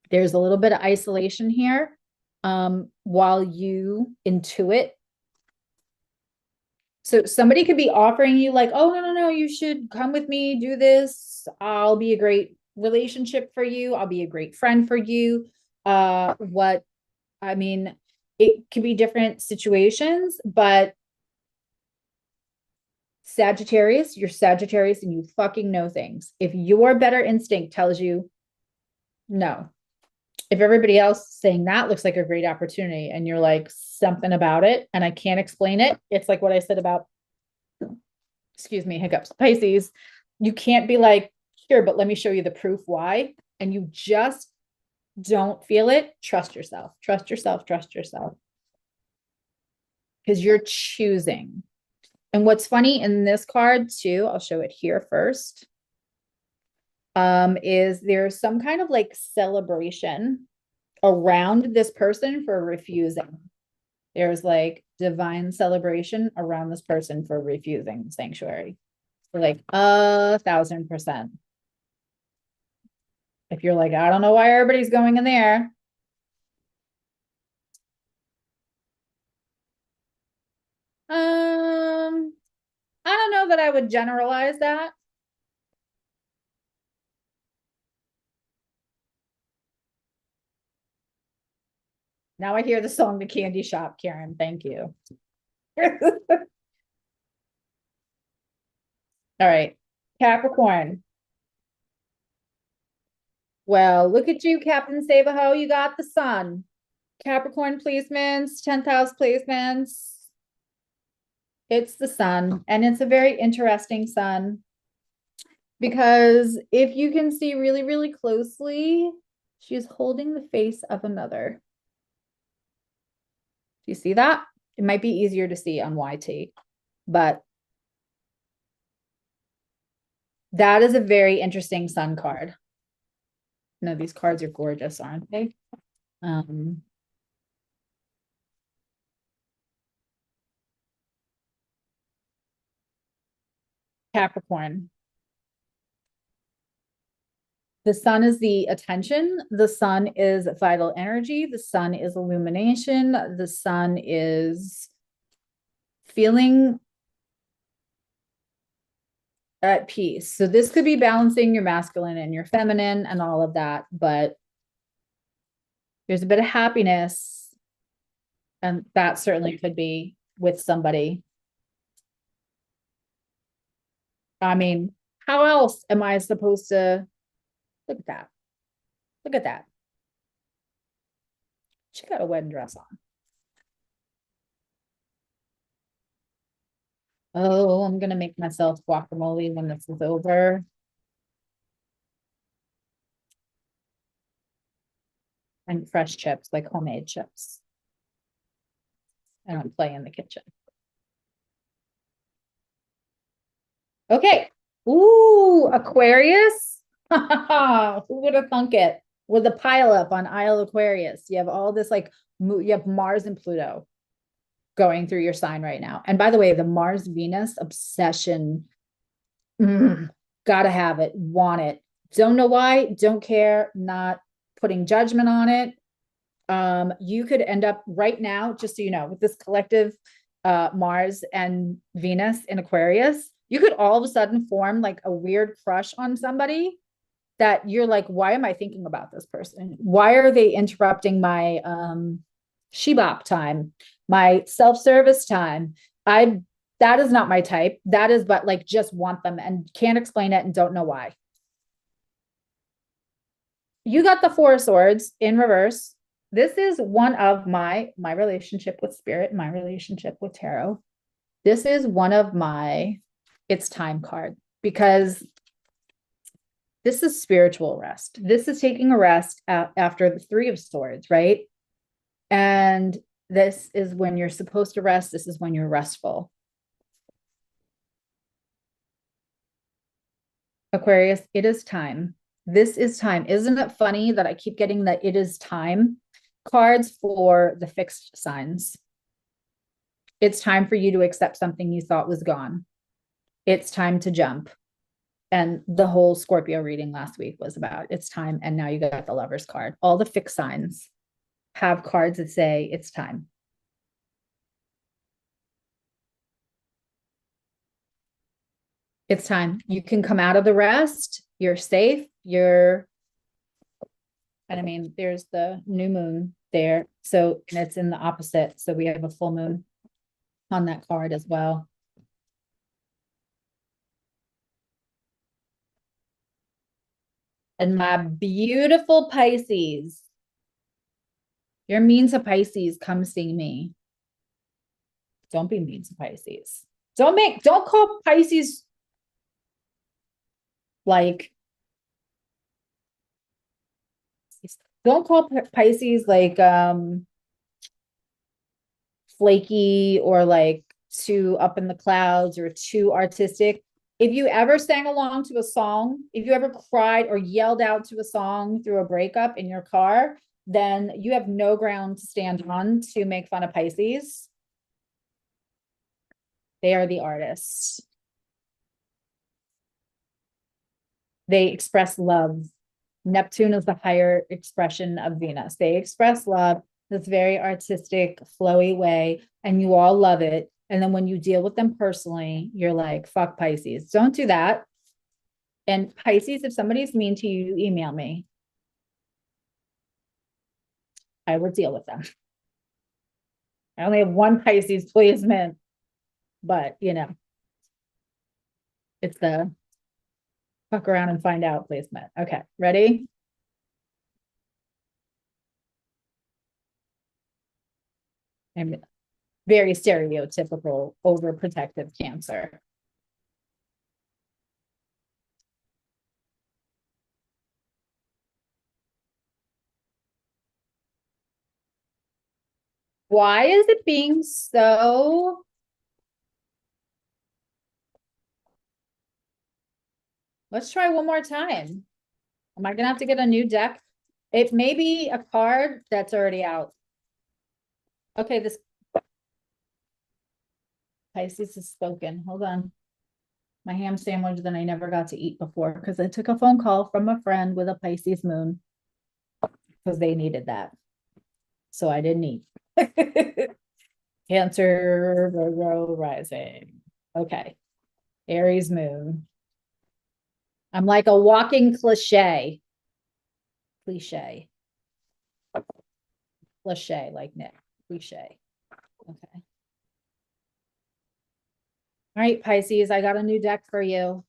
There's a little bit of isolation here while you intuit. So somebody could be offering you like, oh, no, you should come with me, do this. I'll be a great relationship for you. I'll be a great friend for you. It could be different situations, but Sagittarius, you're Sagittarius and you fucking know things. If your better instinct tells you no, if everybody else saying that looks like a great opportunity and you're like something about it and I can't explain it, it's like what I said about, excuse me, hiccups, Pisces. You can't be like, here, but let me show you the proof why. And you just don't feel it. Trust yourself, trust yourself, trust yourself. Because you're choosing. And what's funny in this card too, I'll show it here first, is there's some kind of like celebration around this person for refusing. There's like divine celebration around this person for refusing sanctuary. So like 1,000%. If you're like, I don't know why everybody's going in there. I don't know that I would generalize that. Now I hear the song The Candy Shop, Karen. Thank you. All right. Capricorn. Well, look at you, Captain Save-A-Ho. You got the sun. Capricorn placements, 10th house placements. It's the sun, and it's a very interesting sun because if you can see really, really closely, she's holding the face of another. Do you see that? It might be easier to see on YT, but that is a very interesting sun card. No, these cards are gorgeous, aren't they? Capricorn. The sun is the attention. The sun is vital energy. The sun is illumination. The sun is feeling at peace. So this could be balancing your masculine and your feminine and all of that, but there's a bit of happiness, and that certainly could be with somebody. I mean, how else am I supposed to look at that? Look at that. She got a wedding dress on. Oh, I'm gonna make myself guacamole when this is over. And fresh chips, like homemade chips. I don't play in the kitchen. Okay. Ooh, Aquarius. Who would have thunk it? With a pile up on Isle Aquarius. You have all this like, you have Mars and Pluto going through your sign right now. And by the way, the Mars Venus obsession, gotta have it, want it. Don't know why, don't care, not putting judgment on it. You could end up right now, just so you know, with this collective Mars and Venus in Aquarius, you could all of a sudden form like a weird crush on somebody that you're like, why am I thinking about this person? Why are they interrupting my shebop time, my self-service time? That is not my type. That is, but like, just want them and can't explain it and don't know why. You got the Four of Swords in reverse. This is one of my relationship with spirit, my relationship with tarot. This is one of my, it's time card, because this is spiritual rest. This is taking a rest after the Three of Swords, right? And This is when you're supposed to rest. This is when you're restful. Aquarius, it is time. This is time. Isn't it funny that I keep getting the it is time cards for the fixed signs? It's time for you to accept something you thought was gone. It's time to jump. And the whole Scorpio reading last week was about it's time. And now you got the Lover's card. All the fixed signs have cards that say it's time. It's time. You can come out of the rest. You're safe. And I mean, there's the new moon there. So, and it's in the opposite. So we have a full moon on that card as well. And my beautiful Pisces, you're mean to Pisces, come see me. Don't be mean to Pisces. Don't call Pisces like, don't call Pisces like flaky or like too up in the clouds or too artistic. If you ever sang along to a song, if you ever cried or yelled out to a song through a breakup in your car, then you have no ground to stand on to make fun of Pisces. They are the artists. They express love. Neptune is the higher expression of Venus. They express love this very artistic, flowy way, and you all love it. And then when you deal with them personally, you're like, fuck Pisces. Don't do that. And Pisces, if somebody's mean to you, email me. I will deal with them. I only have one Pisces placement, but you know, it's the fuck around and find out placement. Okay, ready? I'm very stereotypical, overprotective Cancer. Why is it being so? Let's try one more time. Am I gonna have to get a new deck? It may be a card that's already out. Okay, this Pisces is spoken. Hold on. My ham sandwich that I never got to eat before because I took a phone call from a friend with a Pisces moon because they needed that. So I didn't eat. Cancer, Virgo rising. Okay. Aries moon. I'm like a walking cliche. Cliche. Cliche, like Nick. Cliche. Okay. All right, Pisces, I got a new deck for you.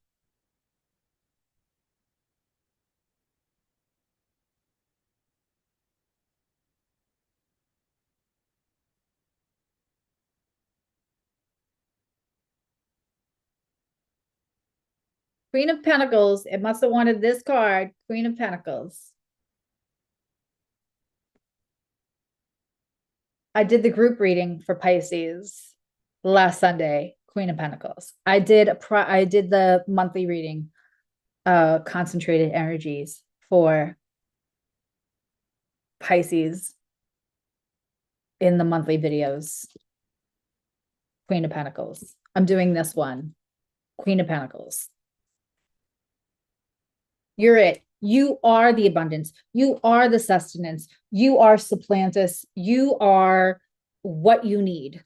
Queen of Pentacles. It must have wanted this card. Queen of Pentacles. I did the group reading for Pisces last Sunday. Queen of Pentacles. I did the monthly reading, concentrated energies for Pisces in the monthly videos. Queen of Pentacles. I'm doing this one. Queen of Pentacles. You're it. You are the abundance. You are the sustenance. You are supplantus. You are what you need.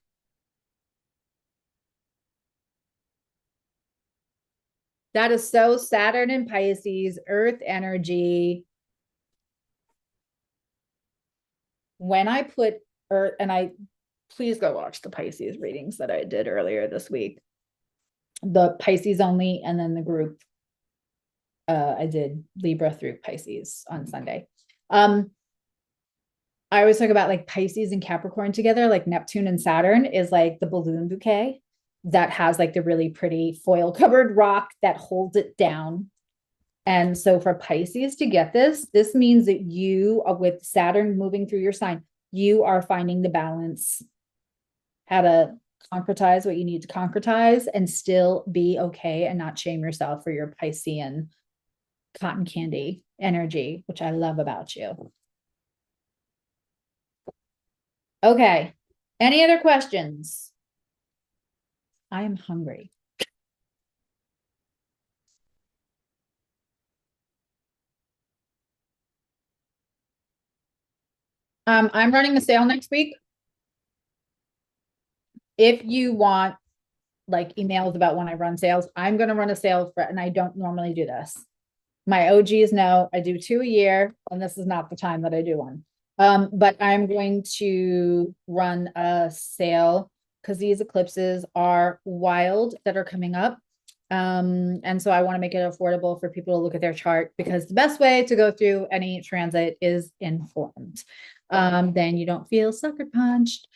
That is so Saturn and Pisces, Earth energy. When I put Earth, please go watch the Pisces readings that I did earlier this week. The Pisces only, and then the group. I did Libra through Pisces on Sunday. I always talk about like Pisces and Capricorn together, like Neptune and Saturn is like the balloon bouquet that has like the really pretty foil covered rock that holds it down. And so for Pisces to get this means that you, with Saturn moving through your sign, you are finding the balance, how to concretize what you need to concretize and still be okay and not shame yourself for your Piscean cotton candy energy, which I love about you. Okay. Any other questions? I am hungry. I'm running a sale next week. If you want like emails about when I run sales, I'm going to run a sale for, and I don't normally do this. My OGs know I do 2 a year, and this is not the time that I do one. But I'm going to run a sale because these eclipses are wild that are coming up. And so I want to make it affordable for people to look at their chart, because the best way to go through any transit is informed. Then you don't feel sucker punched.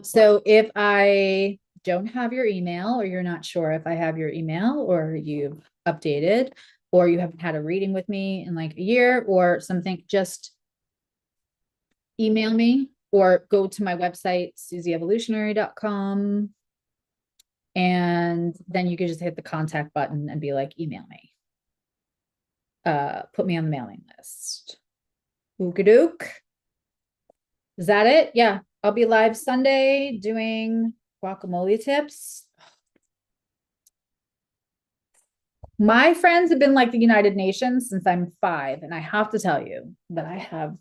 So if I don't have your email, or you're not sure if I have your email, or you've updated, or you haven't had a reading with me in like a year or something, just email me or go to my website, susieevolutionary.com. And then you can just hit the contact button and be like, email me. Put me on the mailing list. Ookadook. Is that it? Yeah. I'll be live Sunday doing guacamole tips. My friends have been like the United Nations since I'm 5. And I have to tell you that I have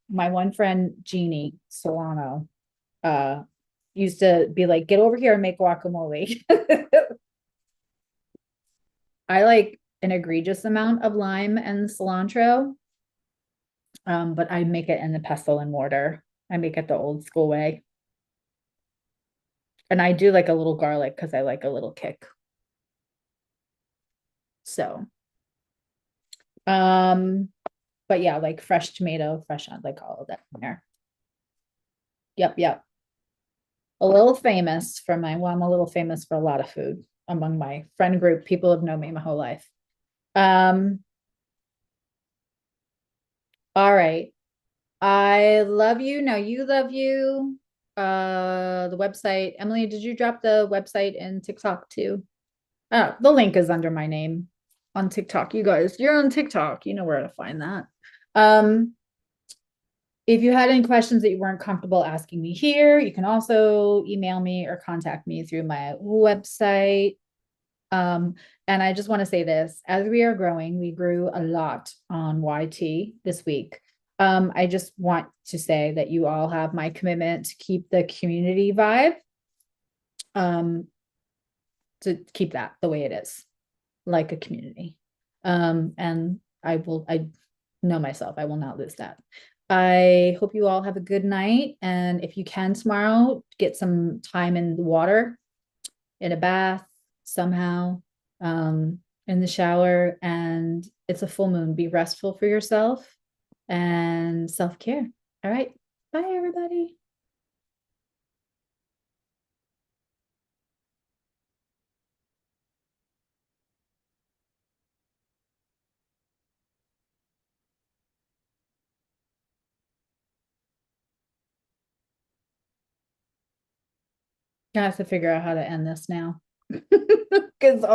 my one friend, Jeannie Solano, used to be like, get over here and make guacamole. I like an egregious amount of lime and cilantro. But I make it in the pestle and mortar. I make it the old school way. And I do like a little garlic because I like a little kick. So, but yeah, like fresh tomato, fresh on, like all of that in there. Yep, yep. A little famous for my, well, I'm a little famous for a lot of food among my friend group. People have known me my whole life. All right. I love you. No, you love you. The website, Emily, did you drop the website in TikTok too? Oh, the link is under my name on TikTok. You guys, you're on TikTok. You know where to find that. If you had any questions that you weren't comfortable asking me here, you can also email me or contact me through my website. And I just want to say this, as we are growing, we grew a lot on YT this week. I just want to say that you all have my commitment to keep the community vibe, to keep that the way it is, like a community. And I know myself, I will not lose that. I hope you all have a good night. And if you can tomorrow, get some time in the water, in a bath, somehow, in the shower. And it's a full moon. Be restful for yourself and self-care. All right. Bye, everybody. I have to figure out how to end this now. Because all